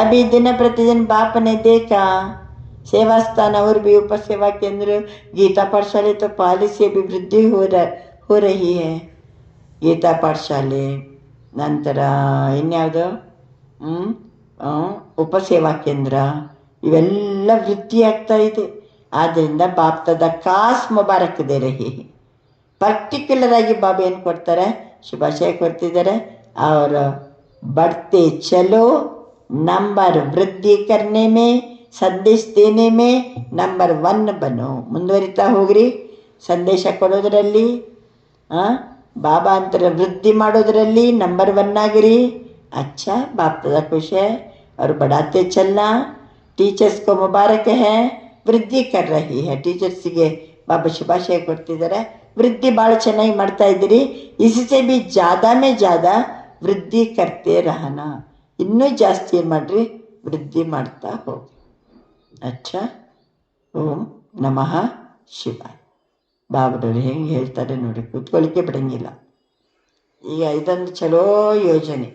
ಅಭಿ ದಿನ ಪ್ರತಿದಿನ ಬಾಪನೆ ದೇಖಾ सेवा स्थान और भी उप सेवा केंद्र, गीता पाठशाले तो पहले से भी वृद्धि हो रही है. ಗೀತಾ ಪಾಠಶಾಲೆ, ನಂತರ ಇನ್ಯಾವುದು ಉಪಸೇವಾ ಕೇಂದ್ರ, ಇವೆಲ್ಲ ವೃದ್ಧಿ ಆಗ್ತಾ ಇದೆ. ಆದ್ದರಿಂದ ಬಾಪ್ತದ ಖಾಸ್ ಮುಬಾರಕ್ ದೇ ರಹಿ. ಪರ್ಟಿಕ್ಯುಲರ್ ಆಗಿ ಬಾಬಾ ಏನು ಕೊಡ್ತಾರೆ, ಶುಭಾಶಯ ಕೊಡ್ತಿದ್ದಾರೆ. ಅವರ बढ़ते चलो, नंबर वृद्धि करने में, ಸಂದೇಶ ದೇನೆ ಮೇ ನಂಬರ್ 1 ಬನೋ. ಮುಂದುವರಿತಾ ಹೋಗ್ರಿ ಸಂದೇಶ ಕೊಡೋದ್ರಲ್ಲಿ, ಬಾಬಾ ಅಂತರ ವೃದ್ಧಿ ಮಾಡೋದ್ರಲ್ಲಿ ನಂಬರ್ 1 ಆಗಿರಿ. अच्छा बाप दादा खुश है और बढ़ाते चलना. टीचर्स को मुबारक है, ವೃದ್ಧಿ कर रही है. ಟೀಚರ್ಸಿಗೆ ಬಾಬಾ ಶುಭಾಶಯ ಕೊಡ್ತಿದ್ದಾರೆ. ವೃದ್ಧಿ ಭಾಳ ಚೆನ್ನಾಗಿ ಮಾಡ್ತಾ ಇದ್ದೀರಿ. इससे भी ज़्यादा में ज़्यादा ವೃದ್ಧಿ करते रहना. ಇನ್ನೂ ಜಾಸ್ತಿ ಏನು ಮಾಡಿರಿ, ವೃದ್ಧಿ ಮಾಡ್ತಾ ಹೋಗಿ. अच्छा ಓಂ ನಮಃ ಶಿವಾಯ. ಬಾಬರವ್ರು ಹೆಂಗೆ ಹೇಳ್ತಾರೆ ನೋಡಿ, ಕೂತ್ಕೊಳ್ಳಿಕ್ಕೆ ಬಿಡಂಗಿಲ್ಲ. ಈಗ ಇದೊಂದು ಚಲೋ ಯೋಜನೆ.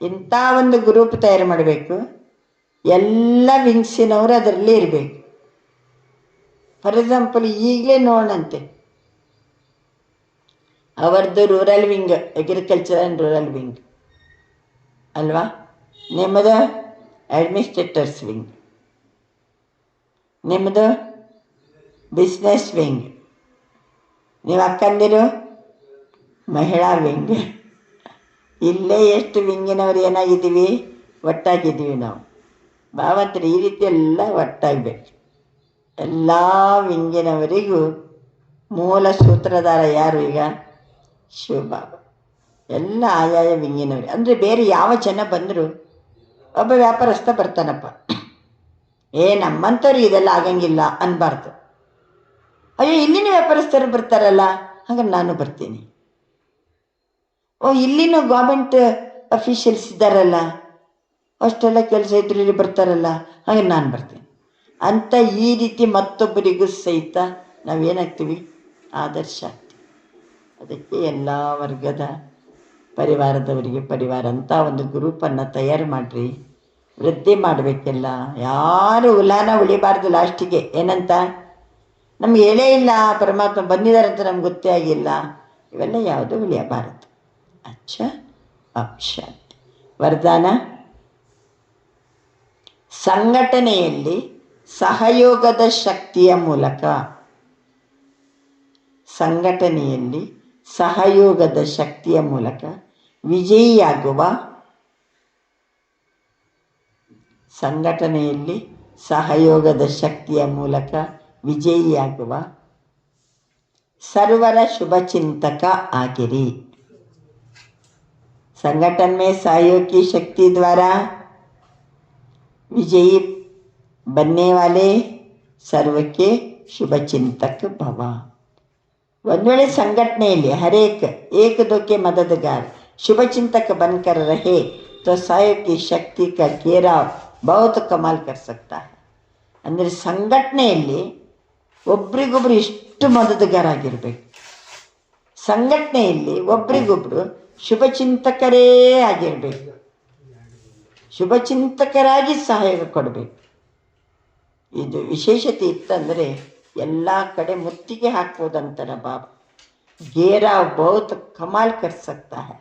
ಇಂಥ ಒಂದು ಗ್ರೂಪ್ ತಯಾರು ಮಾಡಬೇಕು, ಎಲ್ಲ ವಿಂಗ್ಸಿನವರು ಅದರಲ್ಲಿ ಇರಬೇಕು. ಫಾರ್ ಎಕ್ಸಾಂಪಲ್ ಈಗಲೇ ನೋಡೋಣಂತೆ, ಅವರದ್ದು rural wing, agriculture and rural wing ಅಲ್ವಾ, ನಿಮ್ಮದು ಅಡ್ಮಿನಿಸ್ಟ್ರೇಟರ್ಸ್ ವಿಂಗ್, ನಿಮ್ಮದು ಬಿಸ್ನೆಸ್ ವಿಂಗ್, ನೀವು ಅಕ್ಕಂದಿರು ಮಹಿಳಾ ವಿಂಗ್. ಇಲ್ಲೇ ಎಷ್ಟು ವಿಂಗಿನವ್ರು ಏನಾಗಿದ್ದೀವಿ, ಒಟ್ಟಾಗಿದ್ದೀವಿ ನಾವು. ಭಾವಂತರು ಈ ರೀತಿ ಎಲ್ಲ ಒಟ್ಟಾಗಬೇಕು. ಎಲ್ಲ ವಿಂಗಿನವರಿಗೂ ಮೂಲ ಸೂತ್ರಧಾರ ಯಾರು ಈಗ, ಶಿವಬಾಬಾ. ಎಲ್ಲ ಆಯಾಯ ವಿಂಗಿನವರು ಅಂದರೆ ಬೇರೆ ಯಾವ ಜನ ಬಂದರೂ, ಒಬ್ಬ ವ್ಯಾಪಾರಸ್ಥ ಬರ್ತಾನಪ್ಪ, ನಮ್ಮಂಥವ್ರು ಇದೆಲ್ಲ ಆಗಂಗಿಲ್ಲ ಅನ್ಬಾರ್ದು. ಅಯ್ಯೋ ಇಲ್ಲಿನ ವ್ಯಾಪಾರಸ್ಥರು ಬರ್ತಾರಲ್ಲ, ಹಾಗೆ ನಾನು ಬರ್ತೀನಿ. ಇಲ್ಲಿನ ಗೌರ್ಮೆಂಟ್ ಅಫಿಷಿಯಲ್ಸ್ ಇದ್ದಾರಲ್ಲ, ಅಷ್ಟೆಲ್ಲ ಕೆಲಸ ಇದ್ರು ಇಲ್ಲಿ ಬರ್ತಾರಲ್ಲ, ಹಾಗೆ ನಾನು ಬರ್ತೀನಿ ಅಂತ. ಈ ರೀತಿ ಮತ್ತೊಬ್ಬರಿಗೂ ಸಹಿತ ನಾವೇನಾಗ್ತೀವಿ, ಆದರ್ಶ ಆಗ್ತೀವಿ. ಅದಕ್ಕೆ ಎಲ್ಲ ವರ್ಗದ ಪರಿವಾರದವರಿಗೆ ಪರಿವಾರ ಅಂತ ಒಂದು ಗ್ರೂಪನ್ನು ತಯಾರು ಮಾಡಿರಿ. ವೃದ್ಧಿ ಮಾಡಬೇಕೆಲ್ಲ. ಯಾರು ಉಲಾನ ಉಳಿಬಾರ್ದು ಲಾಸ್ಟಿಗೆ. ಏನಂತ ನಮ್ಗೆ ಹೇಳೇ ಇಲ್ಲ, ಪರಮಾತ್ಮ ಬಂದಿದ್ದಾರಂತ ನಮ್ಗೆ ಗೊತ್ತೇ ಆಗಿಲ್ಲ. ಇವೆಲ್ಲ ಯಾವುದೂ ಉಳಿಯಬಾರದು. ಅಚ್ಚ ಅಕ್ಷಾಂತಿ. ವರದಾನ, ಸಂಘಟನೆಯಲ್ಲಿ ಸಹಯೋಗದ ಶಕ್ತಿಯ ಮೂಲಕ, ಸಂಘಟನೆಯಲ್ಲಿ ಸಹಯೋಗದ ಶಕ್ತಿಯ ಮೂಲಕ ವಿಜಯಿಯಾಗುವ, ಸಂಘಟನೆಯಲ್ಲಿ ಸಹಯೋಗದ ಶಕ್ತಿಯ ಮೂಲಕ ವಿಜಯಿಯಾಗುವ ಸರ್ವರ ಶುಭಚಿಂತಕ ಆಗಿರಿ. संगठन में सहयोग की शक्ति द्वारा विजयी बनने वाले सर्व के शुभचिंतक भव. ಒಂದು ವೇಳೆ ಸಂಘಟನೆಯಲ್ಲಿ हरेक एक दो के मददगार शुभचिंतक बनकर रहे तो सहयोग की शक्ति का घेराव बहुत कमाल कर सकता है. ಅಂದರೆ ಸಂಘಟನೆಯಲ್ಲಿ ಒಬ್ರಿಗೊಬ್ರು ಇಷ್ಟು ಮದದಗಾರಾಗಿರ್ಬೇಕು. ಸಂಘಟನೆಯಲ್ಲಿ ಒಬ್ರಿಗೊಬ್ರು ಶುಭಚಿಂತಕರೇ ಆಗಿರಬೇಕು. ಶುಭಚಿಂತಕರಾಗಿ ಸಹಾಯ ಕೊಡಬೇಕು. ಇದು ವಿಶೇಷತೆ ಇತ್ತಂದರೆ ಎಲ್ಲ ಕಡೆ ಮುತ್ತಿಗೆ ಹಾಕ್ಬೋದಂತಾರೆ ಬಾಬಾ. घेरा बहुत कमाल कर सकता है.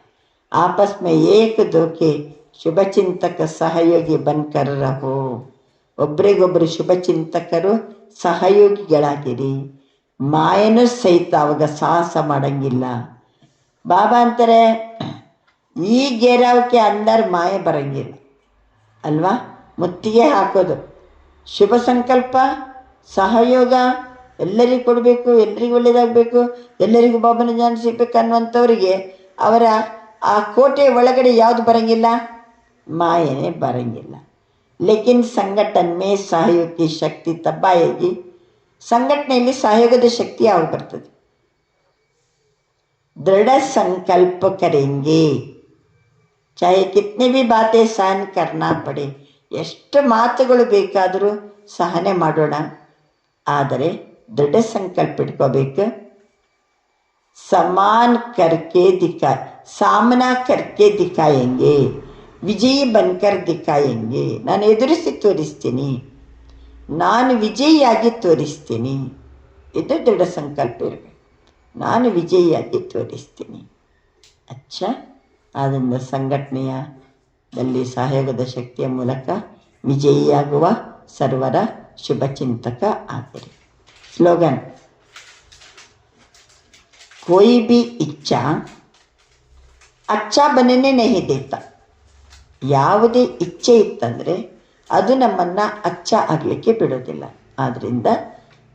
आपस में एक दो के ಶುಭಚಿಂತಕ ಸಹಯೋಗಿ ಬನ್ಕರ ರಹೋ. ಒಬ್ರಿಗೊಬ್ಬರು ಶುಭಚಿಂತಕರು ಸಹಯೋಗಿಗಳಾಗಿರಿ. ಮಾಯನೂ ಸಹಿತ ಅವಾಗ ಸಾಹಸ ಮಾಡಂಗಿಲ್ಲ. ಬಾಬಾ ಅಂತಾರೆ, ಈ ಗೆರಾವಕ್ಕೆ ಅಂದರ್ ಮಾಯೆ ಬರಂಗಿಲ್ಲ ಅಲ್ವಾ. ಮುತ್ತಿಗೆ ಹಾಕೋದು, ಶುಭ ಸಂಕಲ್ಪ, ಸಹಯೋಗ, ಎಲ್ಲರಿಗೂ ಕೊಡಬೇಕು, ಎಲ್ಲರಿಗೂ ಒಳ್ಳೆಯದಾಗಬೇಕು, ಎಲ್ಲರಿಗೂ ಬಾಬನ ಜ್ಞಾನ ಸಿಗಬೇಕು ಅನ್ನುವಂಥವ್ರಿಗೆ ಅವರ ಆ ಕೋಟೆ ಒಳಗಡೆ ಯಾವುದು ಬರಂಗಿಲ್ಲ, ಮಾಯನೇ ಬರಂಗಿಲ್ಲ. ಲೇಕಿನ್ ಸಂಘಟನೆ ಮೇ ಸಹಯೋಗಿ ಶಕ್ತಿ ತಬ್ಬಾಯಗಿ. ಸಂಘಟನೆಯಲ್ಲಿ ಸಹಯೋಗದ ಶಕ್ತಿ ಯಾವಾಗ ಬರ್ತದೆ, दृढ़ संकल्प करेंगे चाहे कितने भी बातें सहन करना पड़े. ಎಷ್ಟು ಮಾತುಗಳು ಬೇಕಾದರೂ ಸಹನೆ ಮಾಡೋಣ, ಆದರೆ ದೃಢ ಸಂಕಲ್ಪ ಇಟ್ಕೋಬೇಕು. ಸಮಾನ್ ಕರ್ಕೆ ಸಾಮನಾ ಕರ್ಕೆ ದಿಕ್ಕಾಯಂಗೆ, ವಿಜಯಿ ಬನ್ಕರ್ ದಿಕ್ಕಾಯಂಗೆ. ನಾನು ಎದುರಿಸಿ ತೋರಿಸ್ತೀನಿ. ನಾನು ವಿಜಯಿಯಾಗಿ ತೋರಿಸ್ತೀನಿ. ಇದು ದೃಢ ಸಂಕಲ್ಪ ಇರಬೇಕು. ನಾನು ವಿಜಯಿಯಾಗಿ ತೋರಿಸ್ತೀನಿ. ಆದ್ದರಿಂದ ಸಂಘಟನೆಯದಲ್ಲಿ ಸಹಯೋಗದ ಶಕ್ತಿಯ ಮೂಲಕ ವಿಜಯಿಯಾಗುವ ಸರ್ವರ ಶುಭ ಚಿಂತಕ ಆಗಿರಿ. ಸ್ಲೋಗನ್: कोई भी इच्छा अच्छा बनने नहीं देता. ಯಾವುದೇ ಇಚ್ಛೆ ಇತ್ತಂದರೆ ಅದು ನಮ್ಮನ್ನು ಅಚ್ಚ ಆಗಲಿಕ್ಕೆ ಬಿಡೋದಿಲ್ಲ. ಆದ್ದರಿಂದ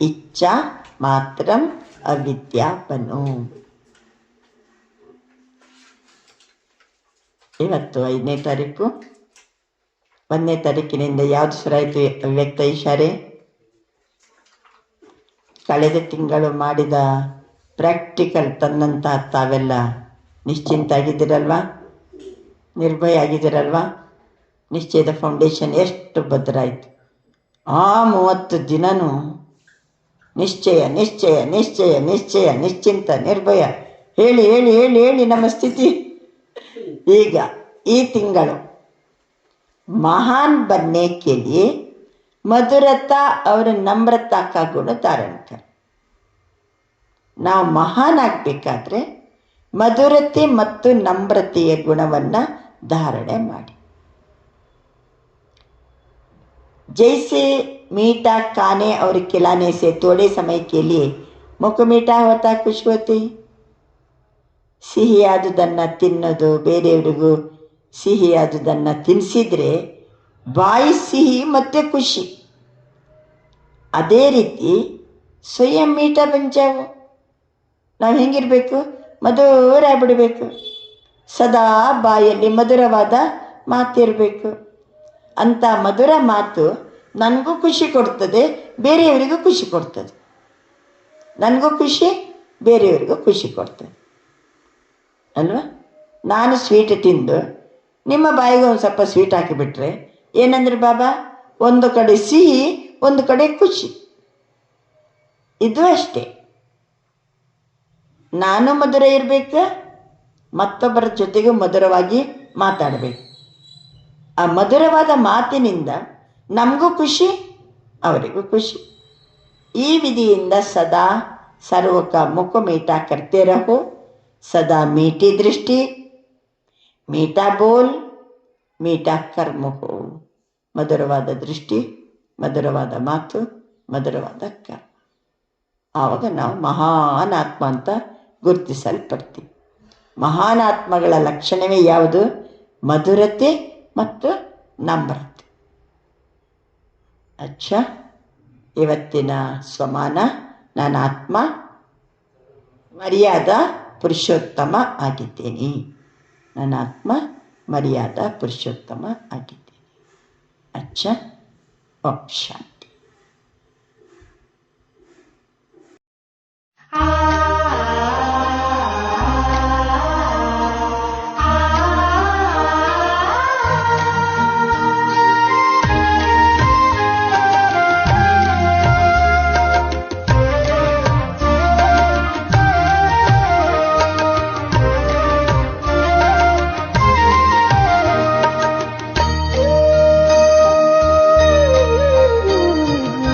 ಇಚ್ಛಾ ಮಾತ್ರ ಅವಿದ್ಯಾಪನು. ಇವತ್ತು 5ನೇ ತಾರೀಕು, 1ನೇ ತಾರೀಕಿನಿಂದ ಯಾವುದು ಶುರುವಾಯಿತು? ಅವ್ಯಕ್ತ ಇಶಾರೆ. ಕಳೆದ ತಿಂಗಳು ಮಾಡಿದ ಪ್ರಾಕ್ಟಿಕಲ್ ತಂದಂತಹ ತಾವೆಲ್ಲ ನಿಶ್ಚಿಂತಾಗಿದ್ದೀರಲ್ವಾ? ನಿರ್ಭಯ ಆಗಿದ್ದೀರಲ್ವಾ? ನಿಶ್ಚಯದ ಫೌಂಡೇಶನ್ ಎಷ್ಟು ಭದ್ರ ಆಯಿತು. ಆ 30 ದಿನವೂ ನಿಶ್ಚಯ ನಿಶ್ಚಯ ನಿಶ್ಚಯ ನಿಶ್ಚಯ ನಿಶ್ಚಿಂತ ನಿರ್ಭಯ ಹೇಳಿ ಹೇಳಿ ಹೇಳಿ ಹೇಳಿ ನಮ್ಮ ಸ್ಥಿತಿ. ಈಗ ಈ ತಿಂಗಳು महान बनने के लिए मधुरता और नम्रता का गुण धारण कर. ನಾವು ಮಹಾನ್ ಆಗಬೇಕಾದ್ರೆ ಮಧುರತೆ ಮತ್ತು ನಮ್ರತೆಯ ಗುಣವನ್ನು ಧಾರಣೆ ಮಾಡಿ. जैसे मीठा खाने और खिलाने से थोड़े समय के लिए मुख मीठा होता, ಖುಷಿ होती. ಸಿಹಿಯಾದುದನ್ನು ತಿನ್ನೋದು, ಬೇರೆಯವರಿಗೂ ಸಿಹಿಯಾದುದನ್ನು ತಿನ್ನಿಸಿದ್ರೆ ಬಾಯಿ ಸಿಹಿ ಮತ್ತು ಖುಷಿ. ಅದೇ ರೀತಿ ಸ್ವಯಂ ಮೀಠ ಬಂಚಾವು. ನಾವು ಹೆಂಗಿರಬೇಕು? ಮಧುರ ಬಿಡಬೇಕು. ಸದಾ ಬಾಯಲ್ಲಿ ಮಧುರವಾದ ಮಾತಿರಬೇಕು. ಅಂಥ ಮಧುರ ಮಾತು ನನಗೂ ಖುಷಿ ಕೊಡ್ತದೆ, ಬೇರೆಯವರಿಗೂ ಖುಷಿ ಕೊಡ್ತದೆ. ನನಗೂ ಖುಷಿ, ಬೇರೆಯವರಿಗೂ ಖುಷಿ ಕೊಡ್ತದೆ ಅಲ್ವಾ? ನಾನು ಸ್ವೀಟ್ ತಿಂದು ನಿಮ್ಮ ಬಾಯಿಗೆ ಒಂದು ಸ್ವಲ್ಪ ಸ್ವೀಟ್ ಹಾಕಿಬಿಟ್ರೆ ಏನಂದ್ರೆ ಬಾಬಾ, ಒಂದು ಕಡೆ ಸಿಹಿ, ಒಂದು ಕಡೆ ಖುಷಿ. ಇದು ಅಷ್ಟೇ. ನಾನು ಮಧುರ ಇರಬೇಕು, ಮತ್ತೊಬ್ಬರ ಜೊತೆಗೂ ಮಧುರವಾಗಿ ಮಾತಾಡಬೇಕು. ಆ ಮಧುರವಾದ ಮಾತಿನಿಂದ ನಮಗೂ ಖುಷಿ, ಅವರಿಗೂ ಖುಷಿ. ಈ ವಿಧಿಯಿಂದ ಸದಾ ಸರ್ವ का मुख मीठा करते रहो. सदा मीठी दृष्टि, मीठा बोल, मीठा कर्म हो. ಮಧುರವಾದ ದೃಷ್ಟಿ, ಮಧುರವಾದ ಮಾತು, ಮಧುರವಾದ ಕರ್ಮ. ಆವಾಗ ನಾವು ಮಹಾನ್ ಆತ್ಮ ಅಂತ ಗುರುತಿಸಲ್ಪಡ್ತೀವಿ. ಮಹಾನ್ ಆತ್ಮಗಳ ಲಕ್ಷಣವೇ ಯಾವುದು? ಮಧುರತೆ ಮತ್ತು ನಮ್ರತೆ. ಇವತ್ತಿನ ಸ್ವಮಾನ: ನಾನು ಆತ್ಮ ಮರ್ಯಾದಾ ಪುರುಷೋತ್ತಮ ಆಗಿದ್ದೇನೆ. ನನ್ನ ಆತ್ಮ ಮರ್ಯಾದಾ ಪುರುಷೋತ್ತಮ ಆಗಿದ್ದೇನೆ. ಓಂ ಶಾಂತಿ.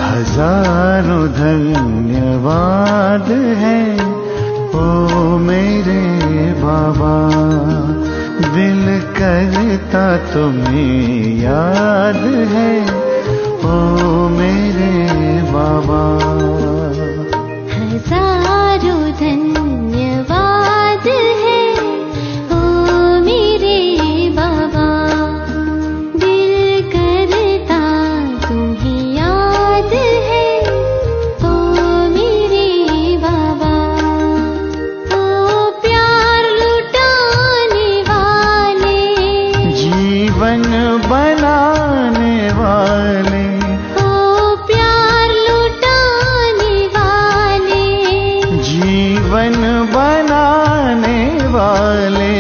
हजारों धन्यवाद है ओ मेरे बाबा, दिल करता तुम्हें याद है ओ मेरे बाबा. हजारों धन्यवाद है ओ मेरे बाबा, दिल करता तुम्हें याद है ओ मेरे बाबा. ओ प्यार लुटाने वाले, जीवन बनाने वाले, ओ प्यार लुटाने वाले, जीवन बनाने वाले,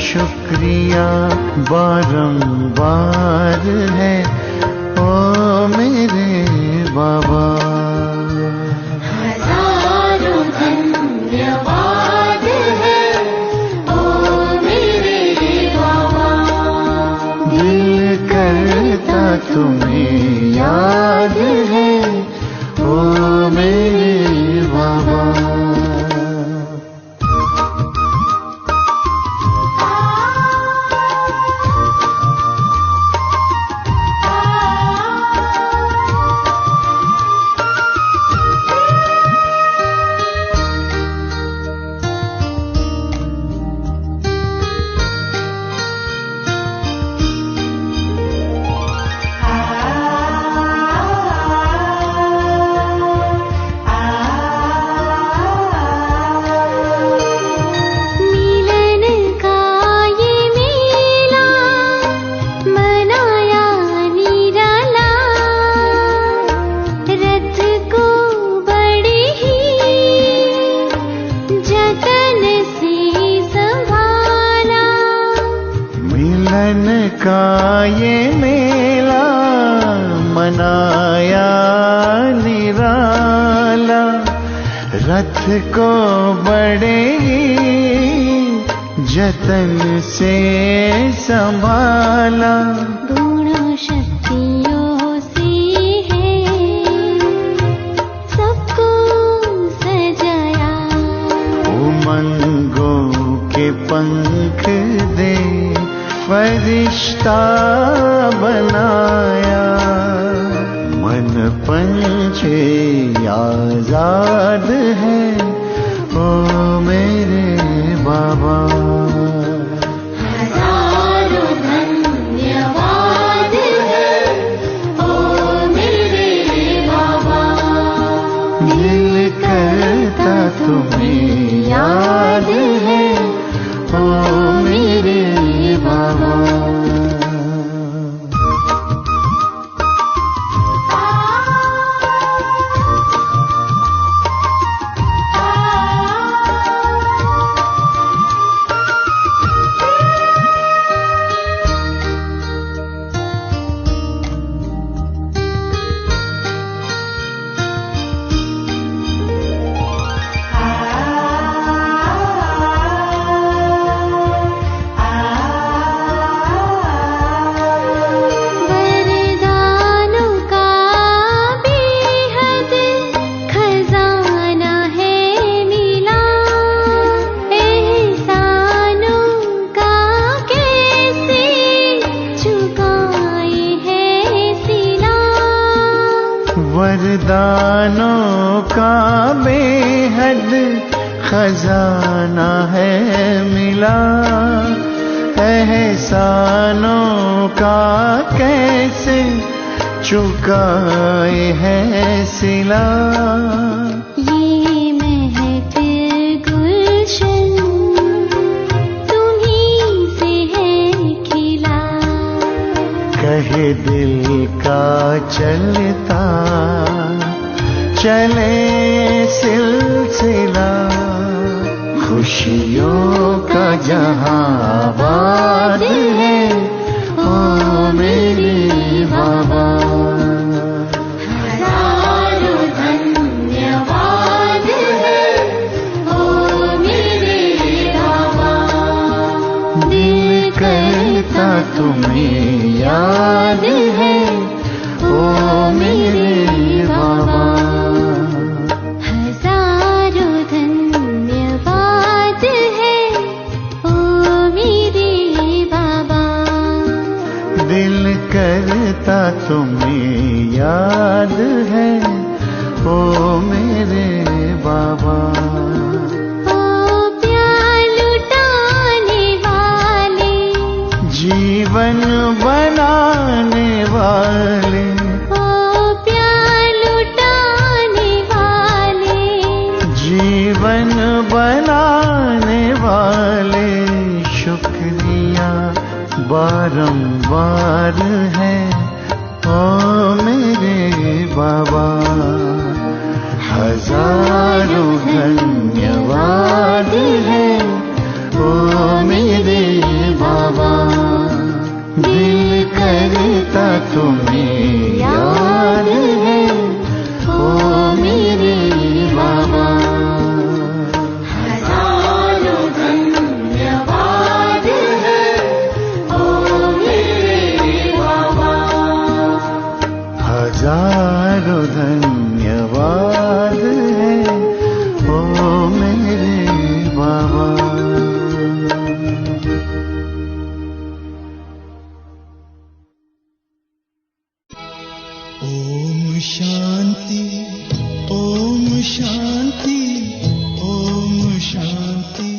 शुक्रिया बारंबार है ओ मेरे बाबा. हजारों धन्यवाद है ओ मेरे बाबा, दिल करता तुम्हें याद है का ये मेला मनाया निराला, रथ को बड़े जतन से संभाला। गुणों शक्तियों से है सबको सजाया, उमंगों के पंख दे फरिश्ता बनाया। मन पंछी आजाद है ओ मेरे बाबा। हजारों धन्यवाद है ओ मेरे बाबा। दिल करता तुम्हें याद है ओ मेरे बाबा। वरदानों का बेहद खजाना है मिला, एहसानों का कैसे चुकाए है सिला। ये महफिल गुलशन तुम्हीं से है खिला, कहे दिल का चलता चले सिलसिला, खुशियों का जहां आबाद है ओ मेरे बाबा। हजारों धन्यवाद है ओ मेरे बाबा। दिल करता तुम्हें याद है ओ मेरे बाबा। हजारों धन्यवाद है ओ मेरे बाबा। दिल करता तुम्हें याद है ओ मेरे बाबा। ओ प्यार लुटाने वाले, जीवन बनाने वाले, ओ प्यार लुटाने वाले, जीवन बनाने वाले, शुक्रिया बारंबार है ओ मेरे बाबा। हजारों धन्यवाद है ओ मेरे बाबा। दिल करता तुम्हें याद है ओ मेरे बाबा। हजारों धन्यवाद है ओ मेरे बाबा। हजारों धन्यवाद है ओ मेरे बाबा। ओम शांति, ओम शांति, ओम शांति।